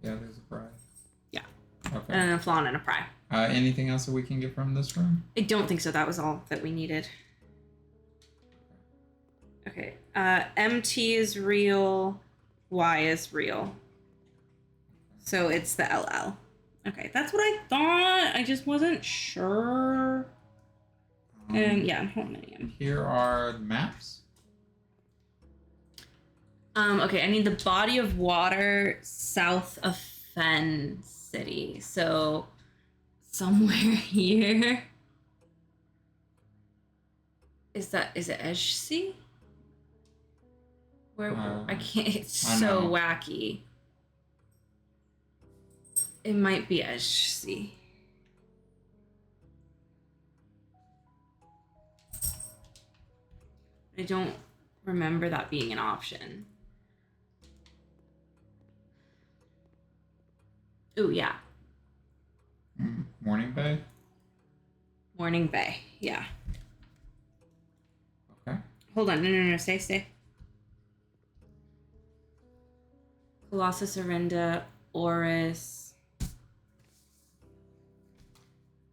Yeah, there's a bride. Yeah. Okay. And a flan and a pry. Anything else that we can get from this room? I don't think so. That was all that we needed. Okay. MT is real. Y is real. So it's the LL. Okay, that's what I thought. I just wasn't sure. And yeah, hold on. Here are the maps. Okay, I need the body of water south of Fen City. So somewhere here. Is it Edge Sea? Where I can't, it's so wacky. It might be Edge Sea. I don't remember that being an option. Ooh, yeah. Morning Bay? Morning Bay, yeah. Okay. Hold on, no, stay. Colossus, Arinda, Oris.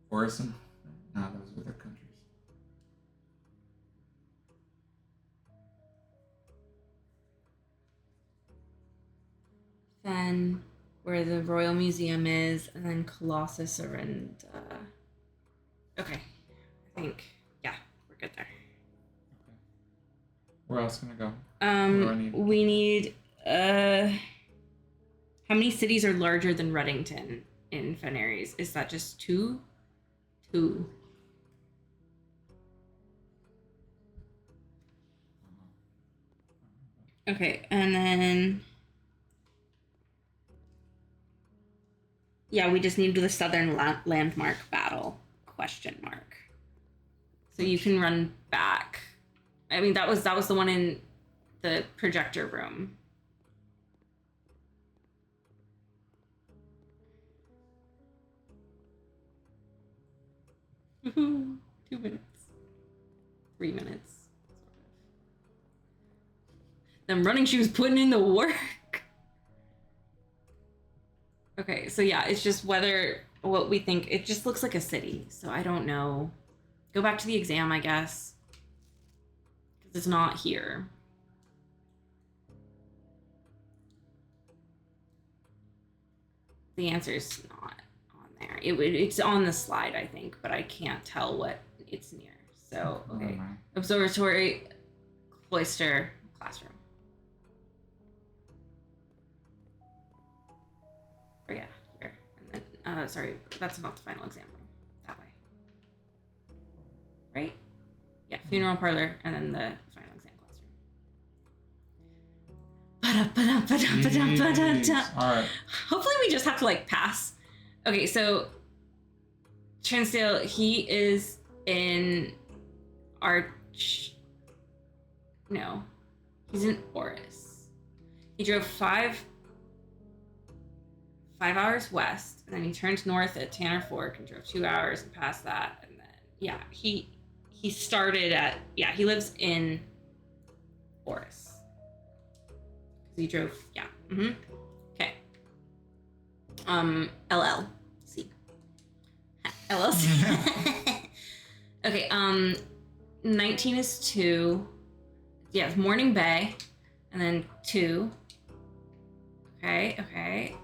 Orison? No, those were their countries. Then where the Royal Museum is, and then Colossus, Arinda. Okay, I think, yeah, we're good there. Okay. Where else can I go? We need, how many cities are larger than Reddington in Fenaries? Is that just 2? 2. Okay, and then... Yeah, we just need the Southern Landmark Battle, ? So you can run back. I mean, that was the one in the projector room. Woohoo! 2 minutes. 3 minutes. Them running shoes putting in the work. Okay, so yeah, it's just what we think. It just looks like a city, so I don't know. Go back to the exam, I guess. It's not here. The answer is not on there. It's on the slide, I think, but I can't tell what it's near. So, okay. Observatory, cloister, classroom. Oh yeah, here. And then, sorry, that's not the final exam room. That way. Right? Yeah, funeral parlor, and then the final exam classroom. All right. Hopefully we just have to like pass. Okay, so Transdale, he is in No, he's in Oris. He drove five hours west, and then he turned north at Tanner Fork and drove 2 hours and passed that, and then yeah, he started at he lives in Oris. He drove okay. LLC. LLC. Okay, 19 is 2. Yeah, it's Morning Bay, and then 2. Okay.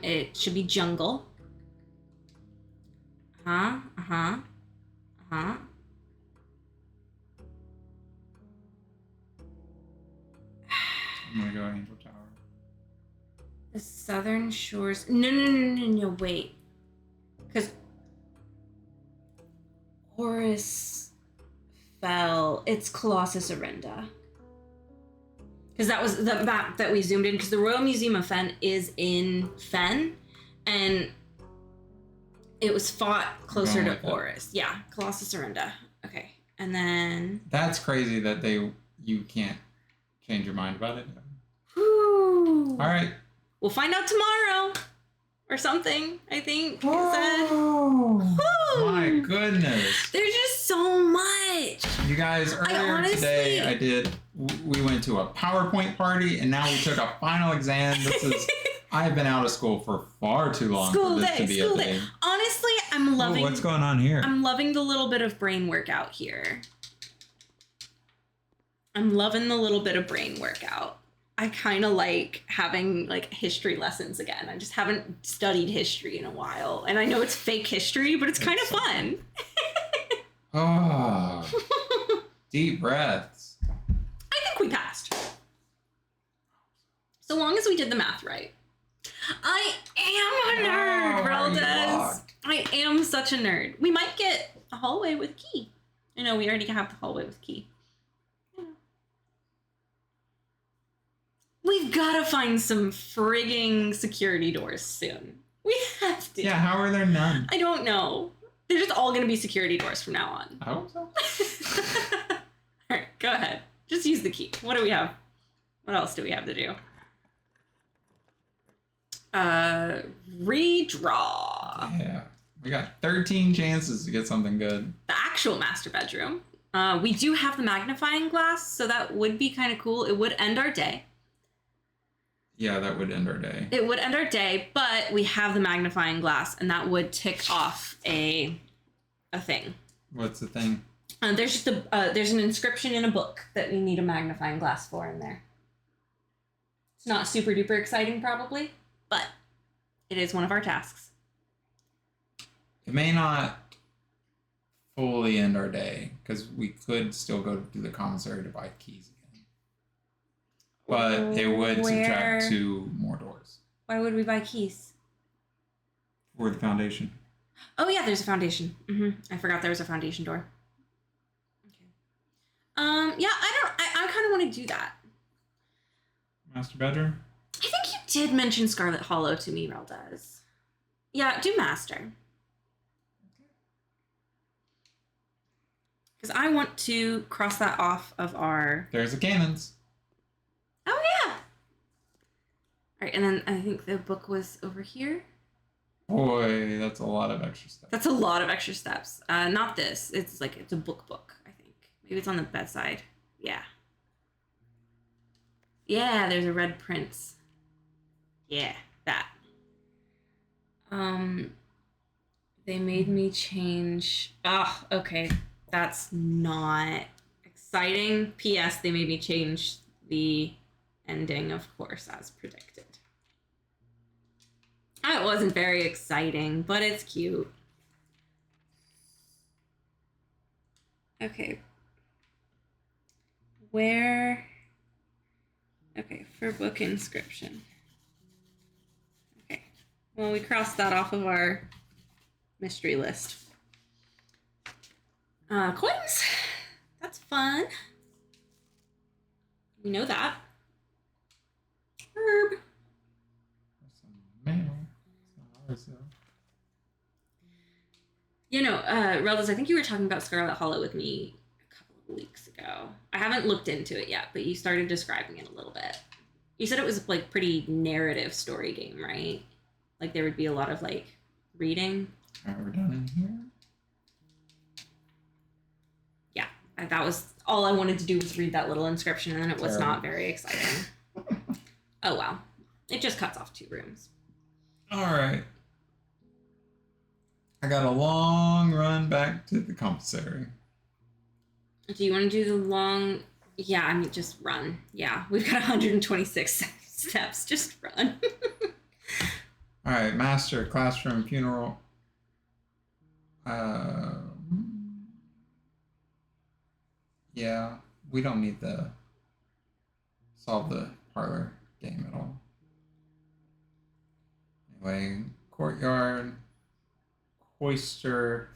It should be jungle. I'm gonna go Angel Tower. The Southern Shores. No, wait. Because Horus fell. It's Colossus Arinda. Because that was the map that we zoomed in. Because the Royal Museum of Fen is in Fen. And it was fought closer to Horus. Yeah, Colossus Arinda. Okay. And then... That's crazy that you can't change your mind about it. Whew. All right. We'll find out tomorrow. Or something, I think. Oh, my goodness. There's just so much. You guys, earlier today, we went to a PowerPoint party, and now we took a final exam. I've been out of school for far too long for this to be a thing. Honestly, I'm loving... what's going on here? I'm loving the little bit of brain workout here. I'm loving the little bit of brain workout. I kind of like having like history lessons again. I just haven't studied history in a while. And I know it's fake history, but it's kind of fun. Oh, deep breaths. I think we passed. So long as we did the math right. I am a nerd, Reldes. I am such a nerd. We might get a hallway with key. I know we already have the hallway with key. We've got to find some frigging security doors soon. We have to. Yeah, how are there none? I don't know. They're just all going to be security doors from now on. I hope so. All right, go ahead. Just use the key. What do we have? What else do we have to do? Redraw. Yeah. We got 13 chances to get something good. The actual master bedroom. We do have the magnifying glass, so that would be kind of cool. It would end our day. Yeah, that would end our day. It would end our day, but we have the magnifying glass, and that would tick off a thing. What's the thing? There's just there's an inscription in a book that we need a magnifying glass for in there. It's not super duper exciting, probably, but it is one of our tasks. It may not fully end our day, because we could still go to the commissary to buy keys again. But it would subtract 2 more doors. Why would we buy keys? For the foundation. Oh yeah, there's a foundation. I forgot there was a foundation door. Okay. Yeah, I kind of want to do that. Master bedroom? I think you did mention Scarlet Hollow to me, Reldes. Yeah, do master. Because I want to cross that off of our... There's the cannons. Oh, yeah. All right, and then I think the book was over here. Boy, that's a lot of extra steps. That's a lot of extra steps. Not this. It's a book, I think. Maybe it's on the bedside. Yeah. Yeah, there's a red prince. Yeah, that. They made me change... okay. That's not exciting. P.S. They made me change the ending, of course, as predicted. It wasn't very exciting, but it's cute. Okay. Where? Okay, for book inscription. Okay. Well, we crossed that off of our mystery list. Coins. That's fun. We know that. Herb. Mail. It's not ours, though. You know, Reldas, I think you were talking about Scarlet Hollow with me a couple of weeks ago. I haven't looked into it yet, but you started describing it a little bit. You said it was like pretty narrative story game, right? Like there would be a lot of like reading. Alright, we're done in here. Yeah, that was all I wanted to do was read that little inscription, and then it was not very exciting. Oh well, it just cuts off 2 rooms. Alright. I got a long run back to the commissary. Do you want to do the long... Yeah, I mean, just run. Yeah, we've got 126 steps. Just run. Alright, master, classroom, funeral. Yeah, we don't need to solve the parlor game at all. Anyway, courtyard, cloister,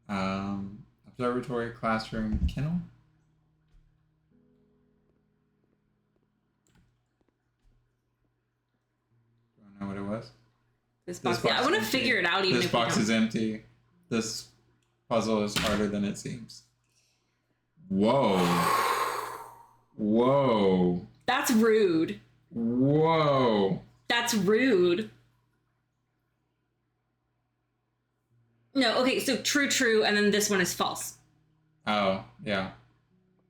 observatory, classroom, kennel. Do you know what it was? This box yeah, I want to figure it out even this if box is empty. This puzzle is harder than it seems. Whoa. Whoa. That's rude. Whoa. That's rude. No, okay, so true, and then this one is false. Oh, yeah.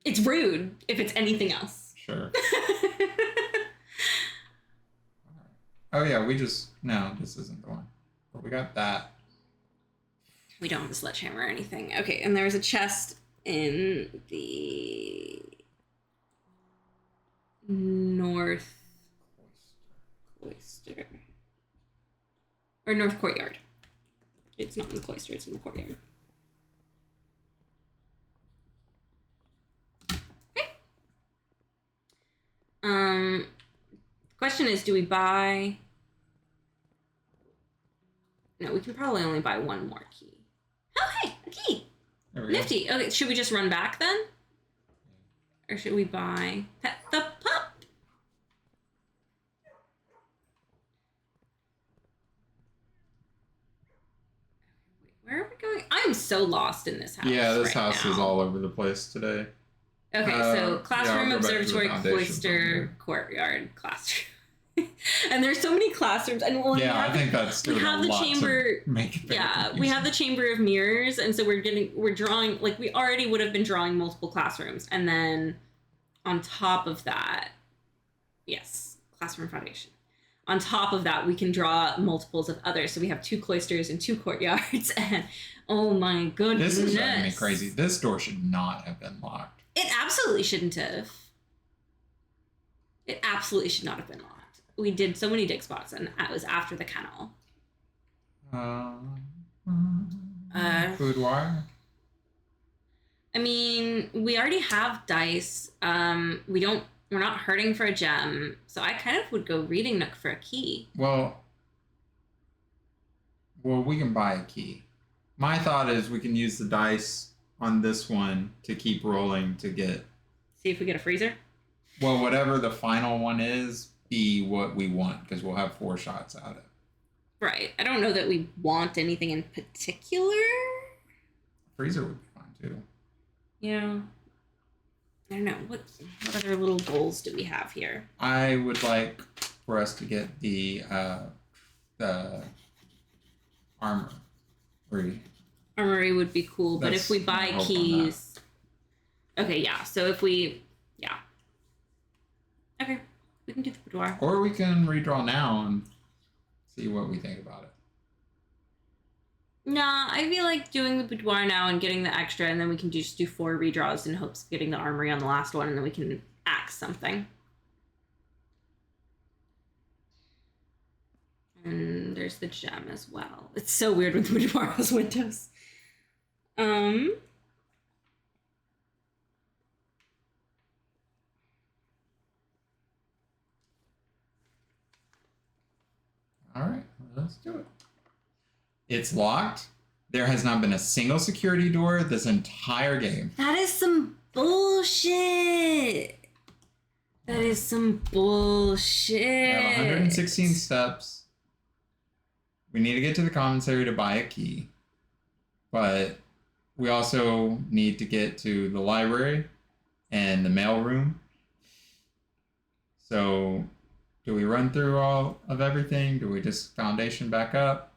It's rude if it's anything else. Sure. Oh, yeah, no, this isn't the one. But we got that. We don't have a sledgehammer or anything. Okay, and there's a chest in the north cloister. Or north courtyard. It's not in the cloister, it's in the courtyard. Okay. The question is, do we buy... No, we can probably only buy 1 more key. Oh, hey, a key. Nifty. Okay, should we just run back then? Or should we buy Pet the Pup? Wait, where are we going? I'm so lost in this house. Yeah, this right house now. is all over the place today. Okay, so classroom, yeah, observatory, cloister, courtyard, classroom. And there's so many classrooms, and well, yeah, I think that's we have the chamber. We have the chamber of mirrors, and so we're drawing like we already would have been drawing multiple classrooms, and then on top of that, yes, classroom foundation. On top of that, we can draw multiples of others. So we have 2 cloisters and 2 courtyards, and oh my goodness, this is driving me crazy. This door should not have been locked. It absolutely shouldn't have. It absolutely should not have been locked. We did so many dig spots, and it was after the kennel. Boudoir? I mean, we already have dice. We're not hurting for a gem, so I kind of would go reading nook for a key. Well, we can buy a key. My thought is we can use the dice on this one to keep rolling to get... See if we get a freezer? Well, whatever the final one is, be what we want, because we'll have 4 shots at it. Right. I don't know that we want anything in particular. Freezer would be fine, too. Yeah. I don't know. What other little goals do we have here? I would like for us to get the armory. Armory would be cool, but if we buy keys... Okay, yeah. So if we... Yeah. Okay. We can do the boudoir. Or we can redraw now and see what we think about it. Nah, I feel like doing the boudoir now and getting the extra, and then we can just do 4 redraws in hopes of getting the armory on the last one, and then we can axe something. And there's the gem as well. It's so weird with the boudoir has windows. All right, let's do it. It's locked. There has not been a single security door this entire game. That is some bullshit. That is some bullshit. We have 116 steps. We need to get to the commissary to buy a key. But we also need to get to the library and the mailroom. So, do we run through all of everything? Do we just foundation back up?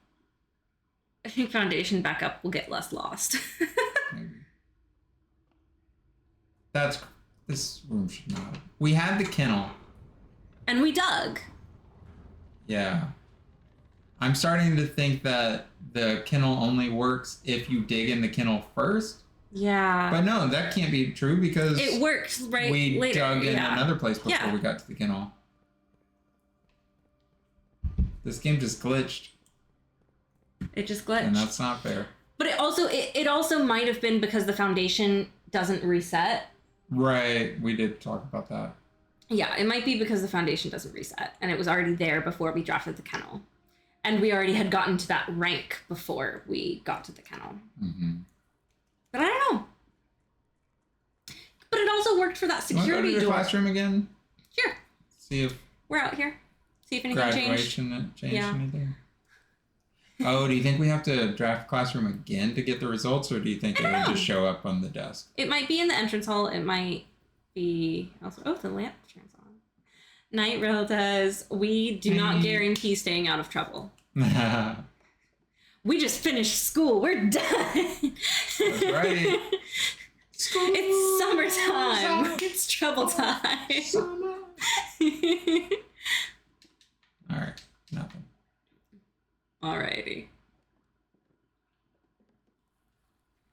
I think foundation backup will get less lost. Maybe. This room should not. We had the kennel. And we dug. Yeah. I'm starting to think that the kennel only works if you dig in the kennel first. Yeah. But no, that can't be true because it works right we later. dug in another place before we got to the kennel. This game just glitched. It just glitched. And that's not fair. But it also might have been because the foundation doesn't reset. Right. We did talk about that. Yeah, it might be because the foundation doesn't reset and it was already there before we drafted the kennel. And we already had gotten to that rank before we got to the kennel. Mm-hmm. But I don't know. But it also worked for that security door. Want to go to the classroom again? Sure. See if we're out here. See if anything changed. Graduation changed anything. Oh, do you think we have to draft classroom again to get the results, or do you think it will just show up on the desk? It might be in the entrance hall. It might be also. Oh, the lamp turns on. Night Rail does. We do not guarantee staying out of trouble. We just finished school. We're done. That's right. School. It's summertime. Summer. It's trouble time. Summer. All right. Nothing. Alrighty.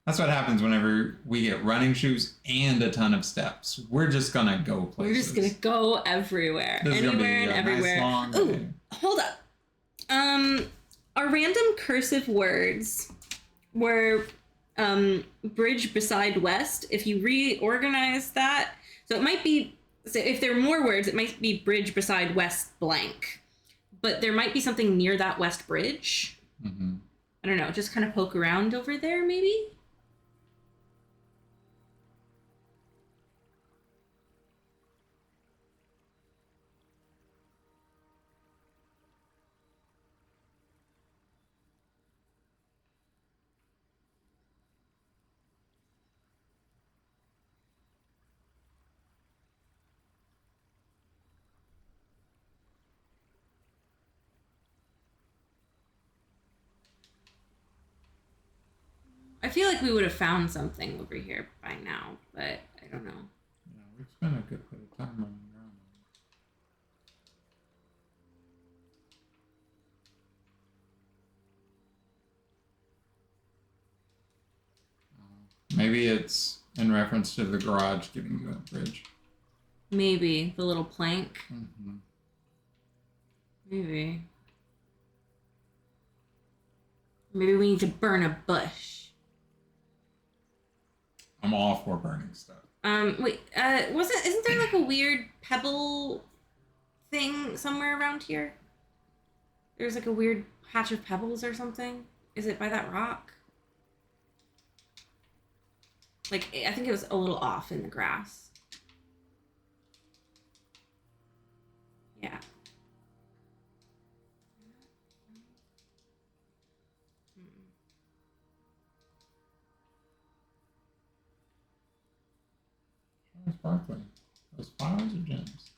That's what happens whenever we get running shoes and a ton of steps. We're just gonna go places. We're just gonna go everywhere. This Anywhere and everywhere. Nice long day. Hold up. Our random cursive words were bridge beside west. If you reorganize that, so it might be, so if there are more words, it might be bridge beside west blank. But there might be something near that west bridge. Mm-hmm. I don't know, just kind of poke around over there, maybe? I feel like we would have found something over here by now, but I don't know. Yeah, we've spent a good bit of time running around. Maybe it's in reference to the garage giving you a bridge. Maybe the little plank. Mm-hmm. Maybe. Maybe we need to burn a bush. I'm all for burning stuff. Wait, isn't there like a weird pebble thing somewhere around here? There's like a weird patch of pebbles or something. Is it by that rock? Like, I think it was a little off in the grass. Yeah. Sparkling. Those flowers are gems.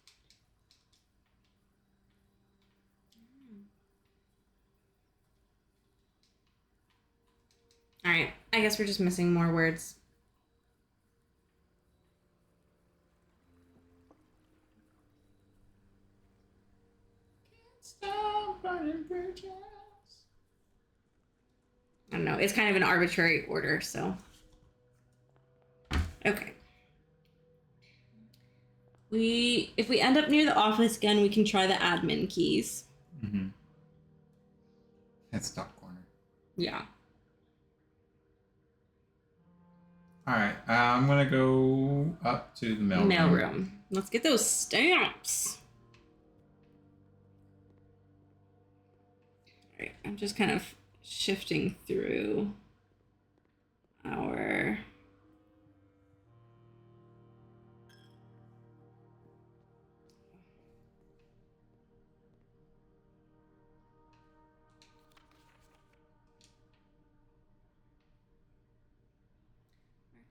All right. I guess we're just missing more words. Can't stop burning bridges. don't know. It's kind of an arbitrary order, so. Okay. If we end up near the office again, we can try the admin keys. Mm-hmm. That's top corner. Yeah. All right, I'm gonna go up to the mail room. Let's get those stamps. All right, I'm just kind of shifting through our.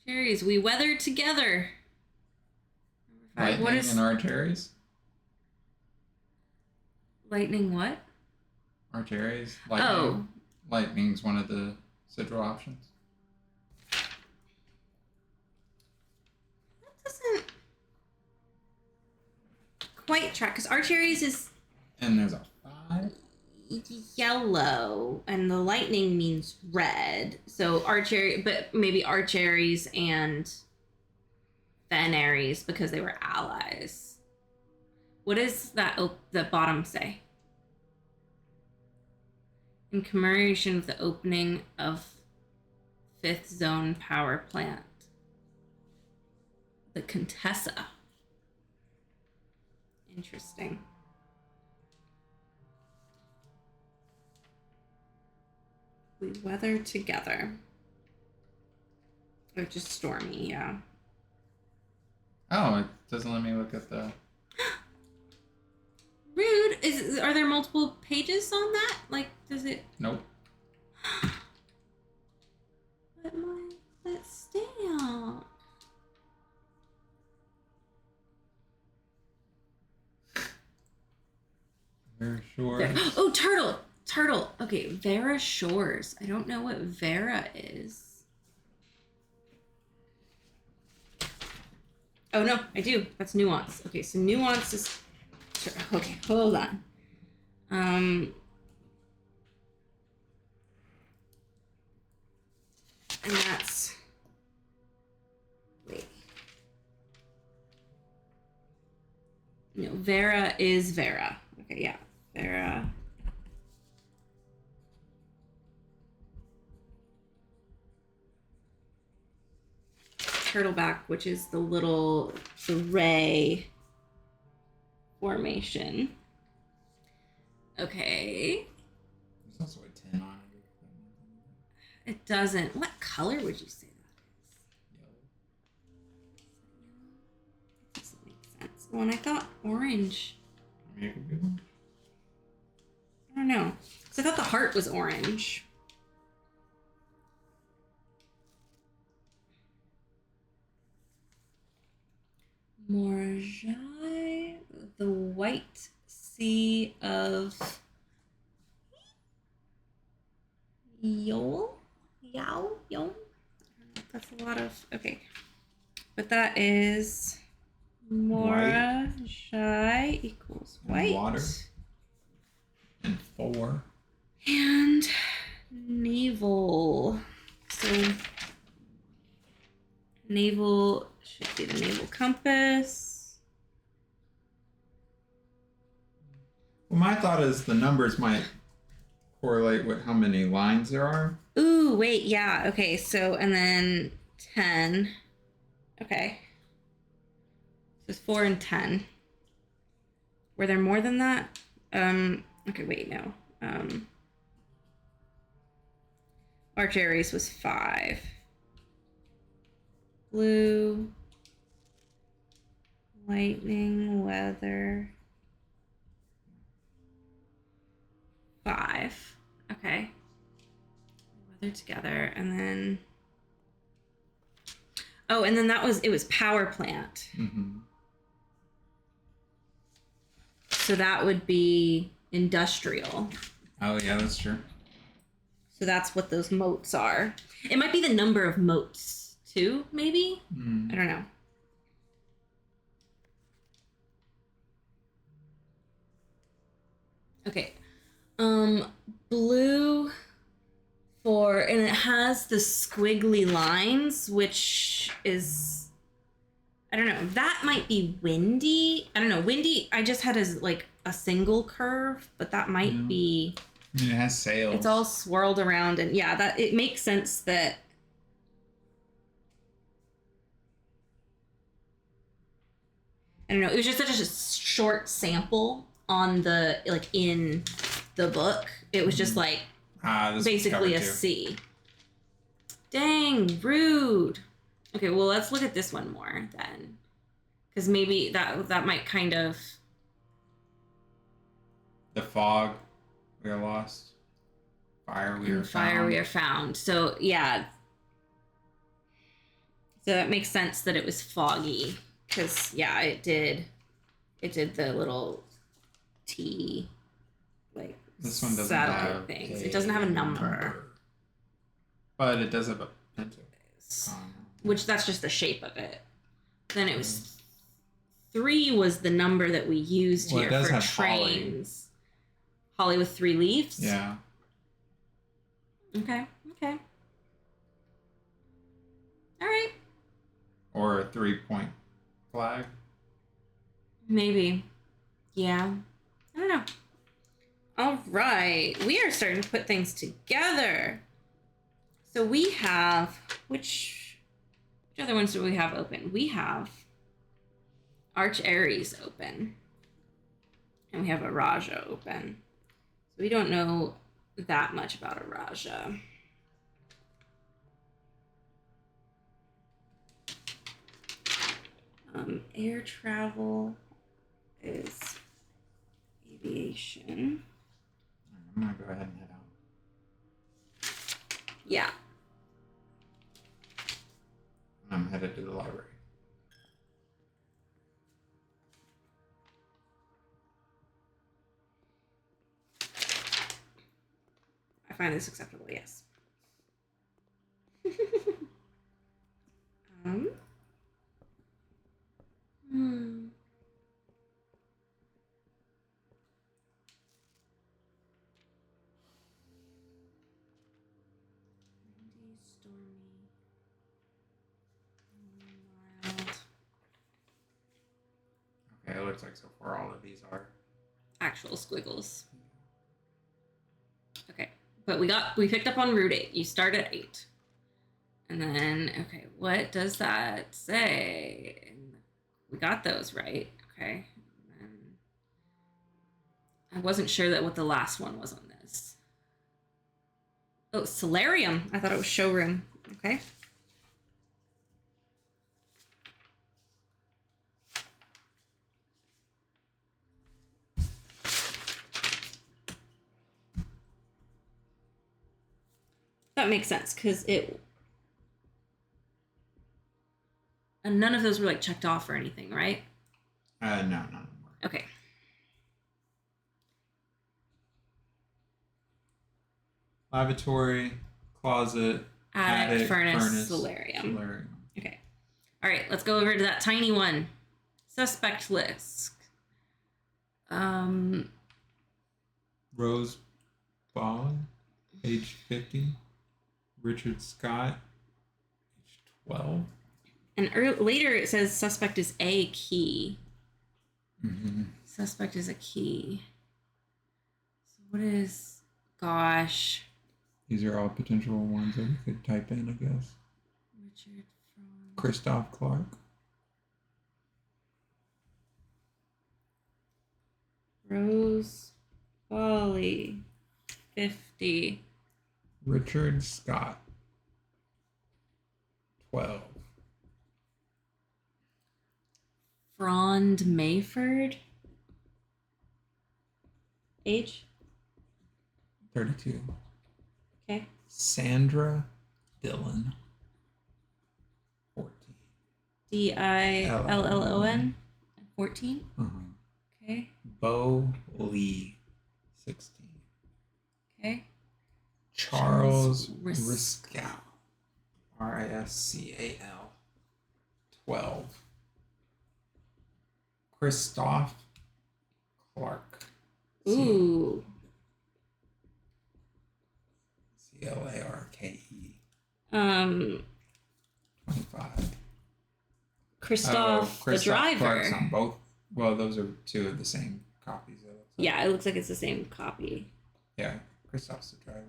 Cherries, we weathered together. Lightning and arteries? Lightning what? Arteries? Lightning. Oh. Lightning's one of the sigil options. That doesn't quite track, because arteries is... And there's a 5? Yellow, and the lightning means red. So but maybe Archeries and Venaries because they were allies. What does that the bottom say? In commemoration of the opening of 5th Zone Power Plant. The Contessa. Interesting. We weather together. Or just stormy, yeah. Oh, it doesn't let me look at the... Rude. Are there multiple pages on that? Like, does it... Nope. That stamp. Very sure. Oh, turtle. Okay, Vera Shores. I don't know what Vera is. Oh no, I do. That's nuance. Okay, so nuance is. Okay, hold on. And that's. Wait. No, Vera is Vera. Okay, yeah, Vera. Turtleback, which is the ray formation. Okay. There's also a 10 on it. It doesn't. What color would you say that is? Yellow. It doesn't make sense. Well, and I thought orange. Maybe it could be one. I don't know. Because I thought the heart was orange. Morjai, the White Sea of Yol? That's a lot of, okay. But that is Morjai equals white. And water. And 4. And navel. So navel should be the naval compass. Well, my thought is the numbers might correlate with how many lines there are. Ooh, wait, yeah. Okay, so, and then 10. Okay. So it's 4 and 10. Were there more than that? Okay, wait, no. Archeries was 5. Blue. Lightning, weather. 5. Okay. Weather together, and then. Oh, and then it was power plant. Mm-hmm. So that would be industrial. Oh, yeah, that's true. So that's what those moats are. It might be the number of moats, too, maybe? Mm. I don't know. Okay. Blue for, and has the squiggly lines, which is, I don't know, that might be windy. I don't know. Windy, I just had as like a single curve, but that might be. I mean, it has sails. It's all swirled around, and yeah, that it makes sense that. I don't know. It was just such a short sample on the like in the book. It was just like basically a C. Dang, rude. Okay, well let's look at this one more then, because maybe that might kind of. The fog, we are lost. Fire, we are found. Fire, we are found. So yeah. So that makes sense that it was foggy. Because yeah, it did the little T, like this one doesn't satellite have things. It doesn't have a number, but it does have a pentagram, which that's just the shape of it. Then it was 3 was the number that we used here for trains. Holly with 3 leaves. Yeah. Okay. All right. Or a 3-point flag. Maybe. Yeah. I don't know. All right. We are starting to put things together. So we have, which other ones do we have open? We have Arch Aries open. And we have a Raja open. So we don't know that much about a Raja. Air travel is aviation. I'm gonna go ahead and head out. Yeah. I'm headed to the library. I find this acceptable, yes. Windy, stormy, mild. Okay, it looks like so far all of these are Actual squiggles. Okay, but we picked up on Route 8. You start at 8. And then, okay, what does that say? We got those right. Okay. I wasn't sure that what the last one was on this. Oh, solarium. I thought it was showroom. Okay. That makes sense because it. And none of those were like checked off or anything, right? no, none of them were. Okay. Lavatory, closet, attic, furnace, solarium. Okay. All right, let's go over to that tiny one. Suspect list. Rose Bond, age 50. Richard Scott, age 12. And later it says suspect is a key. Mm-hmm. Suspect is a key. So what is, gosh. These are all potential ones that we could type in, I guess. Richard from... Christoph Clark. Rose Folly, 50. Richard Scott, 12. Frond Mayford, age? 32. Okay. Sandra Dillon, 14. Dillon, 14? Uh-huh. Okay. Bo Lee, 16. Okay. Charles Riscal, Riscal, 12. Christoph Clark, Ooh. Clarke, Um, 25. Christoph, the Christoph Clark's driver. on both. Well, those are two of the same copies. It looks like. Yeah, it looks like it's the same copy. Yeah, Christoph's the driver.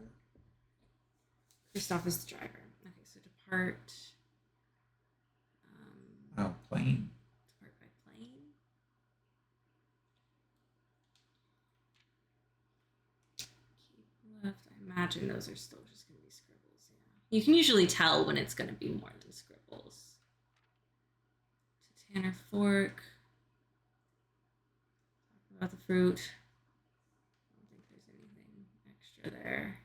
Christoph is the driver. Okay, so depart. Oh, plane. Depart by plane. Keep left. I imagine those are still just going to be scribbles. Yeah. You can usually tell when it's going to be more than scribbles. To Tanner Fork. Talk about the fruit. I don't think there's anything extra there.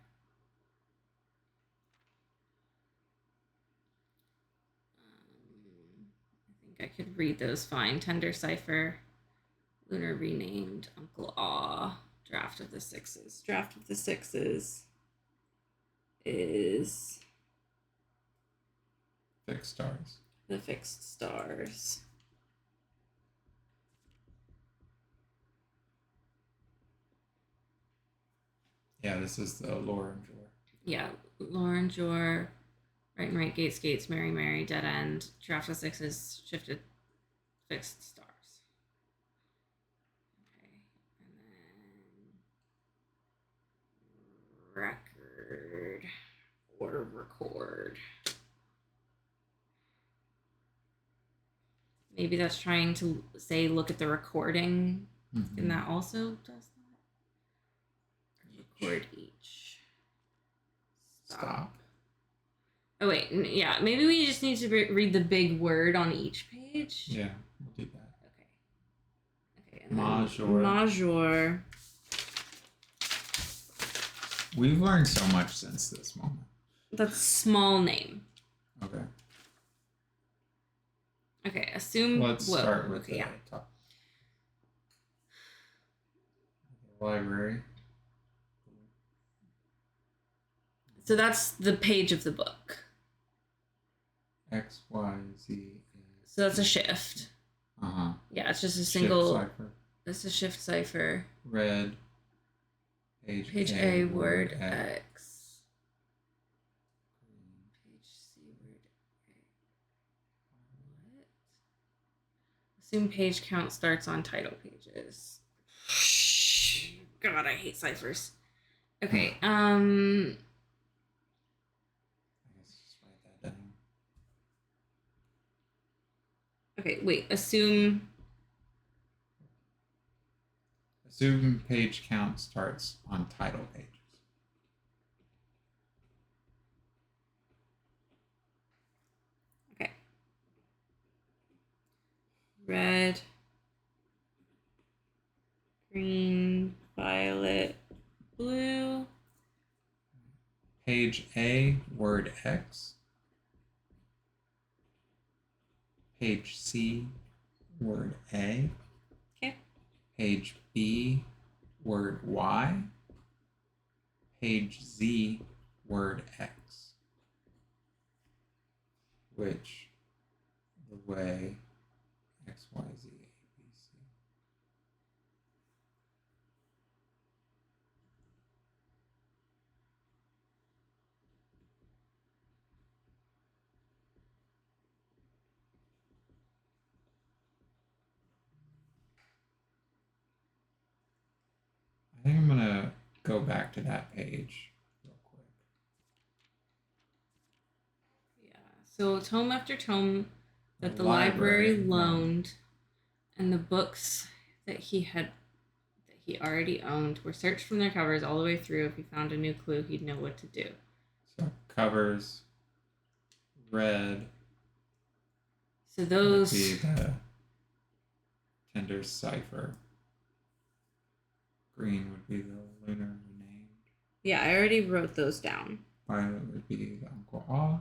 I could read those fine. Tender Cipher, Lunar Renamed, Uncle Aw, Draft of the Sixes. Draft of the Sixes is Fixed stars. the Fixed Stars. Yeah, this is the Lauren Jor. Yeah, Lauren Jor, Right and Right, Gates, Gates, Mary, Mary, Dead End, Draft of Sixes, Shifted, Fixed Stars. Okay, and then record or record. Maybe that's trying to say look at the recording, and that also does that. Record each. Stop. Oh wait, yeah. Maybe we just need to read the big word on each page. Yeah, we'll do that. Okay. Major. Major. We've learned so much since this moment. That's small name. Okay. Okay, assume. Let's start with the top. Library. So that's the page of the book. X, Y, Z. So that's a shift. Yeah, it's just a single. Shift cipher. It's a shift cipher. Red. Page A, word X. Page C, word A. What? Assume page count starts on title pages. God, I hate ciphers. Okay, I guess just write that down. Okay, wait, assume page count starts on title pages. Okay. Red, green, violet, blue. Page A, word X. Page C, word A. Okay. Page B, word Y. Page Z, word X. Which the way X, Y, Z, A, B, C. I think I'm gonna go back to that page real quick. Yeah. So tome after tome that the library loaned, and the books that he already owned were searched from their covers all the way through. If he found a new clue, he'd know what to do. So covers, red. So those would be the Tender Cipher. Green would be the Lunar Renamed. Yeah, I already wrote those down. Violet would be the Uncle Aw.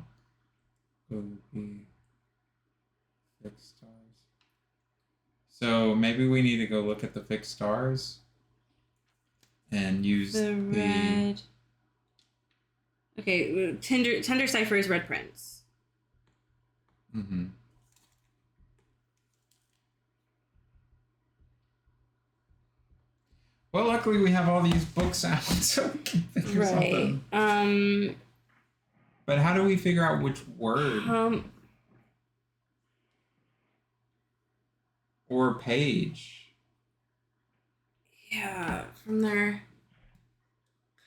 Blue would be Fixed Stars. So maybe we need to go look at the Fixed Stars and use the red. Okay, Tender Cipher is Red Prince. Mm-hmm. Well, luckily we have all these books out, so we can figure something. Right. But how do we figure out which word or page? Yeah, from their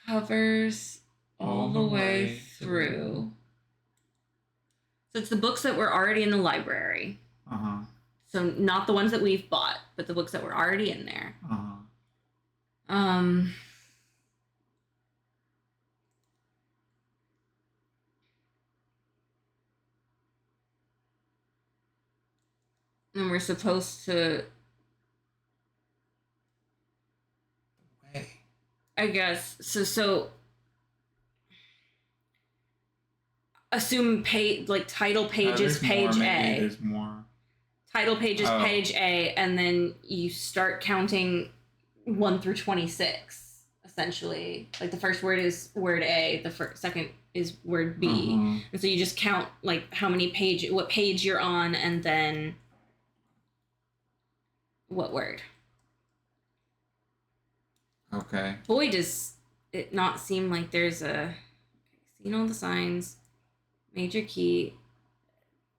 covers all the way through. So it's the books that were already in the library. Uh-huh. So not the ones that we've bought, but the books that were already in there. Uh-huh. And we're supposed to, Way. I guess, so assume title page is page A. There's more. Title page is page A, and then you start counting 1 through 26, essentially. Like the first word is word A, the second is word B. And so you just count like what page you're on, and then what word. Okay. Boy, does it not seem like there's seen all the signs, major key,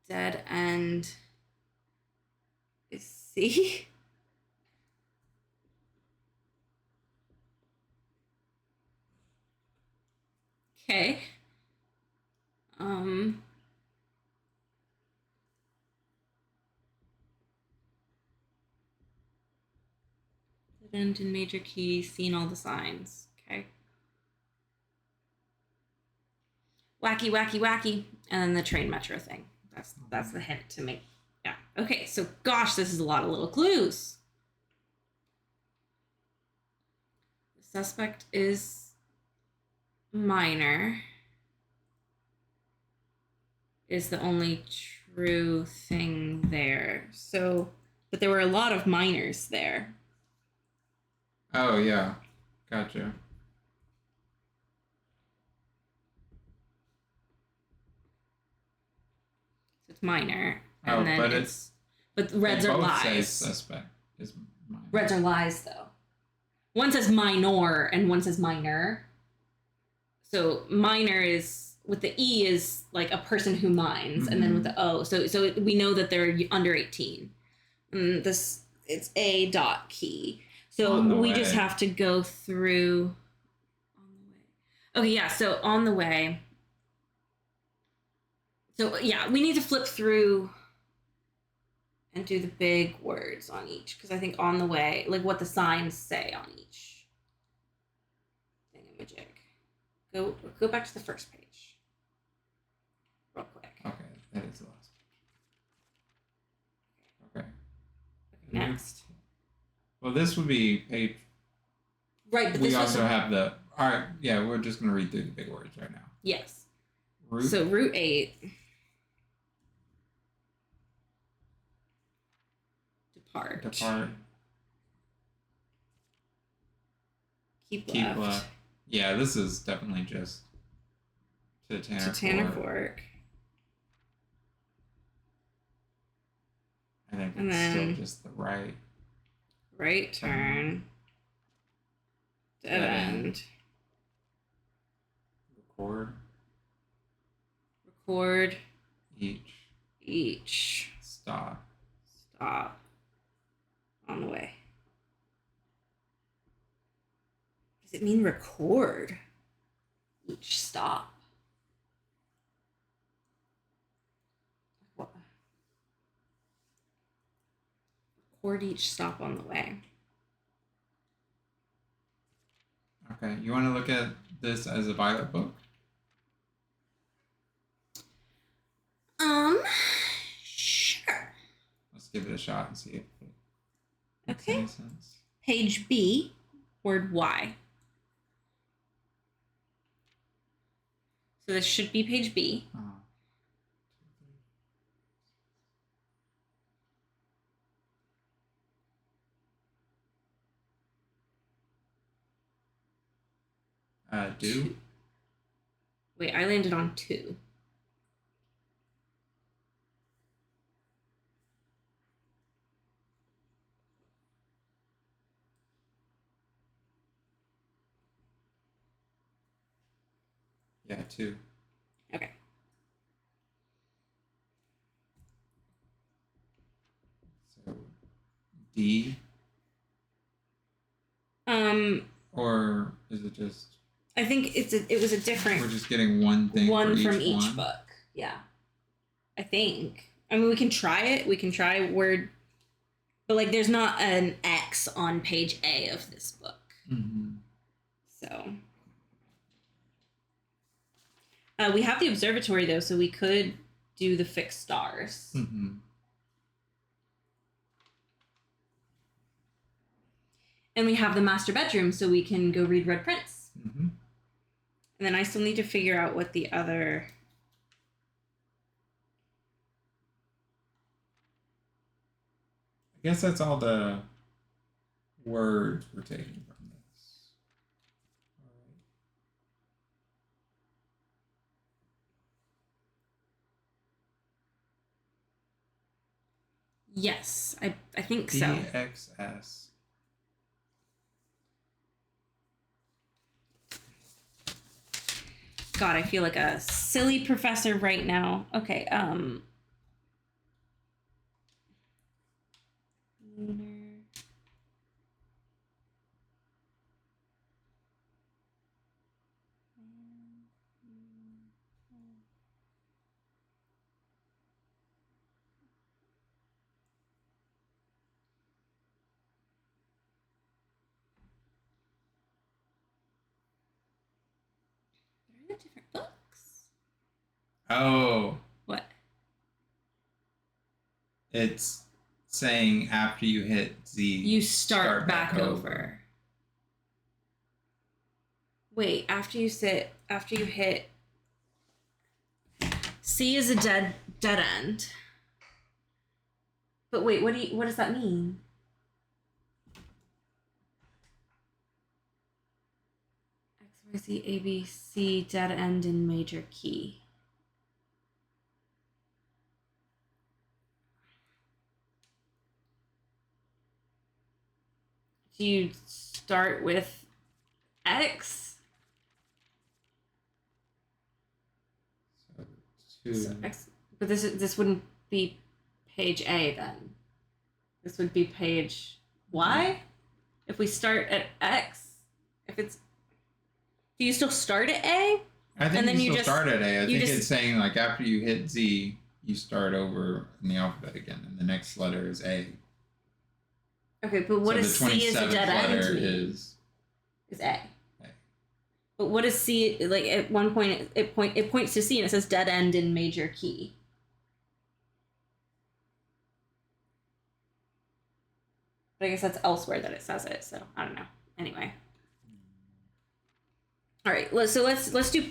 dead end is C. Okay. Dead end in major key, seen all the signs. Okay. Wacky, wacky, wacky. And then the train metro thing. That's the hint to make. Yeah. Okay, so gosh, this is a lot of little clues. The suspect is minor. Is the only true thing there. So, but there were a lot of minors there. Oh, yeah. Gotcha. It's minor. And then but reds are lies. Say suspect is minor. Reds are lies, though. One says minor and one says minor. So minor is, with the E, is like a person who mines, and then with the O, so we know that they're under 18. And it's A dot key. So we just have to go through on the way. Okay, yeah, so on the way. So yeah, we need to flip through and do the big words on each, because I think on the way, like what the signs say on each thingamajig. Go back to the first page. Real quick. Okay, that is the last page. Okay. Next. Well, this would be page. Right, but we also have the. All right, yeah, we're just going to read through the big words right now. Yes. Root. So root 8. Depart. Keep left. Yeah, this is definitely just Titanic Fork. I think it's still just the right. Right turn. Dead end. Record. Each. Stop. On the way. Does it mean record each stop? What? Record each stop on the way. Okay, you want to look at this as a Violet book? Sure. Let's give it a shot and see if it makes any sense. Page B, word Y. So this should be page B. Do? Wait, I landed on 2. Yeah, 2. Okay. D? Or is it just... I think it was a different... We're just getting one thing from each book. Yeah. I think. I mean, we can try it. We can try word... But, like, there's not an X on page A of this book. Mm-hmm. So... we have the observatory, though, so we could do the fixed stars. Mm-hmm. And we have the master bedroom, so we can go read Red Prince. Mm-hmm. And then I still need to figure out what the other... I guess that's all the words we're taking from this. All right. Yes, I think so. DXS. God, I feel like a silly professor right now. Okay, lunar. What are the different books? Oh. What? It's saying after you hit Z, You start back over. Wait, after you hit C is a dead end. But wait, what does that mean? X, Y, Z, A, B, C, dead end in major key. Do you start with X? So X, but this wouldn't be page A then. This would be page Y. If we start at X, if it's, do you still start at A? I think and then you still just start at A. I think just, it's saying like after you hit Z, you start over in the alphabet again, and the next letter is A. Okay, but what does C as a dead end mean? Is A. A. But what does C, like at one point it points to C and it says dead end in major key. But I guess that's elsewhere that it says it, so I don't know. Anyway. All right, let's do.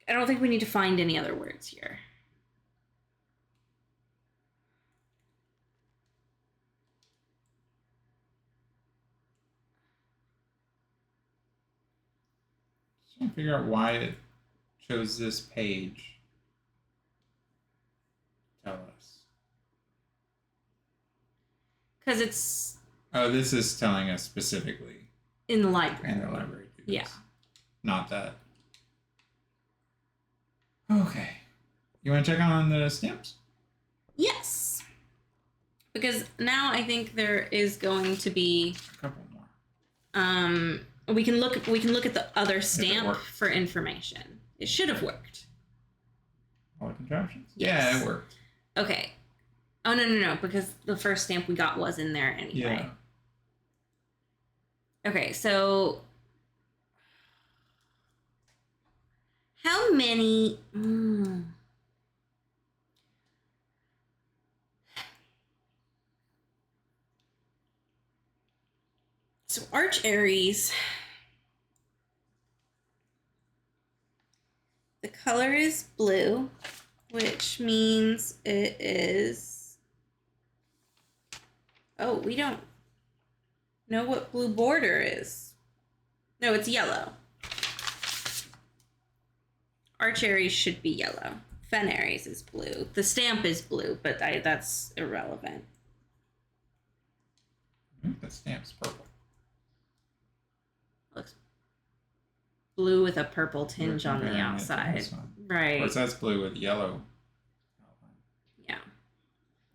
I don't think we need to find any other words here. Just trying to figure out why it chose this page. Tell us. Because it's... Oh, this is telling us specifically. In the library. In the library. Yeah. Not that. Okay. You want to check on the stamps? Yes. Because now I think there is going to be... A couple more. We can look at the other stamp for information. It should have worked. All the contraptions? Yes. Yeah, it worked. Okay. Oh, no, because the first stamp we got was in there anyway. Yeah. Okay, so... How many... So Arch Aries... The color is blue, which means it is... Oh, we don't know what blue border is. No, it's yellow. Arch Aries should be yellow. Fen Aries is blue. The stamp is blue, but that's irrelevant. The stamp's purple. Looks blue with a purple tinge on the outside. Right. Or it says blue with yellow. Yeah.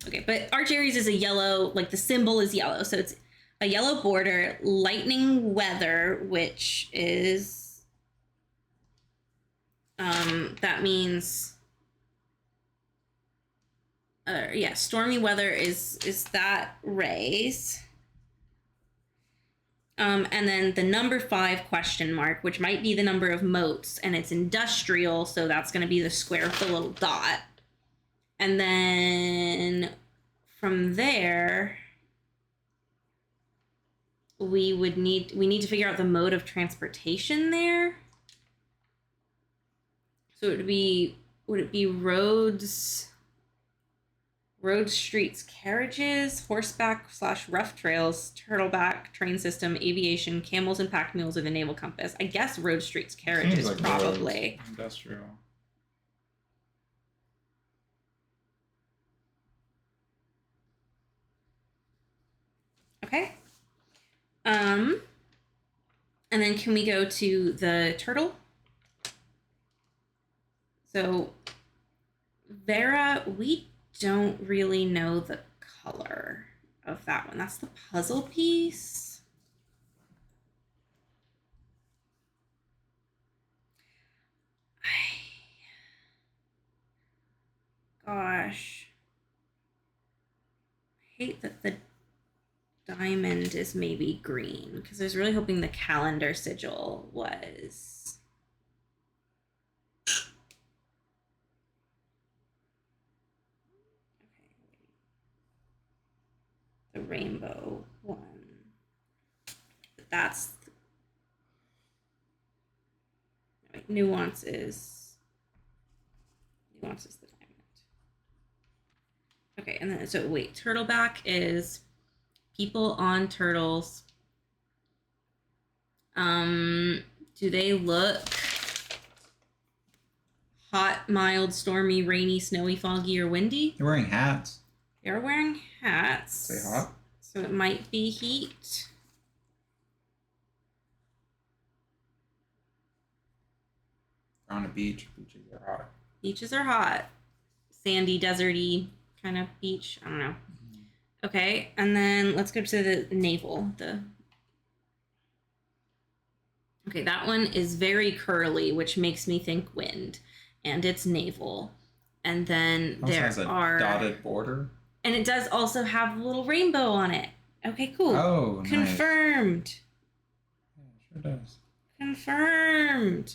Okay, but Arch Aries is a yellow, like the symbol is yellow, so it's a yellow border, lightning weather, which is that means yeah, stormy weather is that rays. And then the number 5 question mark, which might be the number of motes, and it's industrial, so that's going to be the square with the little dot. And then from there, we need to figure out the mode of transportation there. So would it be roads, streets, carriages, horseback / rough trails, turtleback, train system, aviation, camels and pack mules, or the naval compass? I guess road, streets, carriages, like probably. Roads, industrial. Okay. And then can we go to the turtle? So Vera, we don't really know the color of that one. That's the puzzle piece. Gosh. I hate that the diamond is maybe green, because I was really hoping the calendar sigil was. The rainbow one. That's nuances the diamond. Okay, and then so wait, turtleback is people on turtles. Do they look hot, mild, stormy, rainy, snowy, foggy, or windy? They're wearing hats. They're wearing hats. Say hot. So it might be heat. On a beach. Beaches are hot. Beaches are hot. Sandy, deserty kind of beach. I don't know. Okay, and then let's go to the navel. Okay, that one is very curly, which makes me think wind, and it's navel. And then also there has a dotted border. And it does also have a little rainbow on it. Okay, cool. Oh, confirmed. Nice. Yeah, sure does. Confirmed.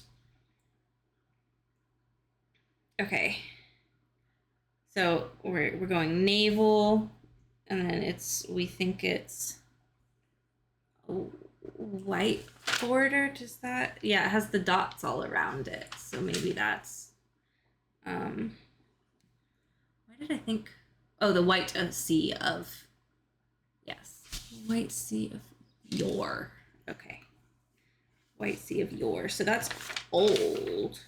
Okay. So we're going navel, and then we think it's white border. Does that? Yeah, it has the dots all around it. So maybe that's. Why did I think? Oh, the white sea of. Yes, white sea of yore. Okay. White sea of yore. So that's old.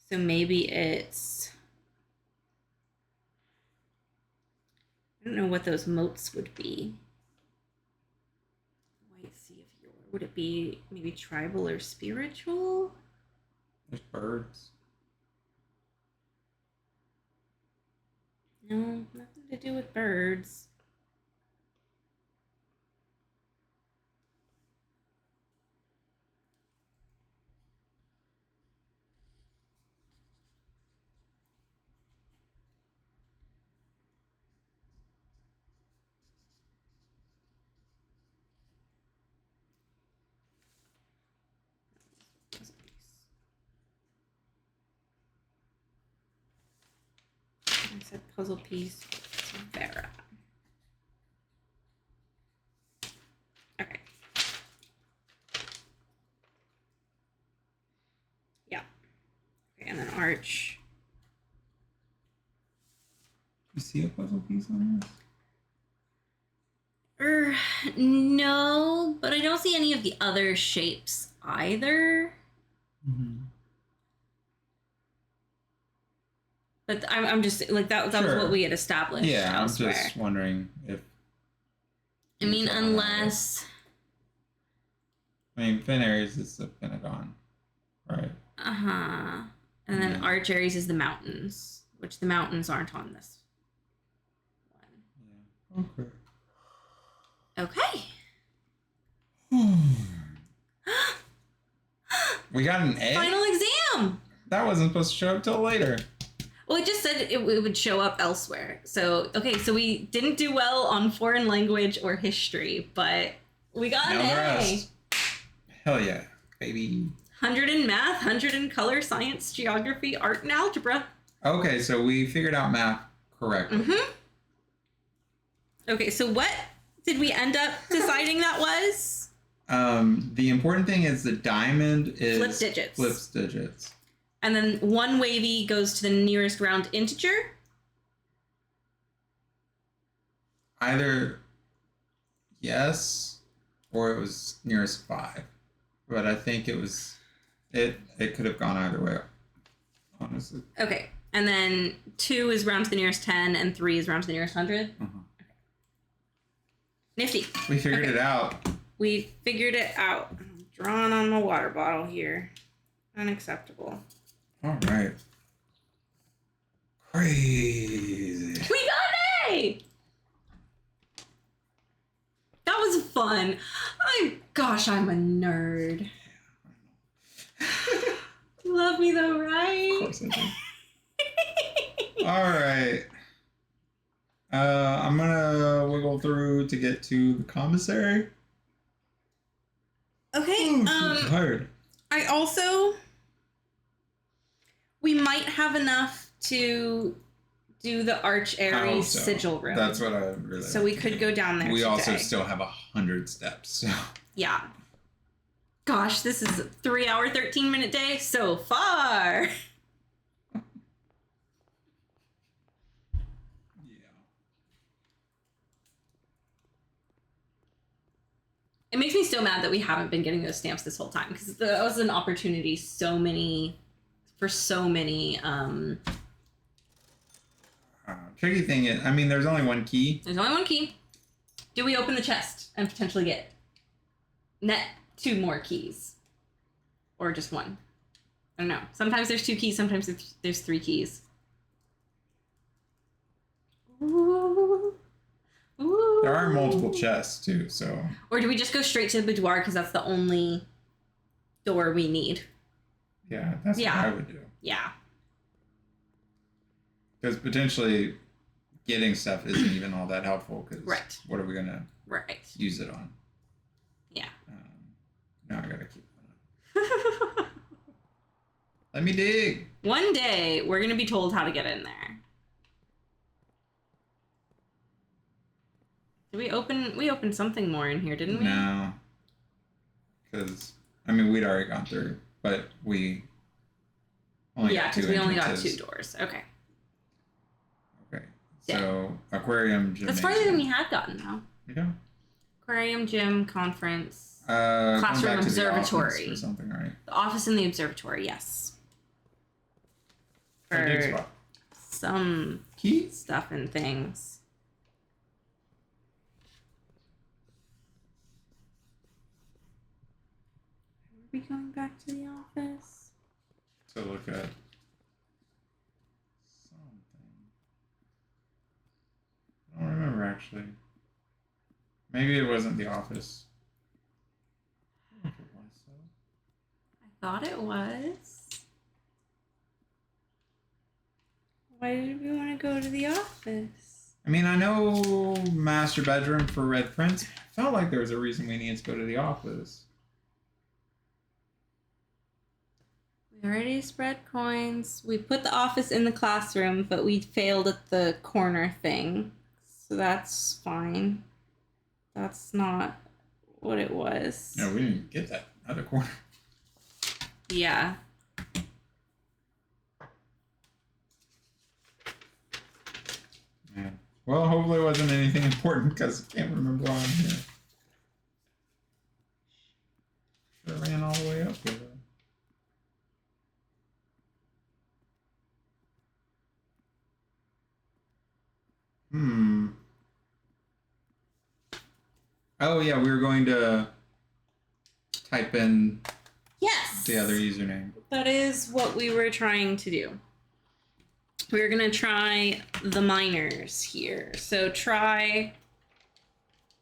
So maybe it's. I don't know what those motes would be. White sea of yore. Would it be maybe tribal or spiritual? There's birds. No, nothing to do with birds. I said puzzle piece. Vera. Okay. Yeah. Okay, and then arch. You see a puzzle piece on this? No, but I don't see any of the other shapes either. Mm-hmm. But I'm just like that was what we had established. Yeah, elsewhere. I'm just wondering if. I mean, unless. I mean, Finn Aries is the Pentagon, right? And then Arch Aries is the mountains, which the mountains aren't on this. Okay. Okay. We got an A? Final exam! That wasn't supposed to show up till later. Well, it just said it would show up elsewhere. So, okay, so we didn't do well on foreign language or history, but we got Now an the A. rest. Hell yeah, baby. 100 in math, 100 in color, science, geography, art, and algebra. Okay, so we figured out math correctly. Mm-hmm. Okay, so what did we end up deciding that was? The important thing is the diamond is Flips digits. Flips digits. And then one wavy goes to the nearest round integer. Either yes, or it was nearest 5. But I think it was it could have gone either way, honestly. Okay, and then 2 is round to the nearest 10, and 3 is round to the nearest 100. Uh-huh. Okay. Nifty. We figured it out. We figured it out. I'm drawing on the water bottle here. Unacceptable. All right. Crazy. We got an A! That was fun. I'm a nerd. Love me though, right? Of course I do. All right. I'm gonna wiggle through to get to the commissary. Okay. Ooh, I'm tired. I also, we might have enough to do the Arch I hope Aries so. sigil room. That's what I really. So we could go down there. We today. also still have 100 steps. So. Yeah. Gosh, this is a 3-hour, 13-minute day so far. Yeah. It makes me so mad that we haven't been getting those stamps this whole time because that was an opportunity for so many. Tricky thing is, I mean, there's only one key. There's only one key. Do we open the chest and potentially get net 2 more keys? Or just 1? I don't know. Sometimes there's 2 keys, sometimes there's 3 keys. Ooh. Ooh. There are multiple chests too, so. Or do we just go straight to the boudoir because that's the only door we need? Yeah, that's what I would do. Yeah. Because potentially getting stuff isn't even all that helpful. Because Right. what are we gonna Right. use it on? Yeah. Now I gotta keep it. Let me dig. One day we're gonna be told how to get in there. Did we opened something more in here, didn't we? No. Because I mean we'd already gone through, but we only got 2 because we only got entrances. 2 doors. Okay. Okay. So aquarium, gymnasium. That's farther than we had gotten though. Yeah. Aquarium, gym, conference, Come classroom, back to the office observatory. or something, right? The office and the observatory, yes. A dig For spot. some Key? stuff and things. Are we going back to the office? To look at something. I don't remember actually. Maybe it wasn't the office. I don't think it was so. I thought it was. Why did we want to go to the office? I mean, I know master bedroom for Red Prince. I felt like there was a reason we needed to go to the office. We already spread coins. We put the office in the classroom, but we failed at the corner thing. So that's fine. That's not what it was. No, we didn't get that other corner. Yeah. Yeah. Well, hopefully it wasn't anything important because I can't remember why I'm here. Sure ran all the way up here. Oh yeah, we were going to type in Yes. the other username. That is what we were trying to do. we're gonna try the minors here. So try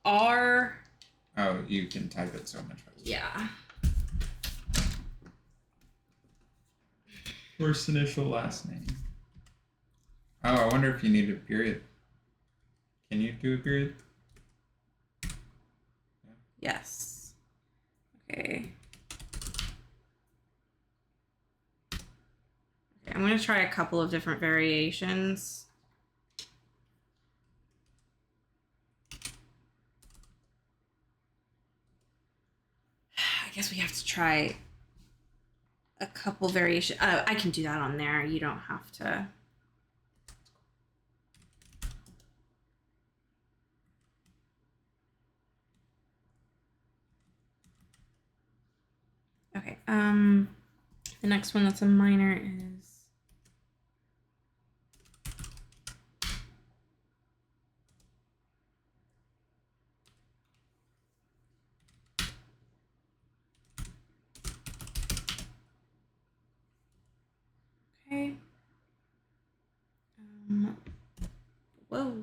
R. Oh, you can type it so much faster. Yeah. First initial, last name. Oh, I wonder if you need a period. Can you do a period? Yes. Okay. I'm going to try a couple of different variations. I guess we have to try a couple variations. I can do that on there. You don't have to. Okay. The next one that's a minor is. Okay. Whoa.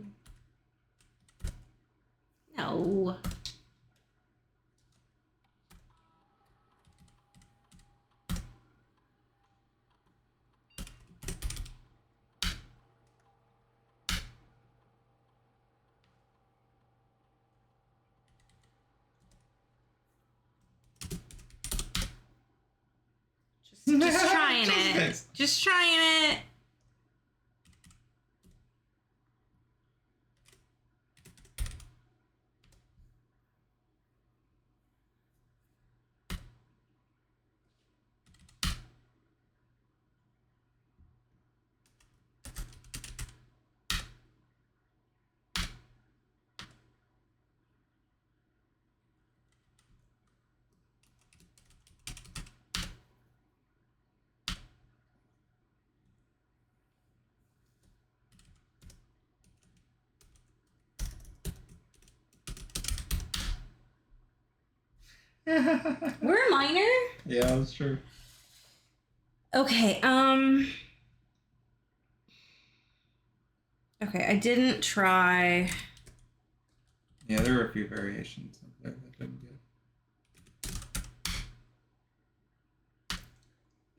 No. Just trying it. Just trying it. We're a minor? Yeah, that's true. Okay, okay, I didn't try. Yeah, there were a few variations up there that didn't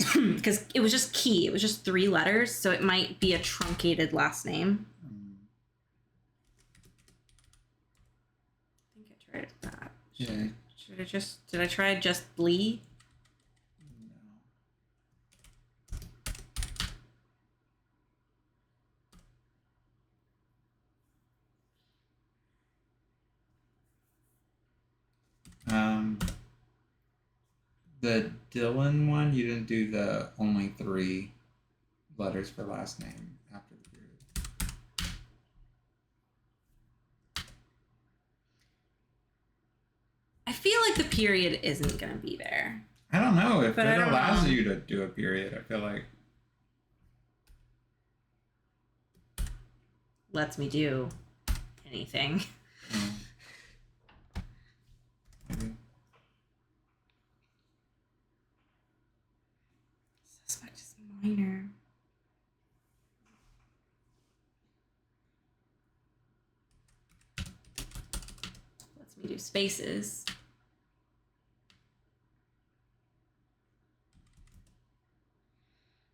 get. Because it was just key. It was just 3 letters, so it might be a truncated last name. I think I tried that. Yeah. Did I try just Lee? The Dylan one, you didn't do the only 3 letters for last name after the period. I feel like the period isn't going to be there. I don't know. If But it I don't allows know. you to do a period, I feel like. Lets me do anything. Maybe. Suspect is minor. Lets me do spaces.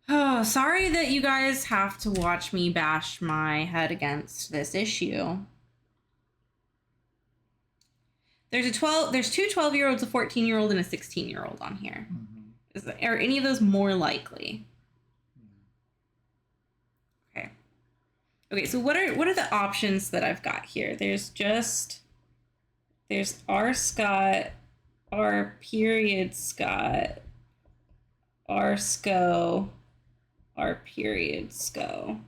Oh, sorry that you guys have to watch me bash my head against this issue. There's two 12-year-olds, a 14-year-old, and a 16-year-old on here. Mm-hmm. Are any of those more likely? Okay. Okay, so what are the options that I've got here? There's R. Scott, R. Period Scott, R. Sco, R. Period Sco.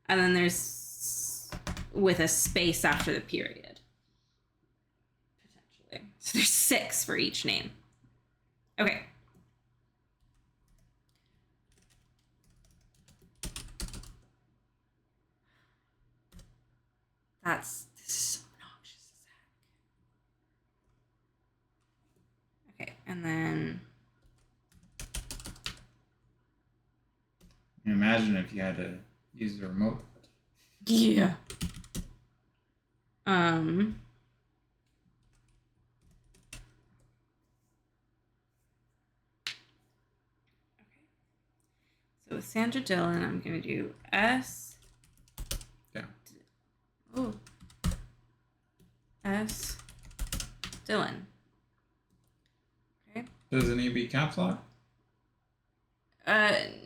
And then there's with a space after the period. Potentially. So there's 6 for each name. Okay. This is so obnoxious as heck. Okay, and then Imagine if you had to use the remote. Yeah. So with Sandra Dillon, I'm gonna do S. Yeah. Oh. S. Dillon. Okay. Does it need to be caps lock?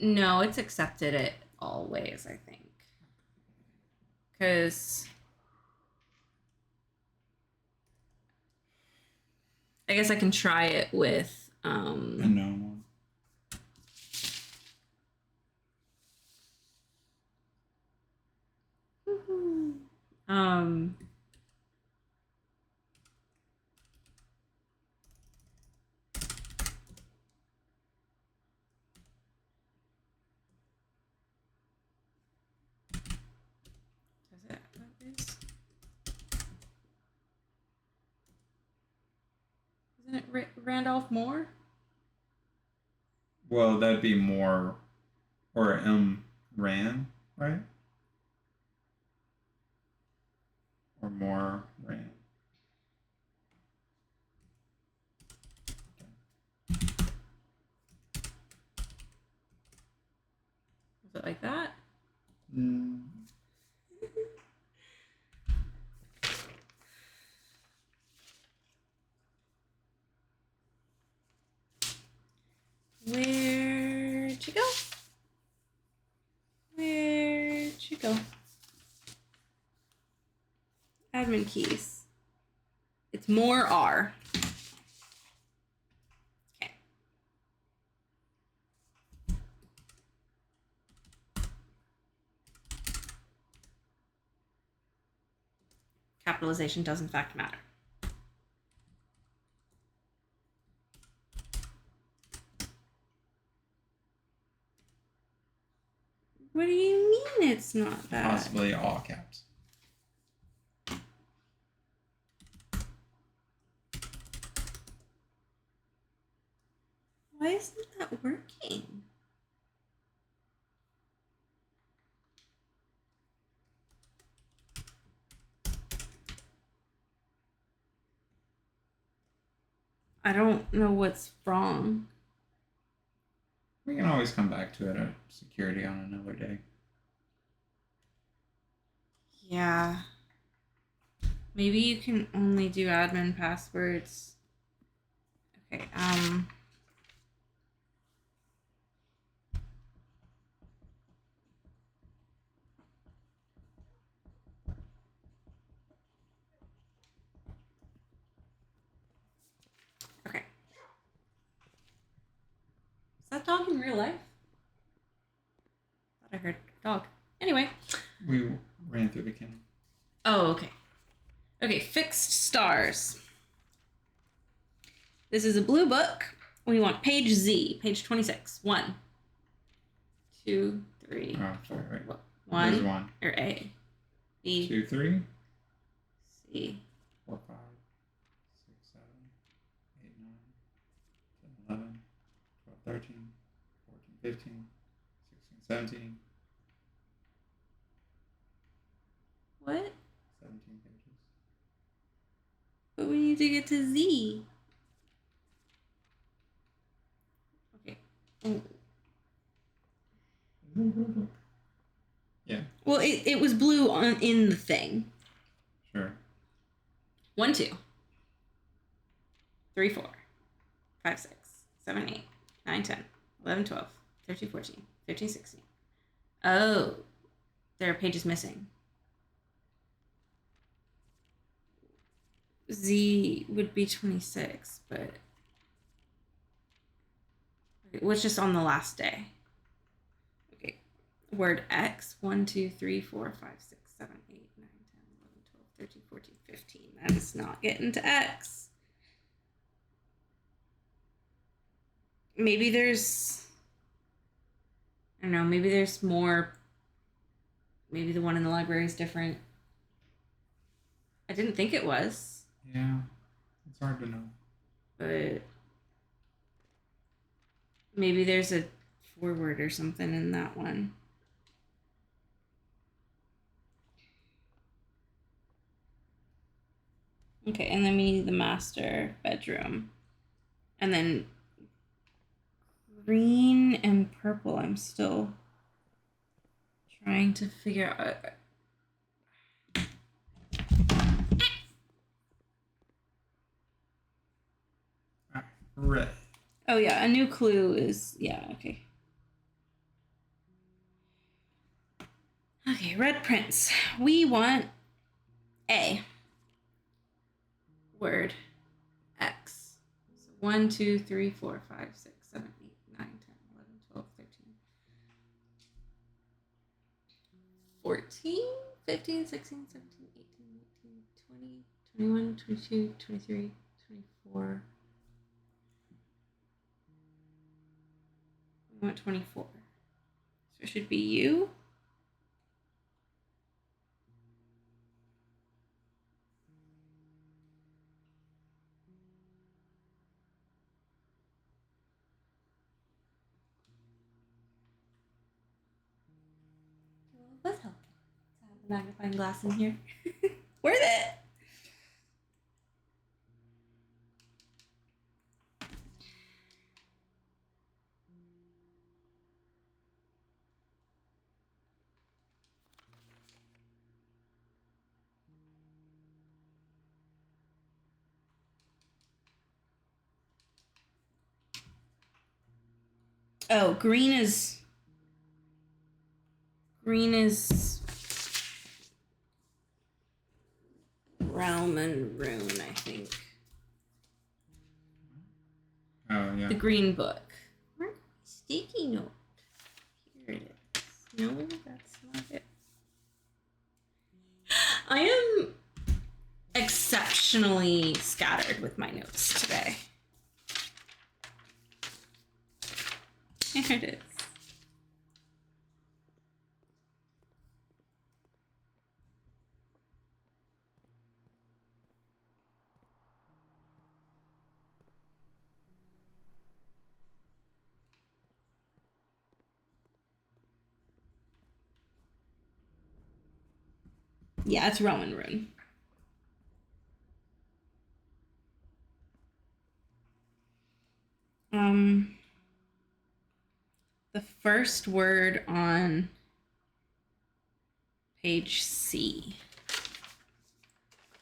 No, it's accepted it always, I think. Because I guess I can try it with A known one. um does it what is isn't it Randolph Moore? Well, that'd be more, or Ran, right? Or more Ran. Is it like that? Mm. Where'd you go? Where'd you go? Admin keys. It's more R. Okay. Capitalization does in fact matter. What do you mean it's not that? Possibly all caps. Why isn't that working? I don't know what's wrong. We can always come back to it at security on another day. Yeah. Maybe you can only do admin passwords. Okay, okay. Is that dog in real life? Thought I heard dog. Anyway. We ran through the kennel. Oh, okay. Okay, fixed stars. This is a blue book. We want page Z, page 26. 1, 2, 3. Oh, sorry, right. 1. There's one. Or A. B. 2, 3. C. 4, 5, 6, 7, 8, 9, 10, 11, 12, 13, 14, 15, 16, 17. What? 17 pages. But we need to get to Z. Okay. Oh. Yeah. Well, it was blue in the thing. Sure. 1, 2, 3, 4, 5, 6, 7, 8, 9, 10, 11, 12, 13, 14, 15, 16. Oh, there are pages missing. Z would be 26, but it was just on the last day. Okay. Word X 1, 2, 3, 4, 5, 6, 7, 8, 9, 10, 11, 12, 13, 14, 15. That is not getting to X. Maybe there's, I don't know, maybe there's more. Maybe the one in the library is different. I didn't think it was, Yeah. It's hard to know. but maybe there's a forward or something in that one. Okay, and then we need the master bedroom. And then green and purple, I'm still trying to figure out. Red. Oh yeah, a new clue is, yeah, okay. Okay, red prince. We want A. Word X. So 1, 2, 3, 4, 5, 6, 7, 8, 9, 10, 11, 12, 13, 14, 15, 16, 17, 18, 19, 20, 21, 22, 23, 24. We want 24. So it should be you. Let's help. I have a magnifying glass in here. Worth it. Oh, green is realm and rune, I think. Oh yeah. The green book. Where's my sticky note? Here it is. No, that's not it. I am exceptionally scattered with my notes today. Here it is. Yeah, it's Roman rune. The first word on page C.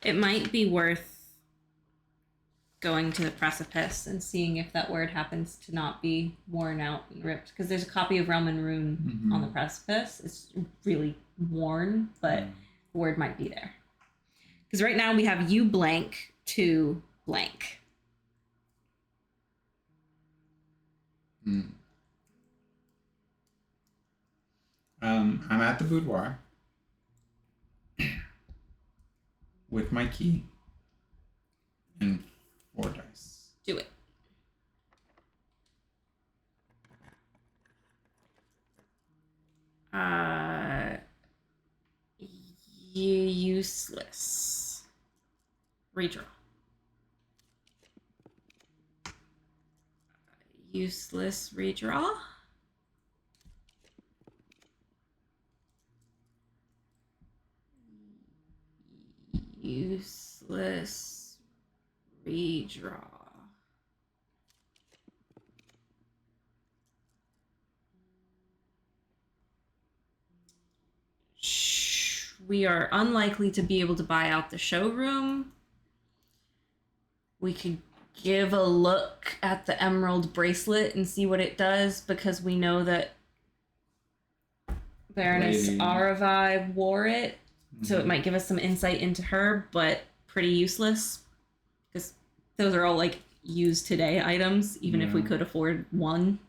It might be worth going to the precipice and seeing if that word happens to not be worn out and ripped. Because there's a copy of Roman rune on the precipice. It's really worn, but the word might be there. Because right now we have you blank to blank. I'm at the boudoir with my key and 4 dice. Do it. Useless. Redraw. Useless redraw. Useless redraw. We are unlikely to be able to buy out the showroom. We could give a look at the emerald bracelet and see what it does, because we know that Baroness Aravi wore it. So it might give us some insight into her, but pretty useless. Because those are all like used today items, even if we could afford one.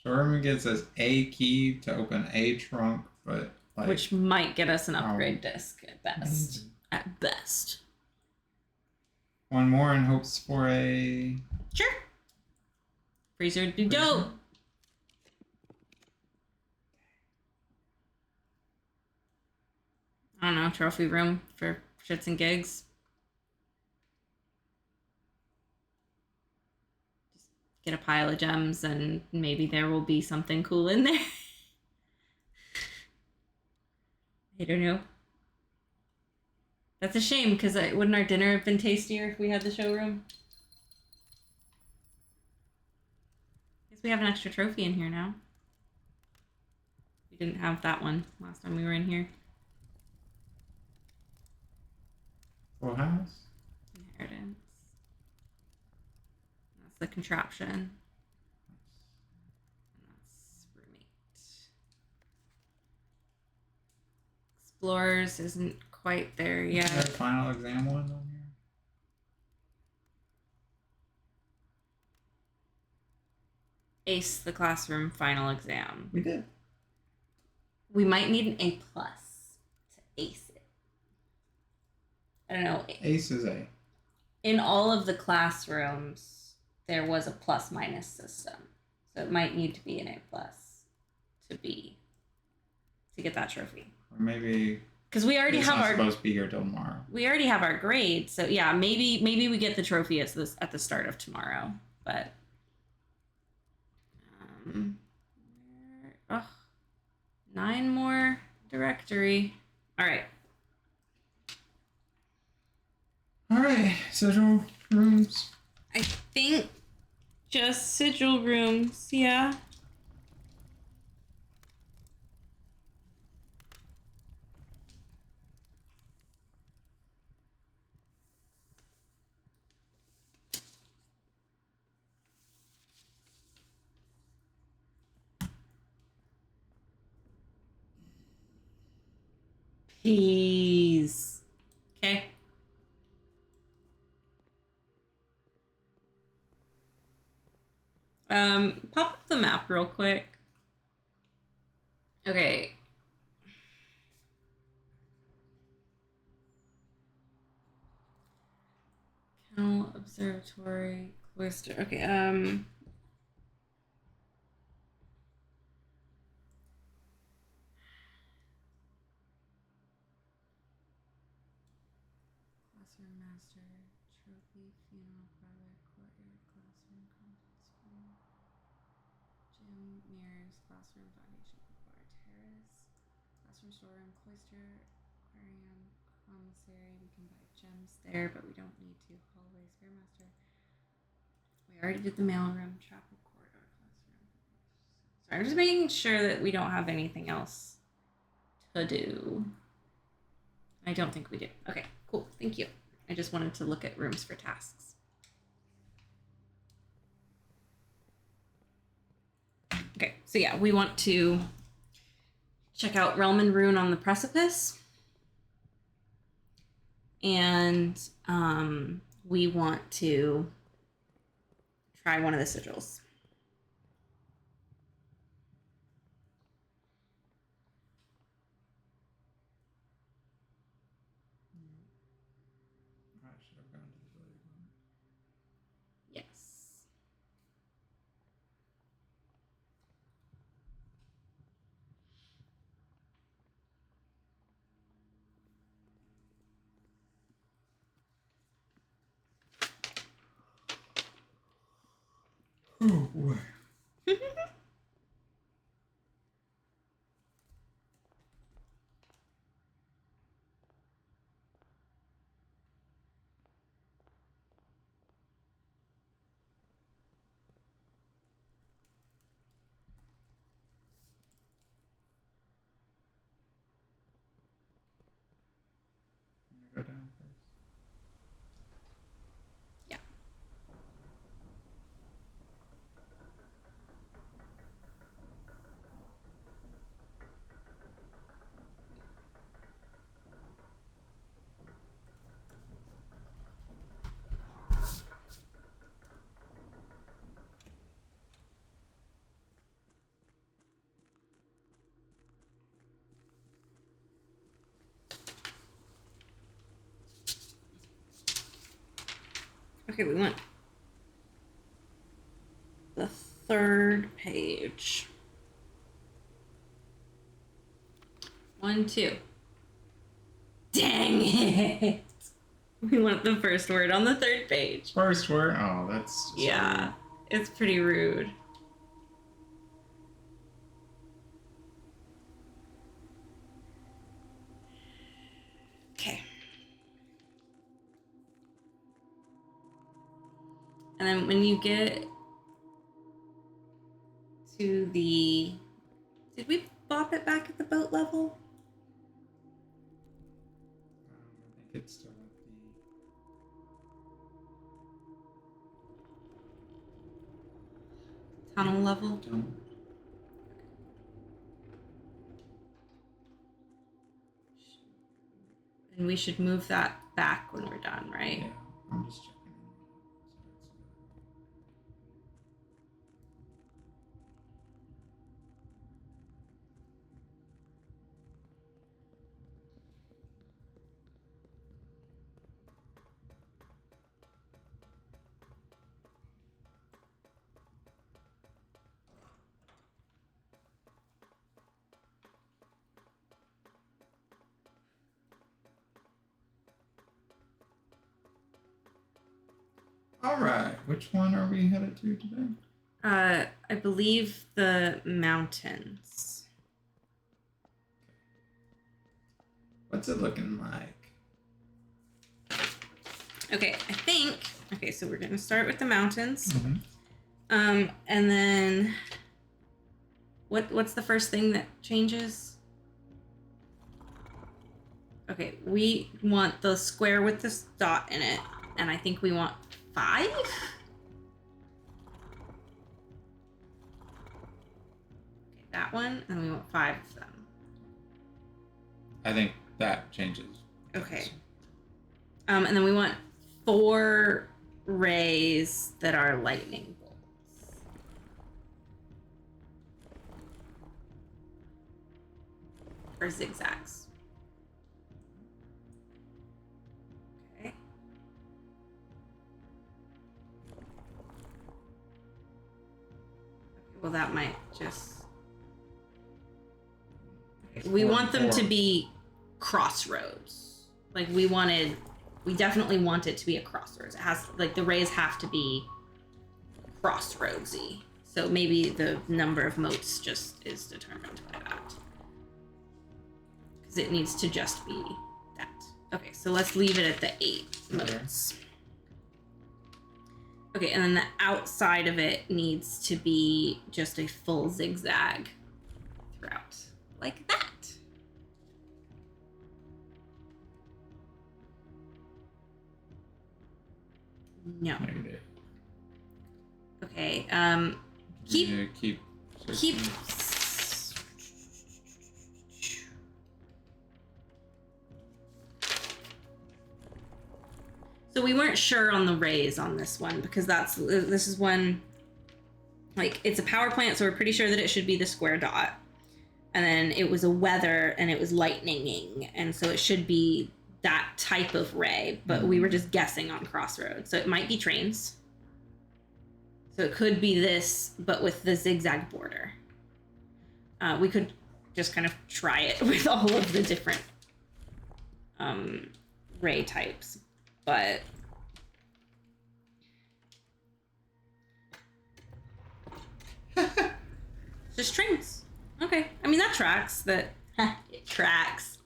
Showroom gets us a key to open a trunk, but like, which might get us an upgrade disc at best. At best. One more in hopes for a... Sure. Freezer would be dope. I don't know, trophy room for shits and gigs. Just get a pile of gems and maybe there will be something cool in there. I don't know. That's a shame, because wouldn't our dinner have been tastier if we had the showroom? Guess we have an extra trophy in here now. We didn't have that one last time we were in here. Full house? Inheritance. That's the contraption. And that's roommate. Explorers isn't quite there Is there a yet. final exam one on here? Ace the classroom final exam. We did. We might need an A plus to ace it. I don't know. Ace is A. In all of the classrooms, there was a plus minus system. So it might need to be an A plus to get that trophy. Or maybe Because we already it's have not our supposed to be here till tomorrow. we already have our grade. So yeah, maybe we get the trophy at the start of tomorrow. But oh, 9 more directory. All right. All right, sigil rooms. I think just sigil rooms, yeah. Peas. Okay. Pop up the map real quick. Okay. Kennel Observatory Cloister. Okay, Classroom Master, Trophy, Funeral Parlor, Courtyard, Classroom, Conference Room, Gym, Mirrors, Classroom, Foundation, Bar, Terrace, Classroom, Storeroom, Cloister, Aquarium, Commissary. We can buy gems there, but we don't need to. Hallway, Spearmaster. We already did the mailroom, Chapel, Corridor, Classroom. Sorry, I'm just making sure that we don't have anything else to do. I don't think we do. Okay, cool. Thank you. I just wanted to look at rooms for tasks. Okay, so yeah, we want to check out Realm and Rune on the Precipice. And we want to try one of the sigils. I should have gone to the village one. Yes. Oh boy. Go down first. Yeah. Okay, we went the 3rd page. 1, 2. Dang it! We want the first word on the 3rd page. First word. Oh, that's just Yeah, rude. it's pretty rude. Okay. And then when you get to the... Did we bop it back at the boat level? I think it's still at Tunnel level? the tunnel. And we should move that back when we're done, right? Yeah, I'm just checking. All right, which one are we headed to today? I believe the mountains. What's it looking like? Okay, I think... Okay, so we're going to start with the mountains. Mm-hmm. And then... What's the first thing that changes? Okay, we want the square with this dot in it. And I think we want 5? Okay, that one. And we want 5 of them. I think that changes. Okay. And then we want 4 rays that are lightning bolts. Or zigzags. Okay. Well, that might just... Okay. We want them to be crossroads. Like, we definitely want it to be a crossroads. It has, like, the rays have to be crossroadsy. So maybe the number of motes just is determined by that. Because it needs to just be that. Okay, so let's leave it at the 8 motes. Okay, and then the outside of it needs to be just a full zigzag throughout. Like that. No. Negative. Okay, Keep. keep... So we weren't sure on the rays on this one because this is one, like, it's a power plant, so we're pretty sure that it should be the square dot. And then it was a weather and it was lightninging, and so it should be that type of ray, but we were just guessing on crossroads. So it might be trains. So it could be this, but with the zigzag border. We could just kind of try it with all of the different ray types, but just trains. Okay, I mean that tracks. It tracks.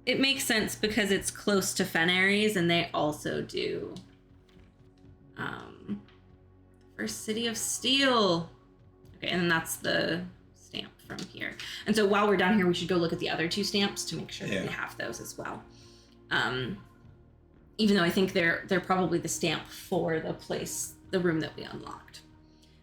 It makes sense because it's close to Fenaries, and they also do First City of Steel. Okay, and then that's the stamp from here. And so while we're down here, we should go look at the other 2 stamps to make sure that we have those as well. Even though I think they're probably the stamp for the room that we unlocked.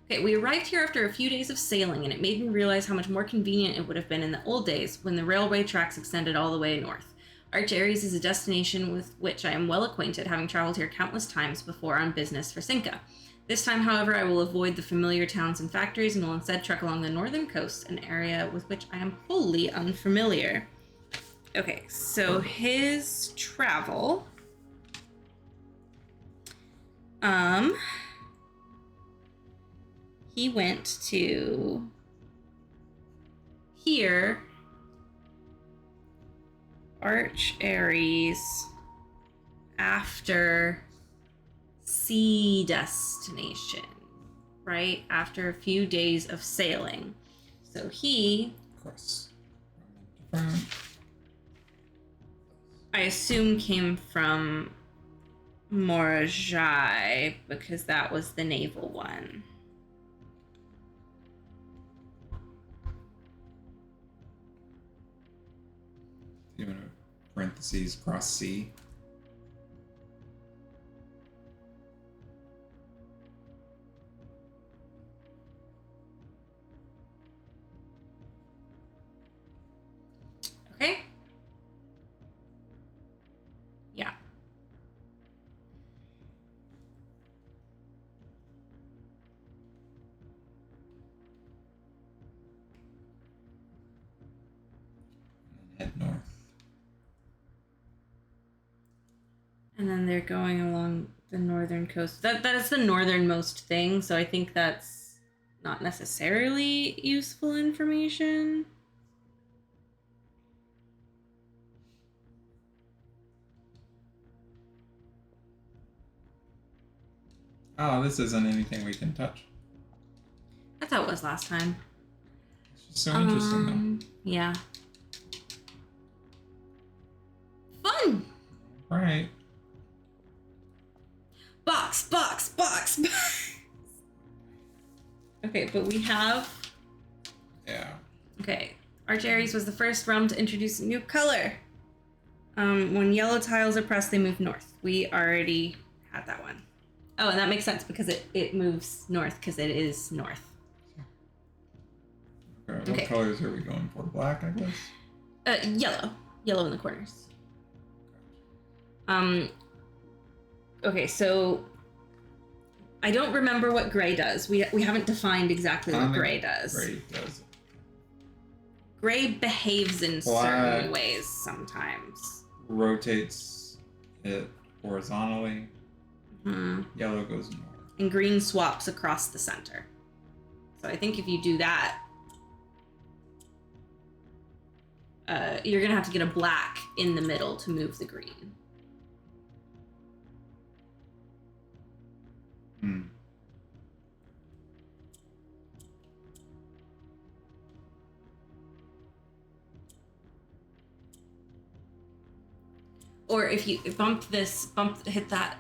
Okay, we arrived here after a few days of sailing, and it made me realize how much more convenient it would have been in the old days when the railway tracks extended all the way north. Arch Ares is a destination with which I am well acquainted, having traveled here countless times before on business for Cinca. This time, however, I will avoid the familiar towns and factories and will instead trek along the northern coast, an area with which I am wholly unfamiliar. Okay, so his travel... he went to here, Arch Ares, after sea destination, right? After a few days of sailing. So he... Cross from? I assume came from Morajai because that was the naval one. You want to parentheses cross C? Okay. Yeah. And head north. And then they're going along the northern coast. That is the northernmost thing, so I think that's not necessarily useful information. Oh, this isn't anything we can touch. That's how it was last time. It's just so interesting, Yeah. Fun! though. Right. Box. Okay, but we have... Yeah. Okay. Arch Aries was the first realm to introduce a new color. When yellow tiles are pressed, they move north. We already had that one. Oh, and that makes sense because it moves north because it is north. Okay, what colors are we going for? Black, I guess? Yellow. Yellow in the corners. Okay, so I don't remember what gray does. We haven't defined exactly what gray does. Gray does. Gray behaves in certain ways sometimes. Rotates it horizontally. Mm-hmm. Yellow goes north. And green swaps across the center. So I think if you do that, you're gonna have to get a black in the middle to move the green. Hmm. Or if you hit that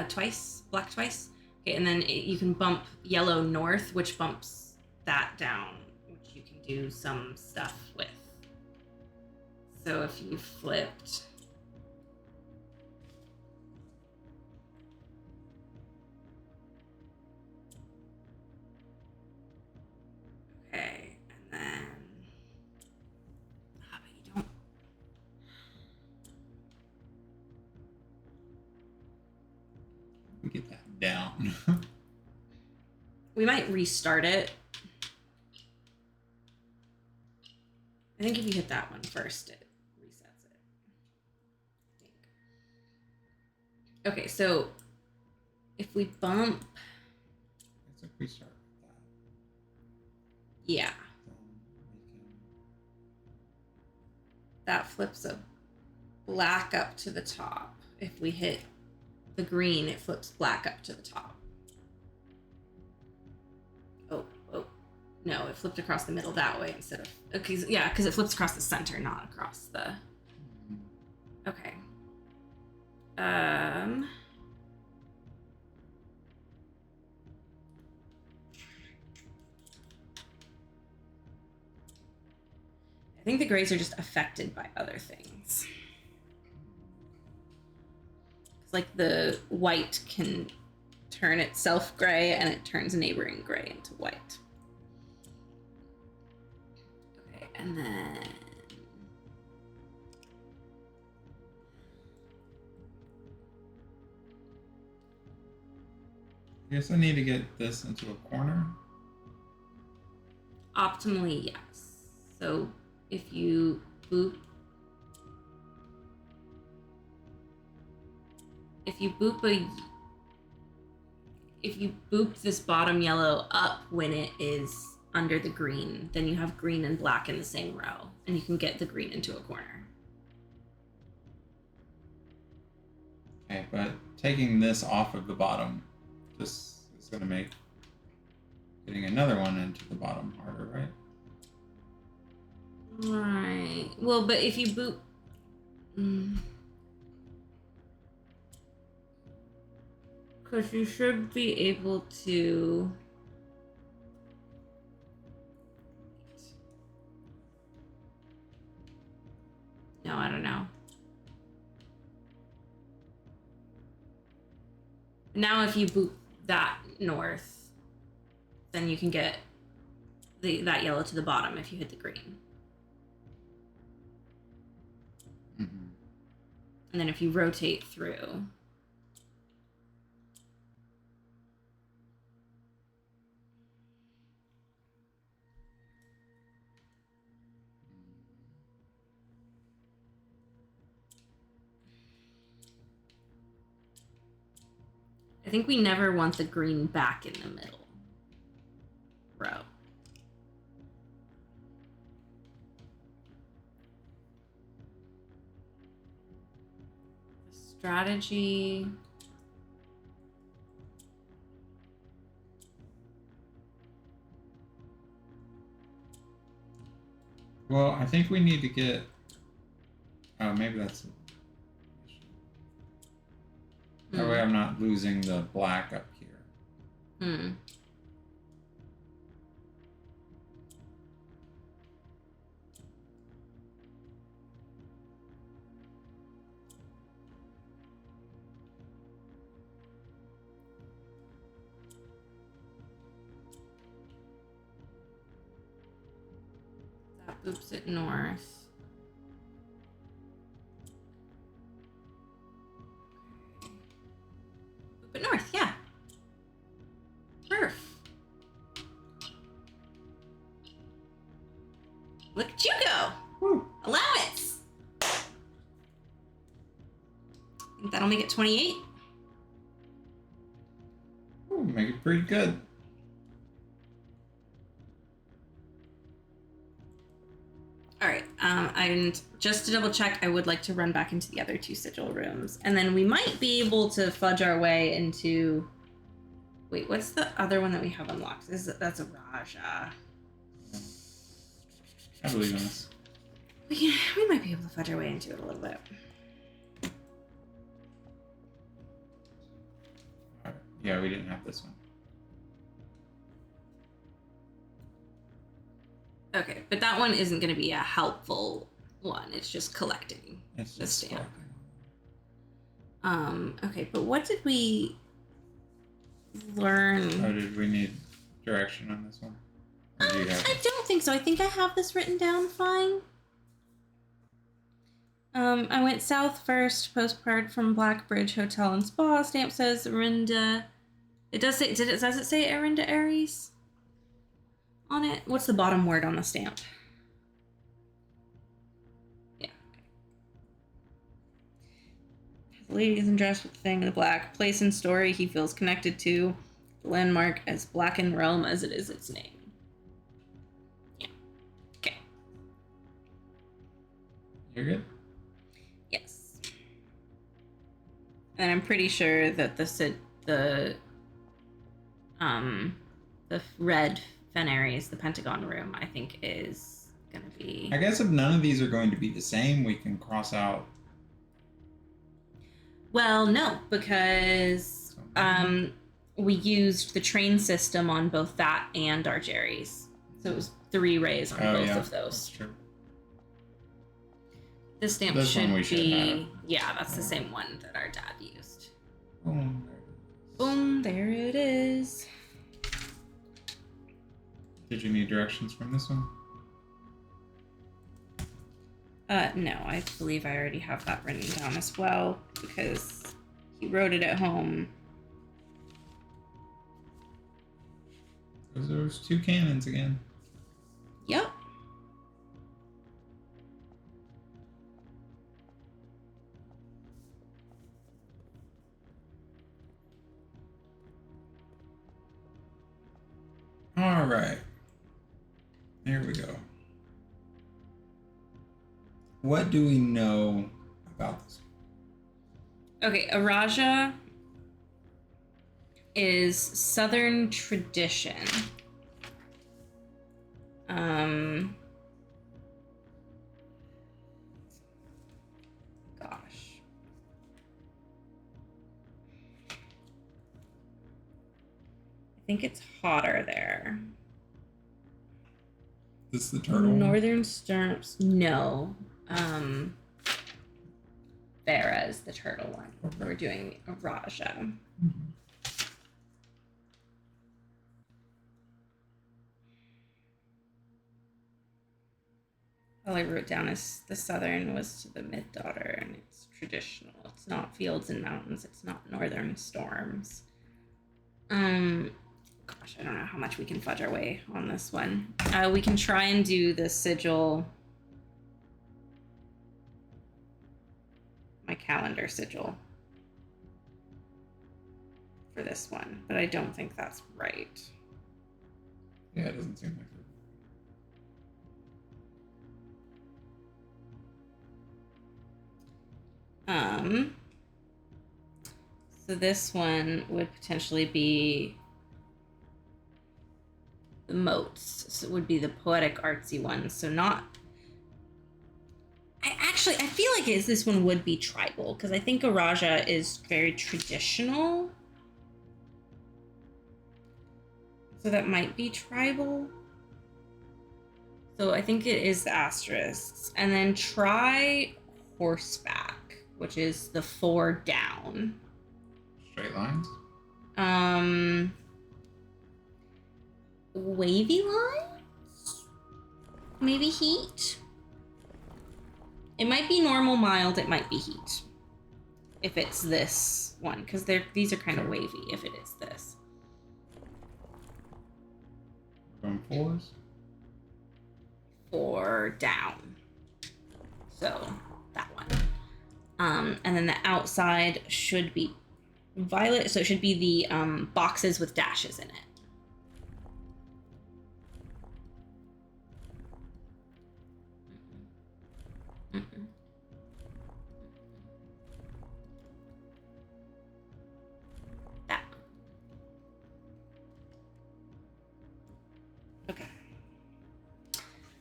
twice, black twice, okay, and then you can bump yellow north, which bumps that down, which you can do some stuff with. So if you flipped... Okay, and then... but you don't... We get that down. We might restart it. I think if you hit that one first, it resets it. I think. Okay, so if we bump... It's like we start with that. Yeah. Then we can... That flips a black up to the top. If we hit the green, it flips black up to the top. Oh. No, it flipped across the middle that way instead of... Okay, yeah, because it flips across the center, not across the... Okay. I think the grays are just affected by other things. It's like the white can turn itself gray and it turns neighboring gray into white. Okay, and then... I guess I need to get this into a corner. Optimally, yes. So if you boop... If you boop this bottom yellow up when it is under the green, then you have green and black in the same row, and you can get the green into a corner. Okay, but taking this off of the bottom just is going to make getting another one into the bottom harder, right? Right. Well, but if you boot... Because you should be able to... No, I don't know. Now if you boot that north, then you can get that yellow to the bottom if you hit the green. Mm-hmm. And then if you rotate through... I think we never want the green back in the middle row. Strategy. Well, I think we need to get... Oh, maybe that's it. That way I'm not losing the black up here. That boops it north. Boop it north, yeah. Perf. Look at you go. Woo. Allowance. I think that'll make it 28. Ooh, make it pretty good. All right, and just to double check, I would like to run back into the other two sigil rooms, and then we might be able to fudge our way into... Wait, what's the other one that we have unlocked? That's a Raja. I believe in this. We might be able to fudge our way into it a little bit. All right. Yeah, we didn't have this one. Okay, but that one isn't going to be a helpful one. It's just collecting It's the just stamp. Okay, but what did we learn? Oh, did we need direction on this one? Or do you have I don't think so. I think I have this written down fine. I went south first, postcard from Blackbridge Hotel and Spa. Stamp says Arinda. It does say, does it say Arinda Aries on it? What's the bottom word on the stamp? Yeah. Okay. The lady isn't dressed with the thing in the black. Place and story he feels connected to. The landmark as black in realm as it is its name. Yeah. Okay. You're good? Yes. And I'm pretty sure that the red Fenaries, the Pentagon room, I think is gonna be... I guess if none of these are going to be the same, we can cross out... Well, no, because we used the train system on both that and our Jerry's. So it was 3 rays on both of those. That's true. This stamp This one we should be... have. Yeah, that's the same one that our dad used. Boom. Boom, there it is. Did you need directions from this one? No, I believe I already have that written down as well because he wrote it at home. Those 2 cannons again. Yep. All right. There we go. What do we know about this? Okay, Araja is Southern tradition. think it's hotter there. This is the turtle. Northern storms. No. Farah is the turtle one. Okay. We're doing a Raja. Mm-hmm. All I wrote down is the southern was to the mid-daughter, and it's traditional. It's not fields and mountains. It's not northern storms. Gosh, I don't know how much we can fudge our way on this one. We can try and do the sigil. My calendar sigil. For this one, but I don't think that's right. Yeah, it doesn't seem like it. So this one would potentially be the moats. So it would be the poetic artsy one. So not. I feel like this one would be tribal because I think a Raja is very traditional. So that might be tribal. So I think it is the asterisks. And then try horseback, which is the 4 down. Straight lines? Wavy lines? Maybe heat? It might be normal, mild, it might be heat. If it's this one, because these are kind of wavy if it is this. Going 4s? 4 down. So that one. And then the outside should be violet, so it should be the boxes with dashes in it. That. Okay.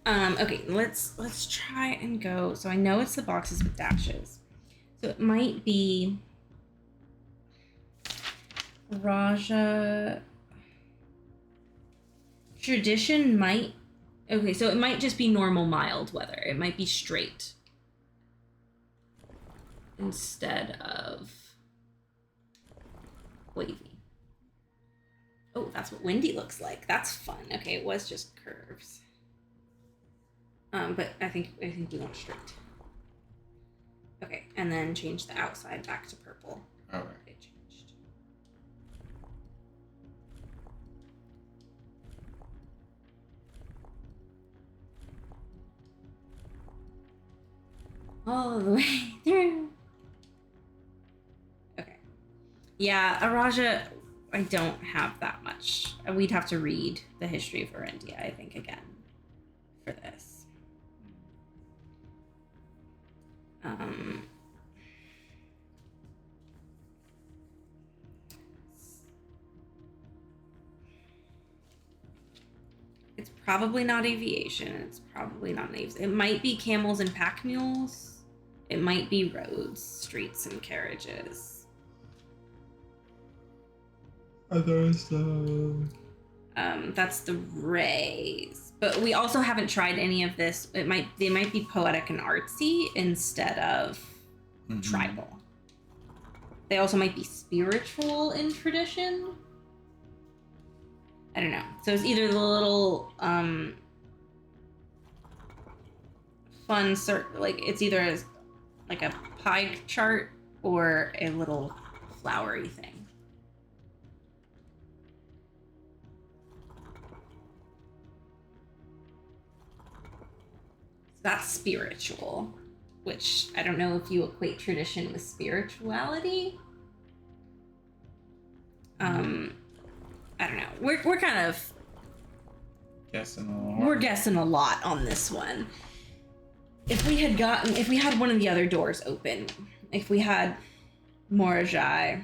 Okay, let's try and go. So I know it's the boxes with dashes. So it might be Raja. Tradition might. Okay, so it might just be normal mild weather. It might be straight instead of wavy. Oh, that's what windy looks like. That's fun. Okay, it was just curves. But I think we want straight. Okay, and then change the outside back to purple. All right. It changed. All the way through. Okay. Yeah, Araja, I don't have that much. We'd have to read the history of Orindia, I think, again for this. It's probably not aviation. It's probably not navies. It might be camels and pack mules. It might be roads, streets, and carriages. Are those That's the rays. But we also haven't tried any of this. They might be poetic and artsy instead of tribal. They also might be spiritual in tradition. I don't know. So it's either the little fun it's either like a pie chart or a little flowery thing. So that's spiritual, which I don't know if you equate tradition with spirituality. I don't know. We're kind of guessing a lot. We're guessing a lot on this one. If we had one of the other doors open, if we had Morajai,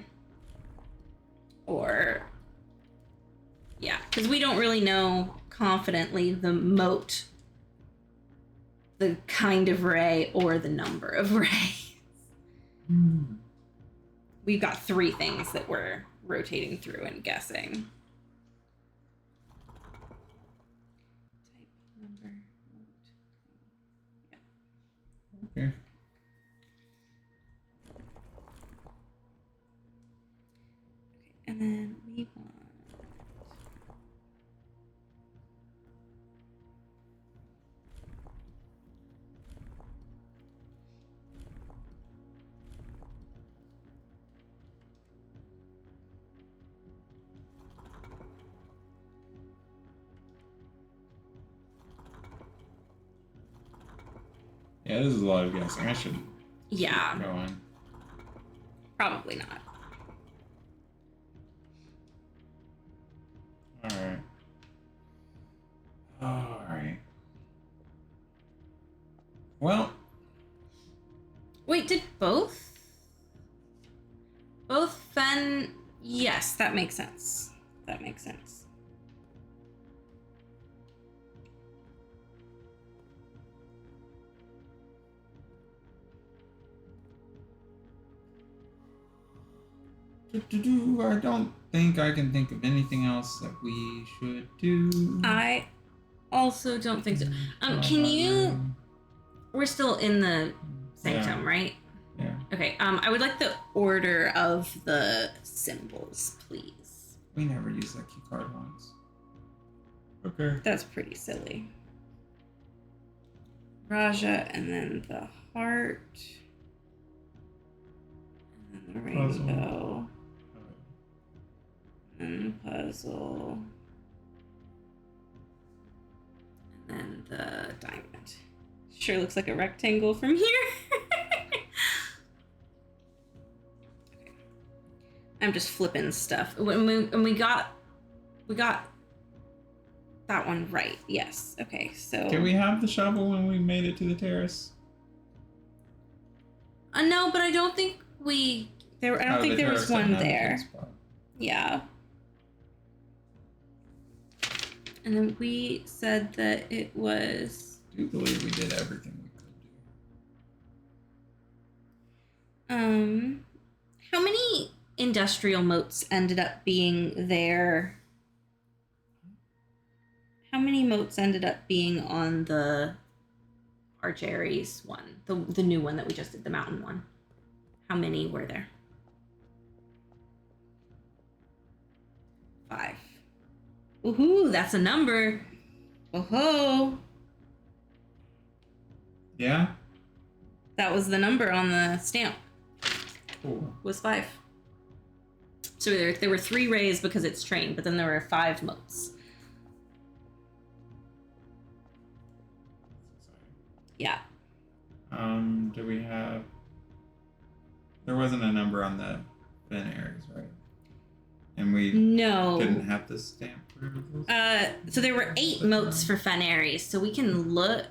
or yeah, because we don't really know confidently the moat, the kind of ray, or the number of rays. We've got 3 things that we're rotating through and guessing. Okay. And then we want. Yeah, this is a lot of guessing. I should Yeah, go on. probably not. Alright. Alright. Well, Wait, did both? Both Fen. Yes, that makes sense. That makes sense. I don't think I can think of anything else that we should do. I also don't think so. Can you? We're still in the sanctum, right? Yeah. Okay. I would like the order of the symbols, please. We never used that key card once. Okay. That's pretty silly. Raja, and then the heart, and then the rainbow, and the puzzle, and then the diamond. Sure looks like a rectangle from here. Okay. I'm just flipping stuff. When we got that one right. Yes. Okay. So. Did we have the shovel when we made it to the terrace? No, but I don't think we. I don't think there was one there. Yeah. And then we said that it was. I do believe we did everything we could do. How many industrial moats ended up being there? How many moats ended up being on the Archeries one? The new one that we just did, the mountain one. How many were there? 5. Woohoo, that's a number. Oh-ho. Yeah? That was the number on the stamp. Cool. Was 5. So there were 3 rays because it's trained, but then there were 5 moats. Yeah. Do we have... There wasn't a number on the Venaries, right? And we didn't have the stamp for those? So there were 8 moats for Venaries, so we can look.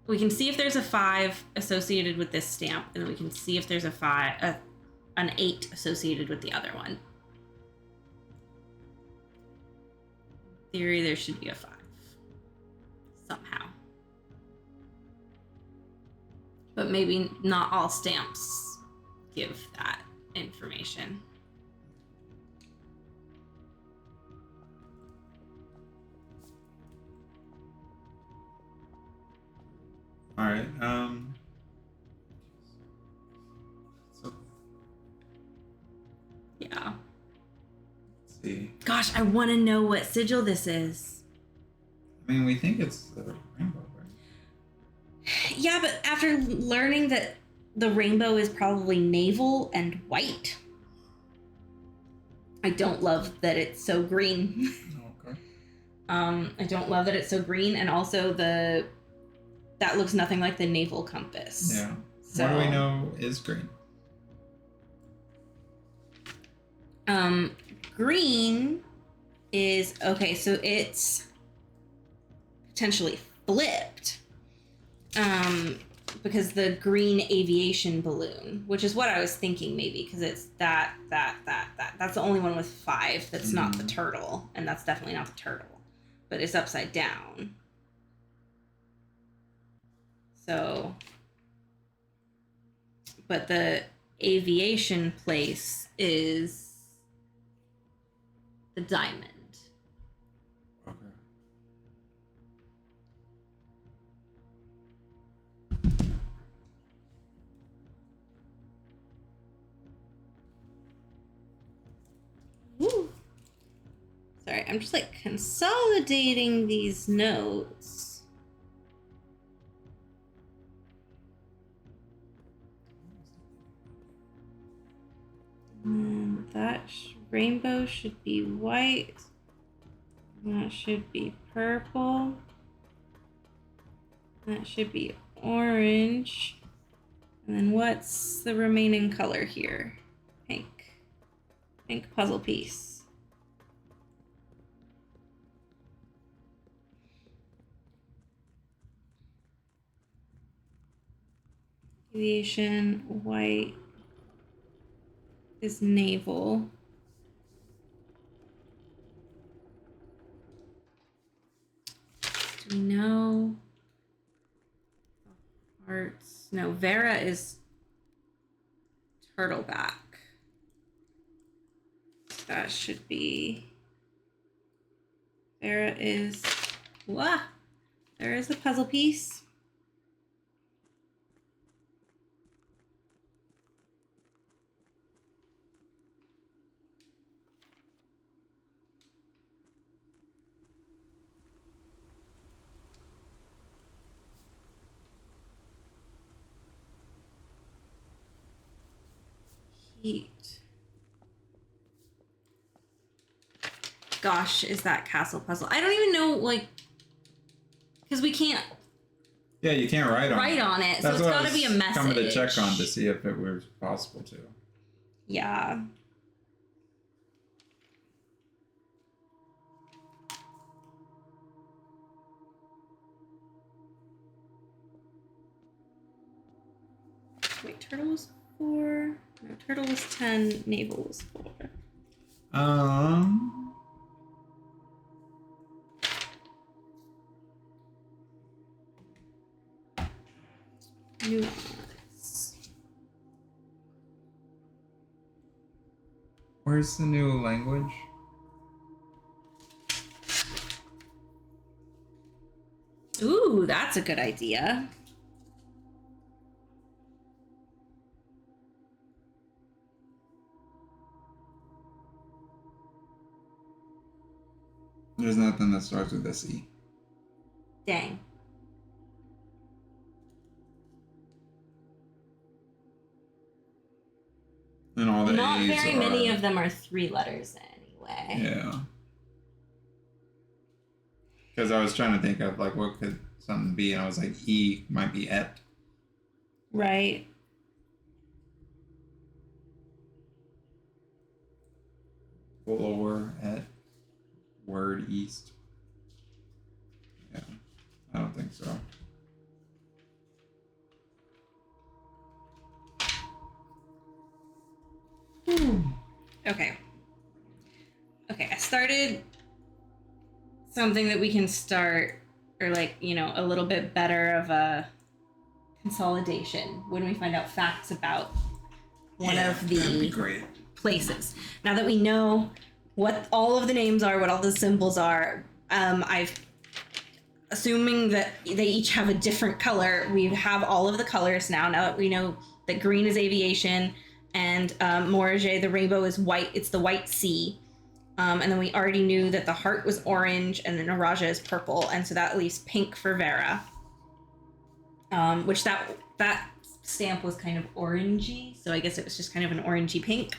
We can see if there's a 5 associated with this stamp, and then we can see if there's an 8 associated with the other one. In theory, there should be a 5. Somehow. But maybe not all stamps give that information. All right. So Yeah. let's see. Gosh, I want to know what sigil this is. I mean, we think it's the rainbow, right? Yeah, but after learning that the rainbow is probably navel and white, I don't love that it's so green. Okay. I don't love that it's so green, and also that looks nothing like the naval compass. Yeah. So, what do we know is green? Green is okay, so it's potentially flipped. Because the green aviation balloon, which is what I was thinking maybe, because it's that. That's the only one with 5 that's not the turtle, and that's definitely not the turtle, but it's upside down. So, but the aviation place is the diamond. Okay. Sorry, I'm just like consolidating these notes. And that rainbow should be white. That should be purple. That should be orange. And then what's the remaining color here? Pink. Pink puzzle piece. Aviation, white is naval. Do we know? Hearts. No, Vera is turtleback. That should be. Vera is. Wah! There is a puzzle piece. Heat. Gosh, is that castle puzzle? I don't even know, like, because we can't. Yeah, you can't write on it. So it's got to be a message. Coming to check on to see if it was possible to. Yeah. Wait, turtle was 4. No, turtle was 10. Naval was 4. Nuance. Where's the new language? Ooh, that's a good idea. There's nothing that starts with a C. Dang. And all the Not A's very are, many of them are 3 letters anyway. Yeah. Because I was trying to think of like what could something be, and I was like E might be et. Right. Follower et. Word east. Yeah. I don't think so. Okay. Okay, I started something that we can start, or like, you know, a little bit better of a consolidation when we find out facts about one of that'd be the great. places. Now that we know what all of the names are, what all the symbols are, I've assuming that they each have a different color. We have all of the colors now. Now that we know that green is aviation, and Morage, the rainbow, is white. It's the white sea. And then we already knew that the heart was orange and the Naraja is purple. And so that leaves pink for Vera. Which that stamp was kind of orangey. So I guess it was just kind of an orangey pink.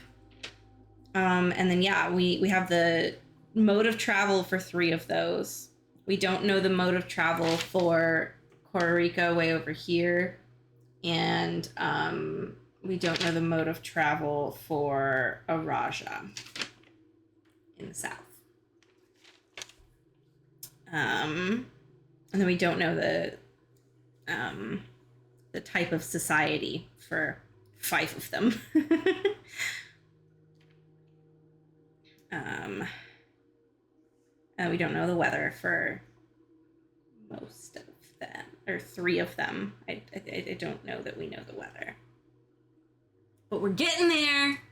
And then, yeah, we have the mode of travel for 3 of those. We don't know the mode of travel for Costa Rica way over here. And we don't know the mode of travel for Araja in the south. And then we don't know the type of society for 5 of them. We don't know the weather for most of them, or 3 of them. I don't know that we know the weather. But we're getting there.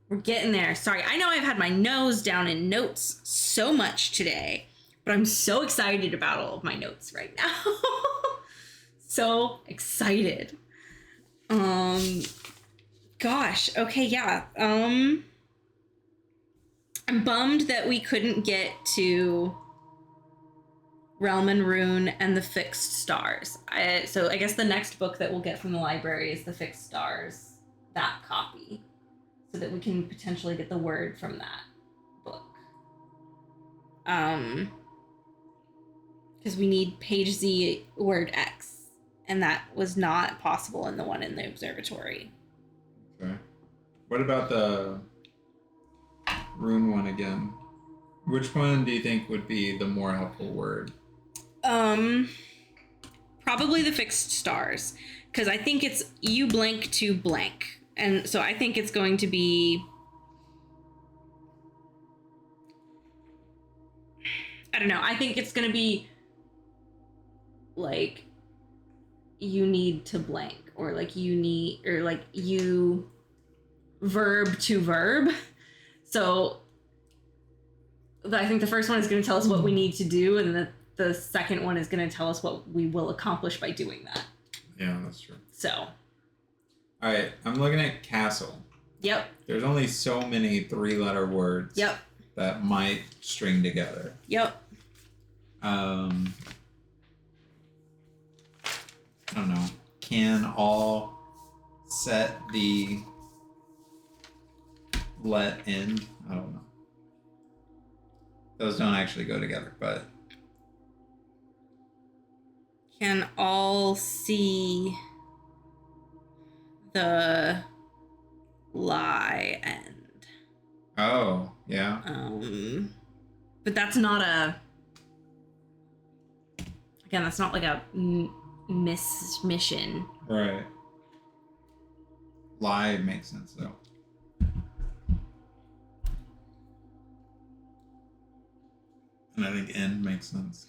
We're getting there. Sorry, I know I've had my nose down in notes so much today, but I'm so excited about all of my notes right now. So excited. Gosh. Okay, yeah. I'm bummed that we couldn't get to Realm and Rune and the Fixed Stars. So I guess the next book that we'll get from the library is the Fixed Stars, that copy, so that we can potentially get the word from that book. Because we need page Z word X, and that was not possible in the one in the observatory. Okay. What about the rune one again? Which one do you think would be the more helpful word? Probably the Fixed Stars, because I think it's you blank to blank, and so I think it's going to be, I don't know, I think it's going to be like you need to blank, or like you need, or like you verb to verb. So I think the first one is going to tell us what we need to do, and the second one is going to tell us what we will accomplish by doing that. Yeah, that's true. So. All right, I'm looking at castle. Yep. There's only so many 3-letter words. Yep. That might string together. Yep. I don't know. Can all set the let in? I don't know. Those don't actually go together, but Can all see the lie end. oh, yeah. But that's not a, again, that's not like a mission. Right. Lie makes sense though. And I think end makes sense.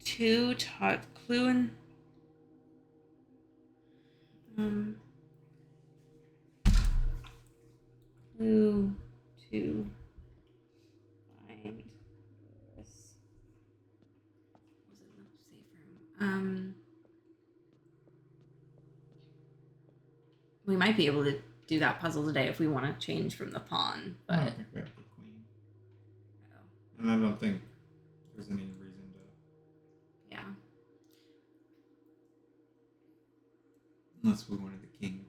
Two taught clue and clue to find this. Was it the safe room? We might be able to do that puzzle today if we want to change from the pawn, but I don't think we have the queen. And I don't think there's any reason to. yeah. Unless we wanted the king.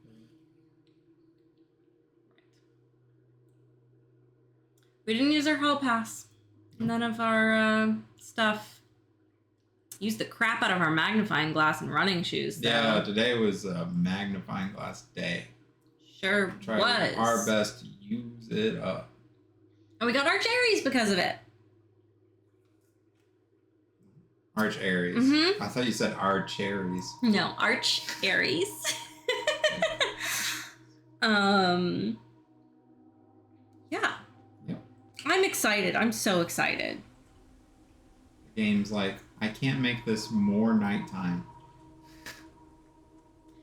We didn't use our hall pass. None of our stuff. Used the crap out of our magnifying glass and running shoes, though. Yeah, today was a magnifying glass day. Sure was. Our best to use it up. And we got our cherries because of it. Arch Aries. Mm-hmm. I thought you said our cherries. No, Arch Aries. Yeah. Yep. I'm excited. I'm so excited. The game's like, I can't make this more nighttime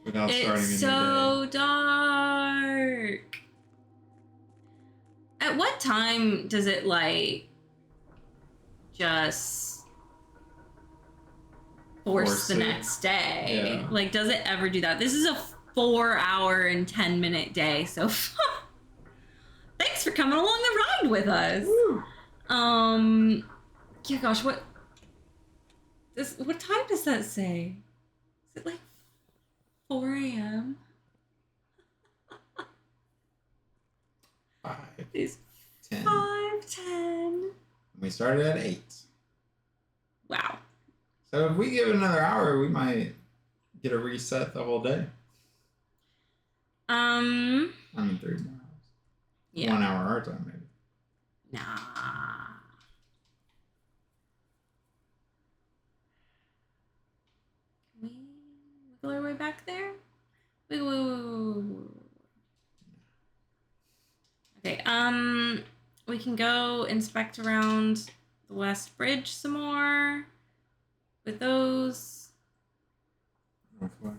without starting a new day. It's so dark. At what time does it like just force the next day? Yeah. Like, does it ever do that? This is a 4-hour and 10-minute day, so thanks for coming along the ride with us. Woo. Yeah, gosh, what time does that say? Is it like 4 a.m.? 5, It's 10. 5:10. We started at 8. Wow. So if we give it another hour, we might get a reset the whole day. I mean, 3 more hours. Yeah. 1 hour our time, maybe. Nah. Can we wiggle our way back there? Wiggle. Okay, we can go inspect around the West Bridge some more with those. With what?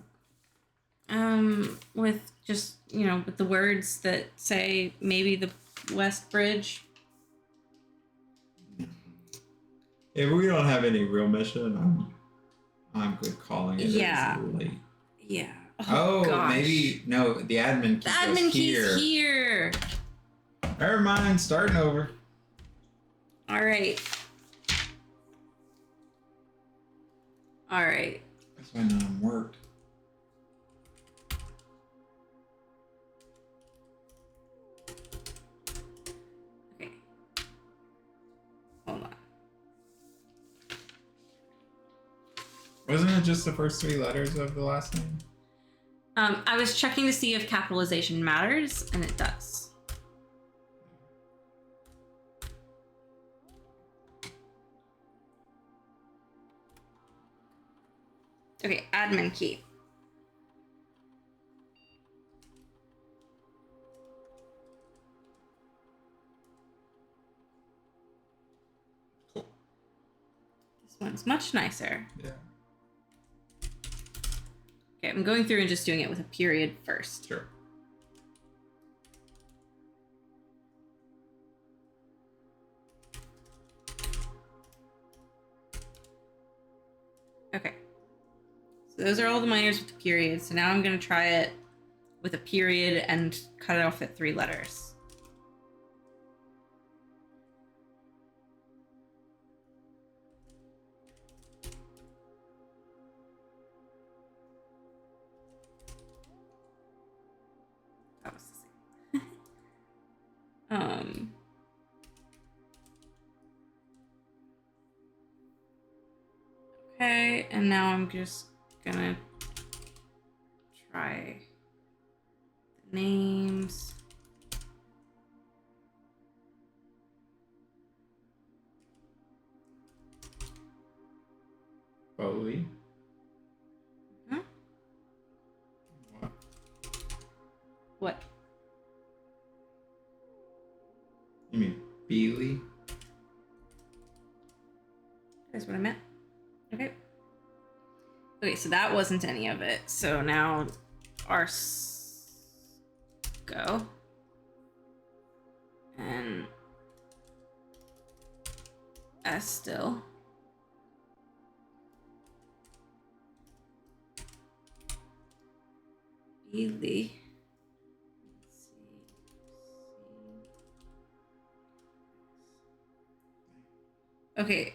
With just, with the words that say maybe the West Bridge. If we don't have any real mission, I'm good calling it. Yeah. It's late. Yeah. Oh, gosh. maybe no. The admin key The goes admin here. key's here. Never mind. Starting over. All right. All right. That's why none of them worked. Okay. Hold on. Wasn't it just the first 3 letters of the last name? I was checking to see if capitalization matters, and it does. Okay, admin key. Cool. This one's much nicer. Yeah. Okay, I'm going through and just doing it with a period first. Sure. Okay. So those are all the minors with the period. So now I'm going to try it with a period and cut it off at 3 letters. That was the same. Okay, and now I'm just gonna try the names. Foley. Hmm? What? What? You mean Beely? That's what I meant. Okay. Okay, so that wasn't any of it. So now our go. And S still. Beely. Okay.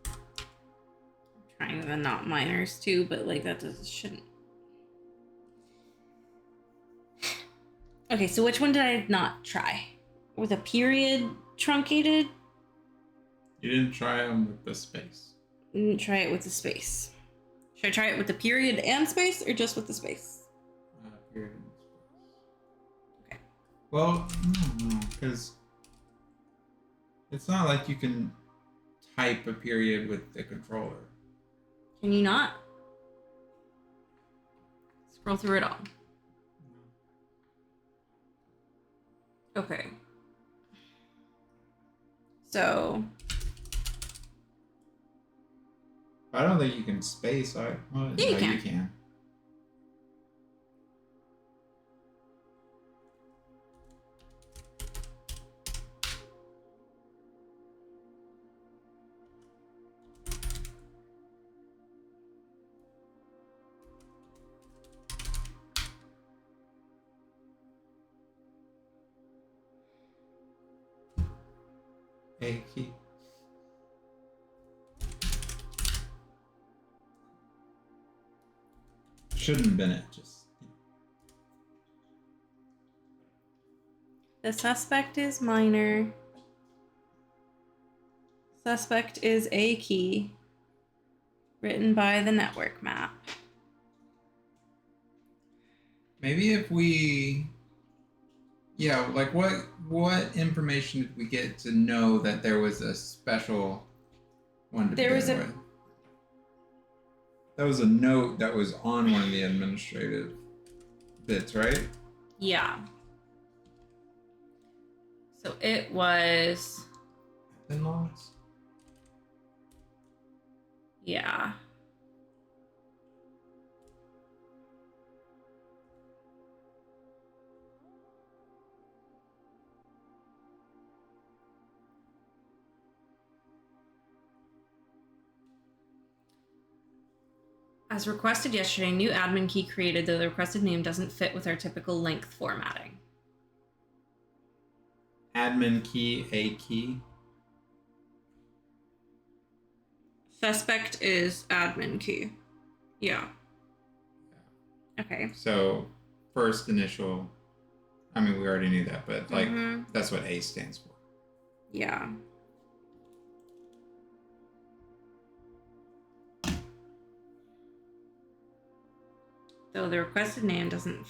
I'm trying the not minors too, but like that shouldn't. Okay, so which one did I not try? With a period truncated? You didn't try them with the space. Didn't try it with the space. Should I try it with the period and space or just with the space? Period and space. Okay. Well, no, because it's not like you can type a period with the controller. Can you not? Scroll through it all. Okay. So. I don't think you can space. Well, Yeah, you no, can. You can. A key. Shouldn't have been it. Just. The suspect is minor. Suspect is a key. Written by the network map. Maybe if we. Yeah, like what information did we get to know that there was a special one to There was begin with? That was a note that was on one of the administrative bits, right? Yeah. So it was. In logs? Yeah. As requested yesterday, new admin key created, though the requested name doesn't fit with our typical length formatting. Admin key, a key. Suspect is admin key. Yeah. Okay. So first initial, I mean, we already knew that, but like that's what A stands for. Yeah. Though the requested name doesn't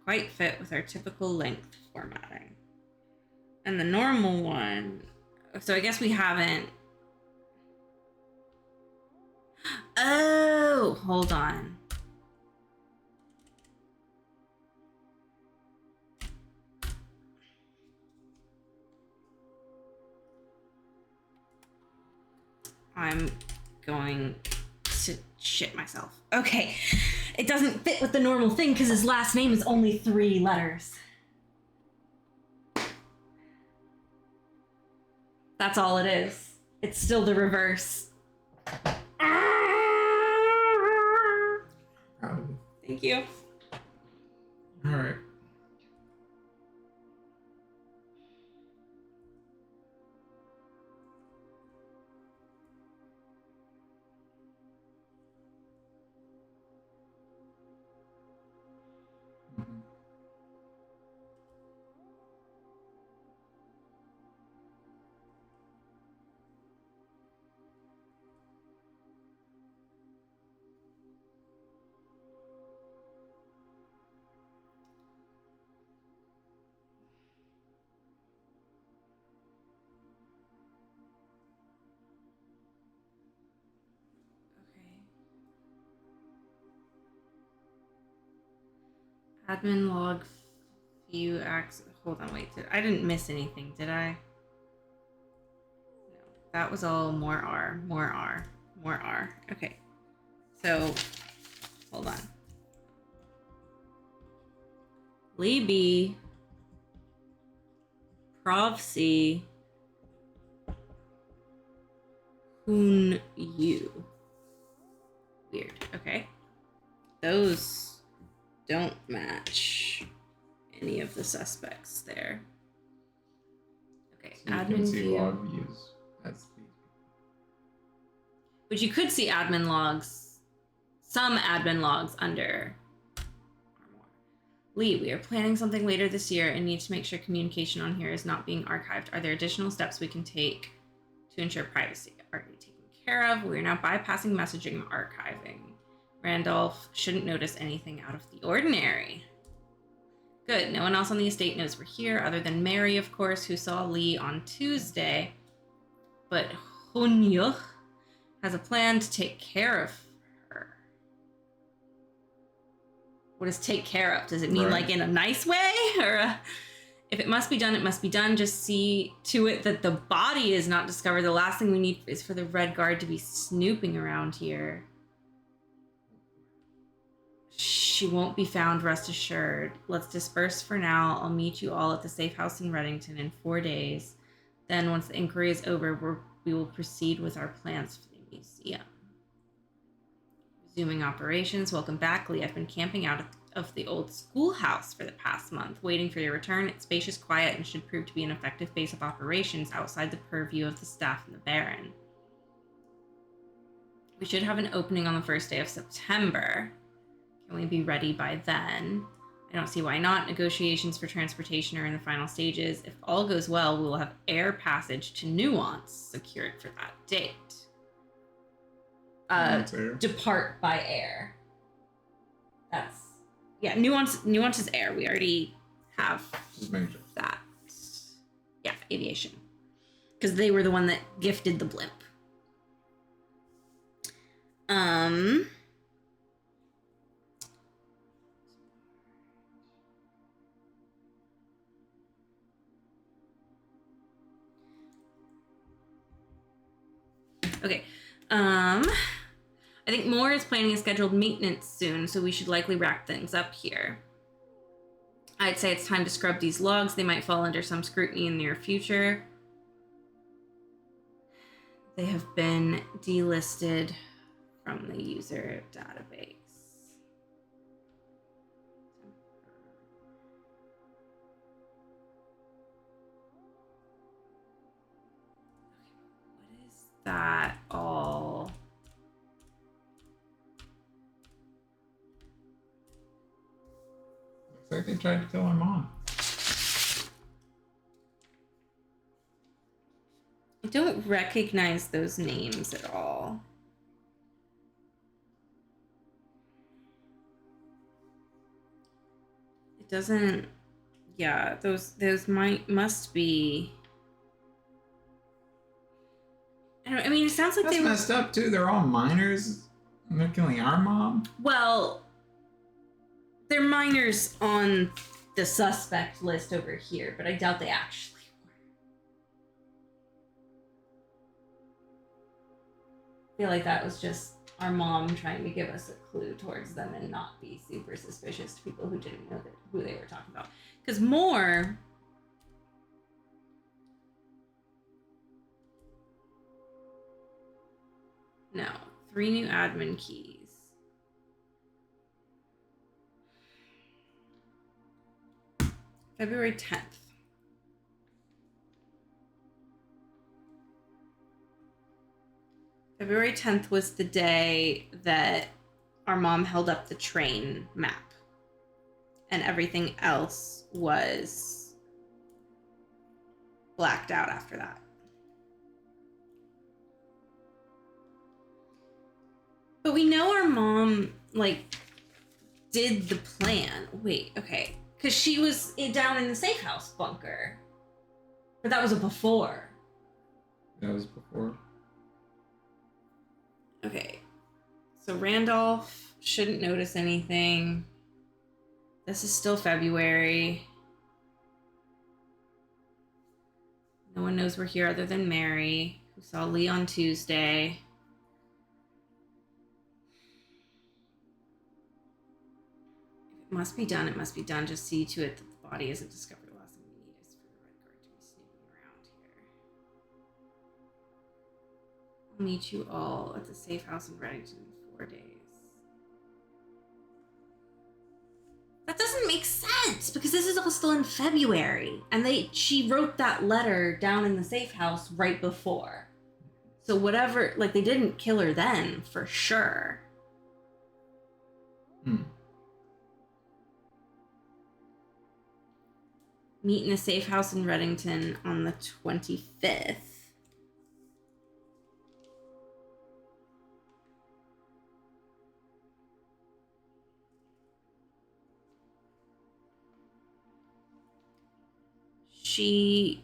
quite fit with our typical length formatting. And the normal one, so I guess we haven't. Oh, hold on. I'm going to shit myself. Okay. It doesn't fit with the normal thing because his last name is only 3 letters. That's all it is. It's still the reverse. Proud of you. Thank you. All right. Admin log view access. Hold on, wait. I didn't miss anything, did I? No. That was all more R, more R, more R. Okay. So, hold on. Lee B. Prov C. Hoon U. Weird. Okay. Those don't match any of the suspects there. Okay, So you admin can see view. log views. That's the. But you could see admin logs, some admin logs under Armour. Lee, we are planning something later this year and need to make sure communication on here is not being archived. Are there additional steps we can take to ensure privacy? Already taken care of. We are now bypassing messaging and archiving. Randolph shouldn't notice anything out of the ordinary. Good. No one else on the estate knows we're here, other than Mary, of course, who saw Lee on Tuesday. But Hunyuch has a plan to take care of her. What does take care of? Does it mean like in a nice way? Or if it must be done, it must be done. Just see to it that the body is not discovered. The last thing we need is for the Red Guard to be snooping around here. She won't be found, rest assured. Let's disperse for now. I'll meet you all at the safe house in Reddington in 4 days. Then, once the inquiry is over, we will proceed with our plans for the museum. Resuming operations. Welcome back, Lee. I've been camping out of the old schoolhouse for the past month, waiting for your return. It's spacious, quiet, and should prove to be an effective base of operations outside the purview of the staff and the Baron. We should have an opening on the first day of September. Can we be ready by then? I don't see why not. Negotiations for transportation are in the final stages. If all goes well, we will have air passage to Nuance secured for that date. Depart by air. That's Nuance is air. We already have that. Yeah, aviation. Because they were the one that gifted the blimp. Okay. I think Moore is planning a scheduled maintenance soon, so we should likely wrap things up here. I'd say it's time to scrub these logs. They might fall under some scrutiny in the near future. They have been delisted from the user database. What is that all? Looks like they tried to kill our mom. I don't recognize those names at all. It doesn't. Yeah, those must be. I mean, it sounds like That's they were messed up too. They're all minors. And they're killing our mom. well. They're minors on the suspect list over here, but I doubt they actually were. I feel like that was just our mom trying to give us a clue towards them and not be super suspicious to people who didn't know who they were talking about. Because more... No. 3 new admin keys. February 10th. February 10th was the day that our mom held up the train map. And everything else was blacked out after that. But we know our mom, like, did the plan. Wait, okay. Because she was down in the safe house bunker. But that was a before. That was before. Okay. So Randolph shouldn't notice anything. This is still February. No one knows we're here other than Mary, who saw Lee on Tuesday. If it must be done, it must be done. Just see to it that the body isn't discovered. The last thing we need is for the Red Guard to be snooping around here. I'll meet you all at the safe house in Reddington in 4 days. That doesn't make sense because this is all still in February, and she wrote that letter down in the safe house right before. So whatever, like, they didn't kill her then for sure. Meet in a safe house in Reddington on the 25th. She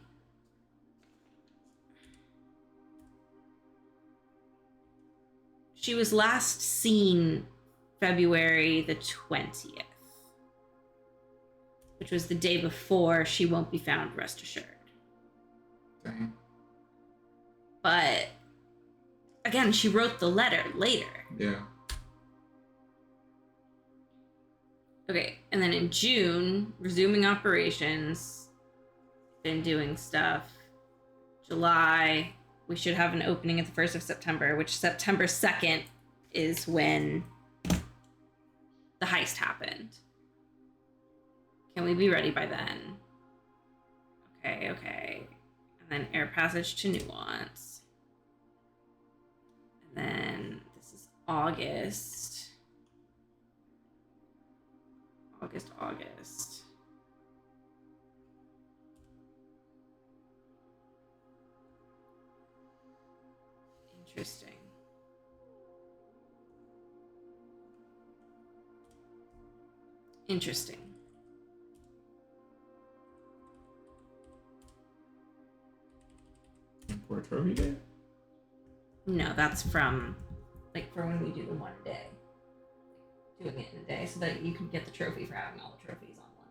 was last seen February the 20th, which was the day before She Won't Be Found, Rest Assured. Okay. But again, she wrote the letter later. Yeah. Okay, and then in June, resuming operations, been doing stuff. July, we should have an opening at the 1st of September, which September 2nd is when the heist happened. Can we be ready by then? Okay. And then air passage to Nuance. And then this is August. August. Interesting. For Trophy Day? No, that's from, like, for when we do the one day. Doing it in a day so that you can get the trophy for having all the trophies on one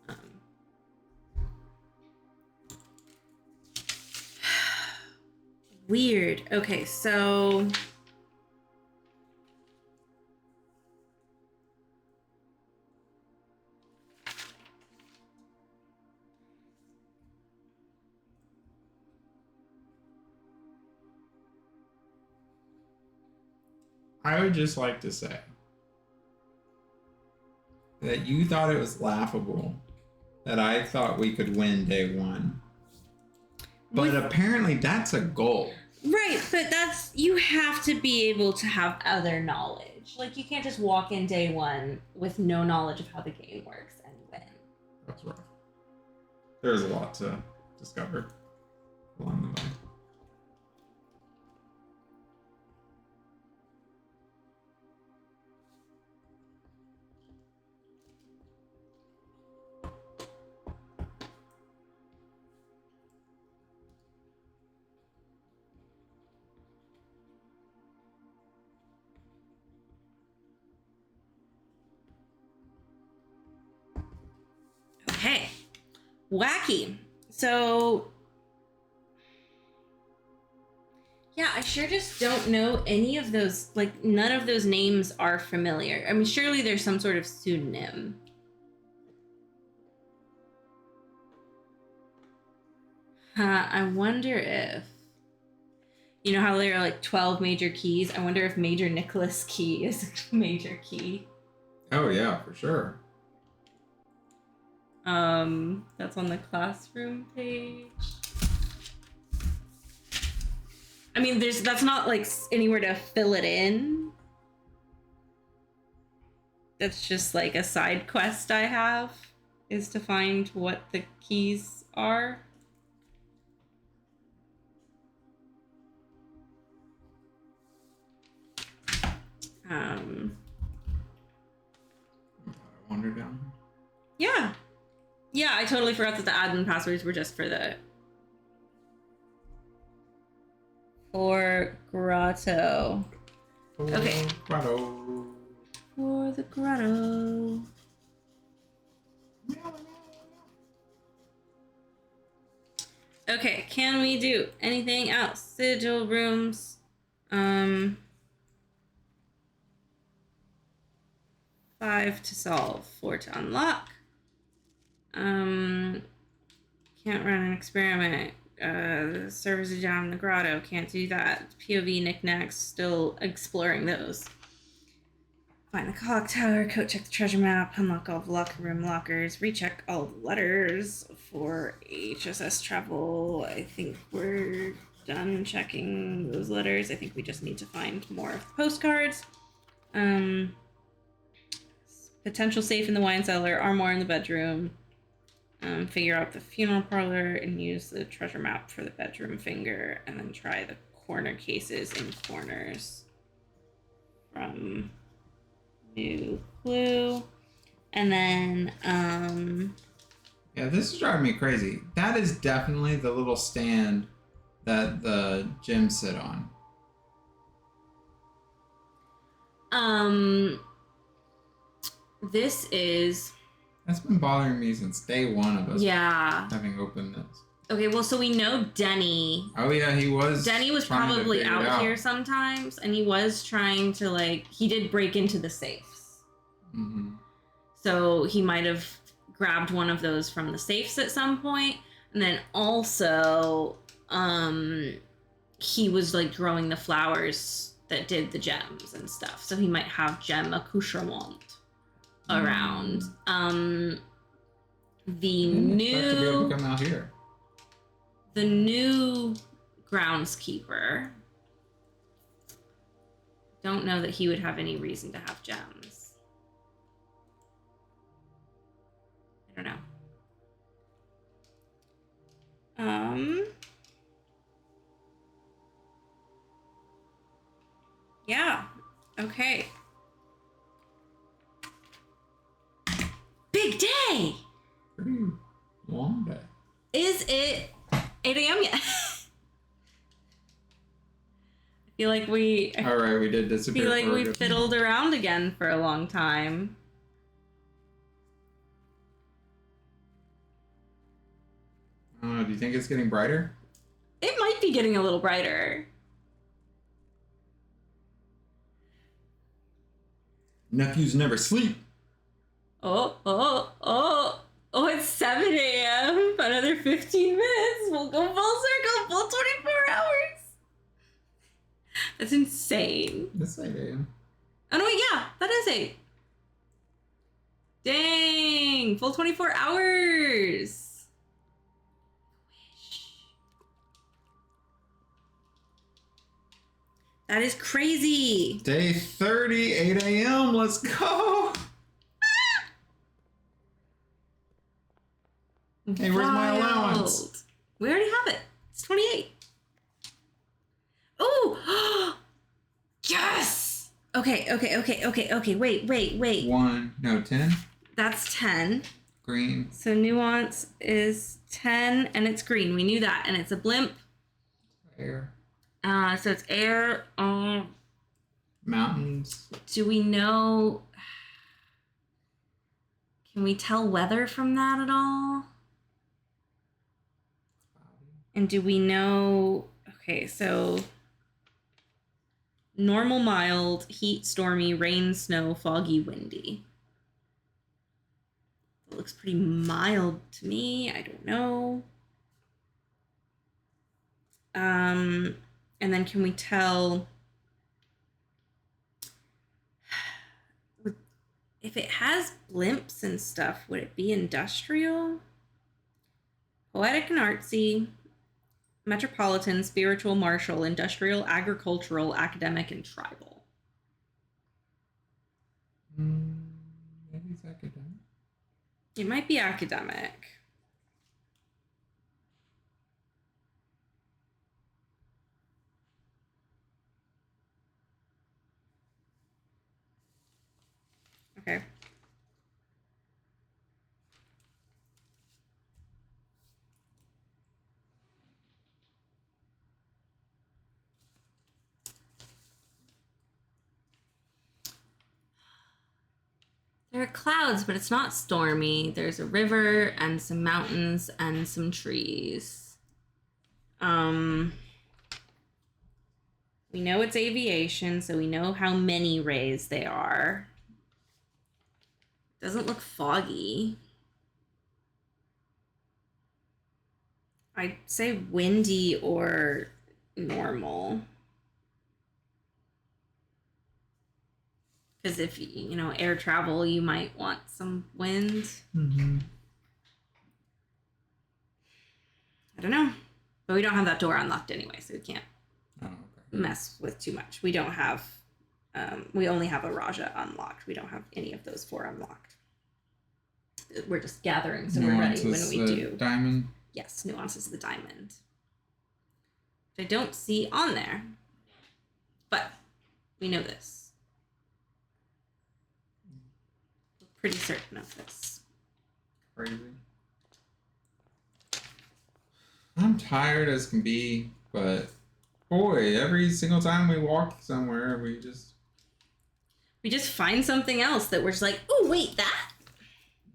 save file. Weird. Okay, so... I would just like to say that you thought it was laughable that I thought we could win day one. But apparently that's a goal. Right, but you have to be able to have other knowledge. Like, you can't just walk in day one with no knowledge of how the game works and win. That's rough. There's a lot to discover along the way. Okay. Wacky. So, yeah, I sure just don't know any of those. Like, none of those names are familiar. I mean, surely there's some sort of pseudonym. I wonder if... You know how there are like 12 major keys? I wonder if Major Nicholas Key is a major key. Oh yeah, for sure. That's on the classroom page. I mean, that's not like anywhere to fill it in. That's just like a side quest I have, is to find what the keys are. I wander down. Yeah. Yeah, I totally forgot that the admin passwords were just for the... For grotto. Okay. Grotto. For the grotto. Okay, can we do anything else? Sigil rooms. 5 to solve, 4 to unlock. Can't run an experiment. The servers are down in the grotto. Can't do that. POV knickknacks. Still exploring those. Find the clock tower. Code check the treasure map. Unlock all the locker room lockers. Recheck all the letters for HSS travel. I think we're done checking those letters. I think we just need to find more of the postcards. Potential safe in the wine cellar. Armoire in the bedroom. Figure out the funeral parlor and use the treasure map for the bedroom finger, and then try the corner cases in corners from new clue. And then yeah, this is driving me crazy. That is definitely the little stand that the gyms sit on. This is... That's been bothering me since day one of us having opened this. Okay, well, so we know Denny. Oh yeah, he was. Denny was probably out here sometimes, and he was trying to, like, he did break into the safes. Mm-hmm. So he might have grabbed one of those from the safes at some point, and then also, he was like growing the flowers that did the gems and stuff. So he might have gem accoutrement around. The new to be able to come out here. The new groundskeeper. Don't know that he would have any reason to have gems. I don't know. Yeah. Okay. Big day! Pretty long day. Is it 8 a.m. yet? I feel like we... Alright, we did disappear. I feel like we fiddled around again for a long time. Do you think it's getting brighter? It might be getting a little brighter. Nephews never sleep. Oh, it's 7 a.m. Another 15 minutes. We'll go full circle, full 24 hours. That's insane. It's 8 a.m. yeah, that is 8. Dang, full 24 hours. That is crazy. Day 30, 8 a.m. Let's go. Hey, where's my allowance? We already have it. It's 28. Oh, yes. Okay. Wait. 10. That's 10. Green. So nuance is 10, and it's green. We knew that, and it's a blimp. Air. So it's air. Mountains. Do we know? Can we tell weather from that at all? And do we know? Okay, so normal, mild, heat, stormy, rain, snow, foggy, windy. It looks pretty mild to me. I don't know. And then can we tell if it has blimps and stuff, would it be industrial? Poetic and artsy, metropolitan, spiritual, martial, industrial, agricultural, academic, and tribal. Maybe it's academic. It might be academic. Okay. There are clouds, but it's not stormy. There's a river and some mountains and some trees. We know it's aviation, so we know how many rays they are. Doesn't look foggy. I'd say windy or normal. Because if, air travel, you might want some wind. Mm-hmm. I don't know. But we don't have that door unlocked anyway, so we can't Okay. mess with too much. We don't have, we only have a Raja unlocked. We don't have any of those 4 unlocked. We're just gathering, so we're ready when we do. Diamond. Yes, nuances of the diamond. Which I don't see on there. But we know this. We're pretty certain of this. Crazy. I'm tired as can be, but boy, every single time we walk somewhere, we just find something else that we're just like, oh, wait, that?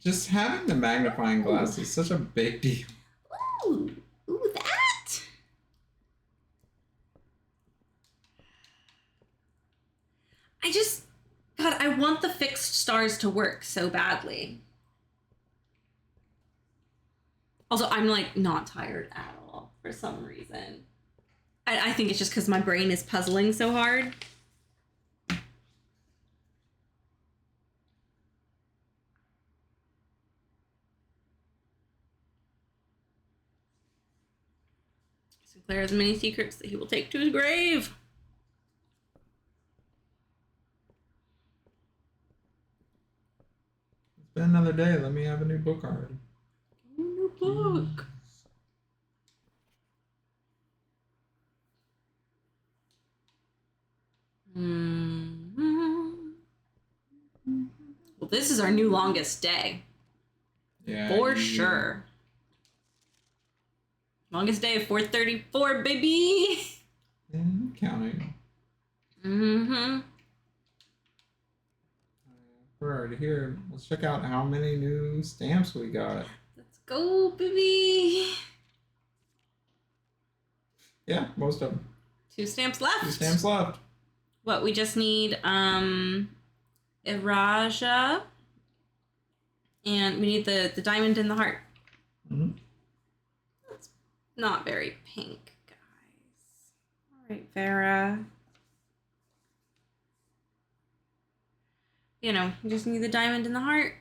Just having the magnifying glass is such a big deal. Ooh, that? God, I want the fixed stars to work so badly. Also, I'm like not tired at all for some reason. I think it's just because my brain is puzzling so hard. Sinclair has many secrets that he will take to his grave. It's been another day. Let me have a new book already. New book. Well, this is our new longest day. Yeah. For sure. Longest day of 434, baby. Counting. Mm-hmm. We're already here. Let's check out how many new stamps we got. Let's go, baby. Yeah, most of them. 2 stamps left. 2 stamps left. What, we just need Iraja, and we need the diamond in the heart. Mm-hmm. That's not very pink, guys. All right, Vera. You know, you just need the diamond in the heart.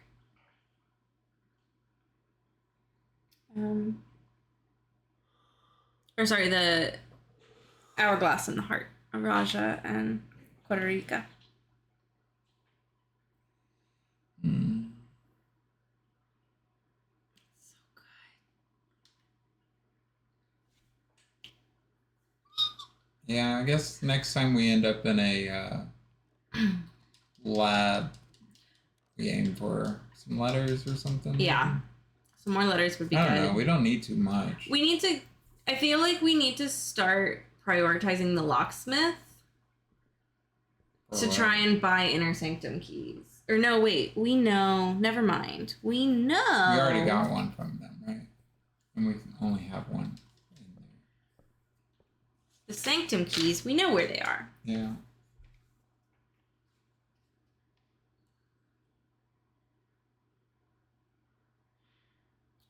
Or sorry, the hourglass in the heart. Raja and Puerto Rico. Hmm. So Yeah, I guess next time we end up in a lab, we aim for some letters or something. Yeah. Some more letters would be good. I don't know. We don't need too much. We need to. I feel like we need to start prioritizing the locksmith to try and buy inner sanctum keys. Or no, wait. We know. Never mind. We know. We already got one from them, right? And we only have one in there. The sanctum keys. We know where they are. Yeah.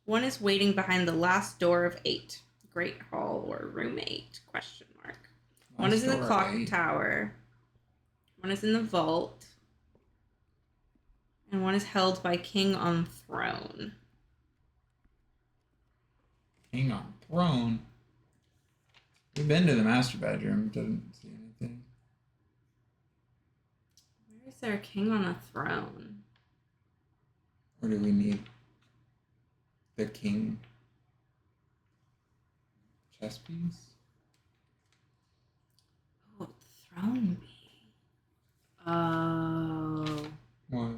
One is waiting behind the last door of 8. Great Hall or Room 8? Question mark. One is in the clock tower. One is in the vault. And one is held by King on Throne. King on Throne? We've been to the master bedroom. Didn't see anything. Where is there a king on a throne? Or do we need the king chess piece? Oh, throne be. Oh. What?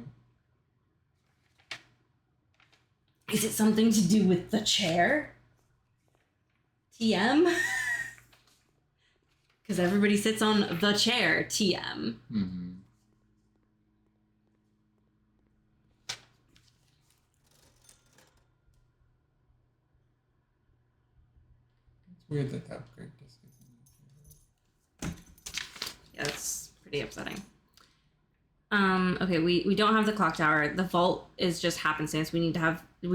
Is it something to do with the chair? TM? Because everybody sits on the chair. TM. Mm-hmm. It's weird that the upgrade disc is in there. Yeah, that's pretty upsetting. Okay, we don't have the clock tower. The vault is just happenstance. We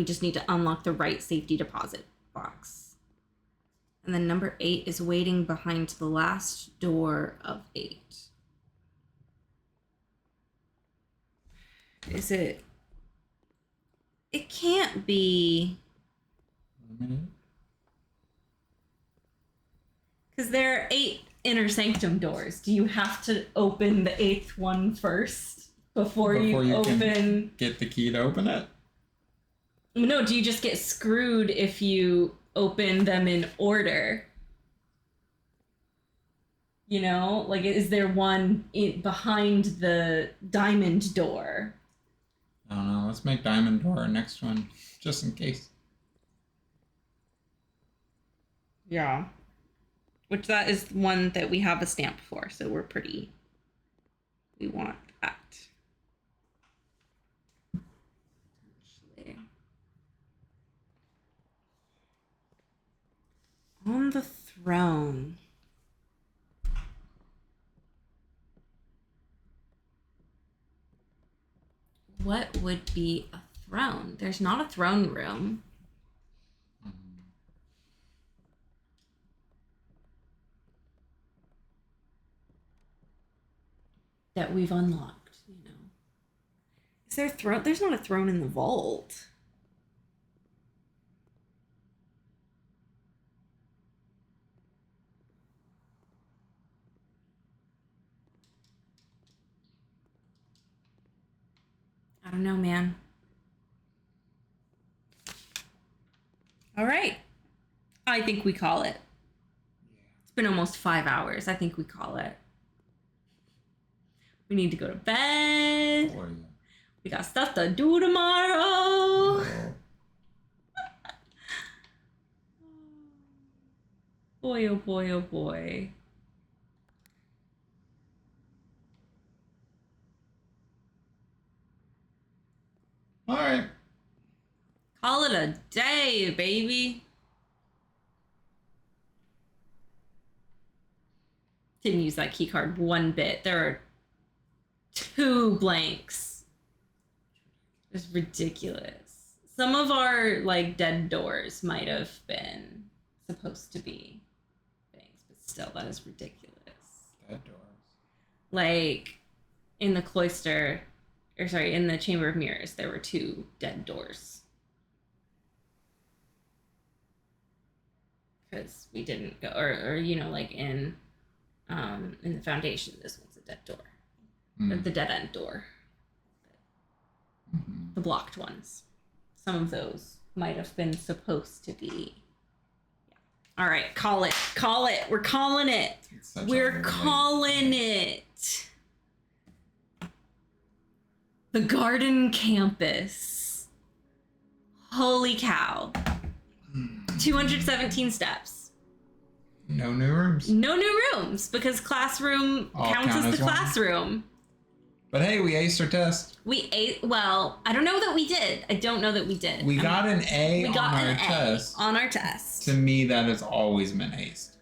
just need to unlock the right safety deposit box. And then number 8 is waiting behind the last door of 8. Is it? It can't be. Because there are 8 inner sanctum doors. Do you have to open the 8th one first before you open? Can get the key to open it? No, do you just get screwed if you open them in order? You know, like, is there one behind the diamond door? I don't know. Let's make diamond door our next one, just in case. Yeah. Which that is one that we have a stamp for, so we want that. Actually. On the throne. What would be a throne? There's not a throne room. That we've unlocked, you know. Is there a throne? There's not a throne in the vault. I don't know, man. All right. I think we call it. It's been almost 5 hours. I think we call it. We need to go to bed. Oh, yeah. We got stuff to do tomorrow. Oh. Boy, oh boy, oh boy. All right. Call it a day, baby. Didn't use that key card one bit. There are 2 blanks. It's ridiculous. Some of our, like, dead doors might have been supposed to be things, but still, that is ridiculous. Dead doors. Like, in the cloister, in the Chamber of Mirrors, there were 2 dead doors. Because we didn't go, or like in the Foundation, this one's a dead door. The dead end door. The blocked ones. Some of those might have been supposed to be. Yeah. All right, call it. We're calling it. We're calling it. The Garden Campus. Holy cow. 217 steps. No new rooms. No new rooms, because classroom counts as the classroom. But hey, we aced our test. Well, I don't know that we did. We got an A on our test. On our test. To me, that has always been aced.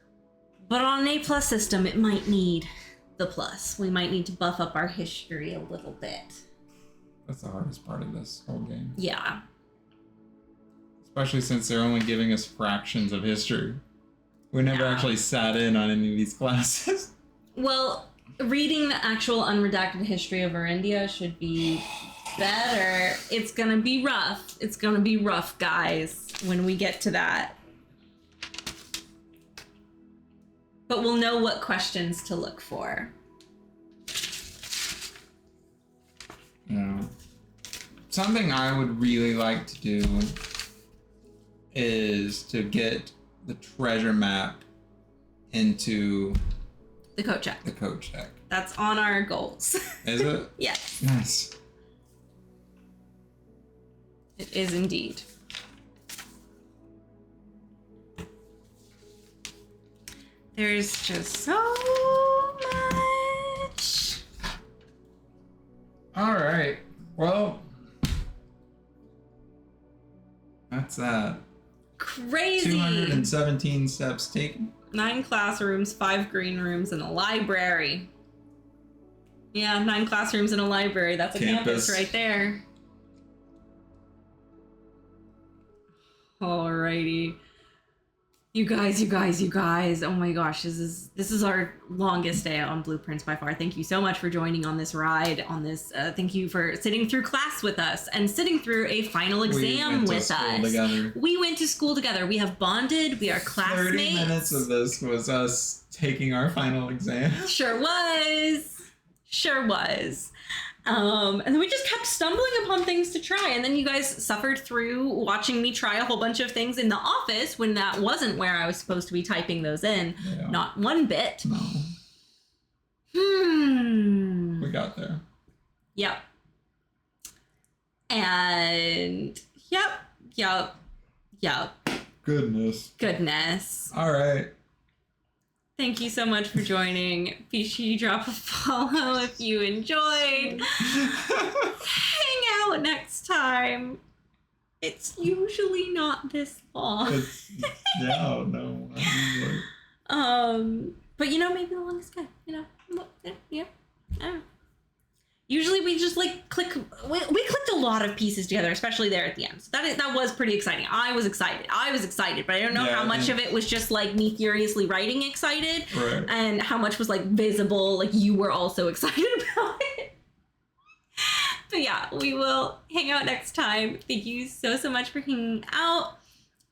But on an A+ system, it might need the plus. We might need to buff up our history a little bit. That's the hardest part of this whole game. Yeah. Especially since they're only giving us fractions of history. We never actually sat in on any of these classes. Well, reading the actual unredacted history of Arindia should be better. It's gonna be rough. It's gonna be rough, guys, when we get to that. But we'll know what questions to look for. Yeah. Something I would really like to do is to get the treasure map into the code check. That's on our goals. Is it? Yes. Nice. It is indeed. There's just so much. All right. Well, that's that. Crazy. 217 steps taken. 9 classrooms, 5 green rooms, and a library. Yeah, 9 classrooms and a library. That's a campus right there. Alrighty. You guys. Oh my gosh, this is our longest day on Blueprints by far. Thank you so much for joining on this ride, thank you for sitting through class with us and sitting through a final exam with us. Together. We went to school together. We have bonded. We are classmates. 30 minutes of this was us taking our final exam. Sure was. And then we just kept stumbling upon things to try. And then you guys suffered through watching me try a whole bunch of things in the office when that wasn't where I was supposed to be typing those in. Yeah. Not one bit. No. We got there. Yep. And yep. Goodness. All right. Thank you so much for joining. Be sure you drop a follow if you enjoyed. Hang out next time. It's usually not this long. No. But maybe the longest guy. Yeah. I don't know. Usually we just click. We clicked a lot of pieces together, especially there at the end. So that was pretty exciting. I was excited, but I don't know how much of it was just me furiously writing excited, right, and how much was visible, you were also excited about it. But yeah, we will hang out next time. Thank you so much for hanging out.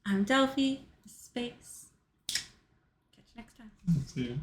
I'm Delphi. This is Space. Catch you next time. See you.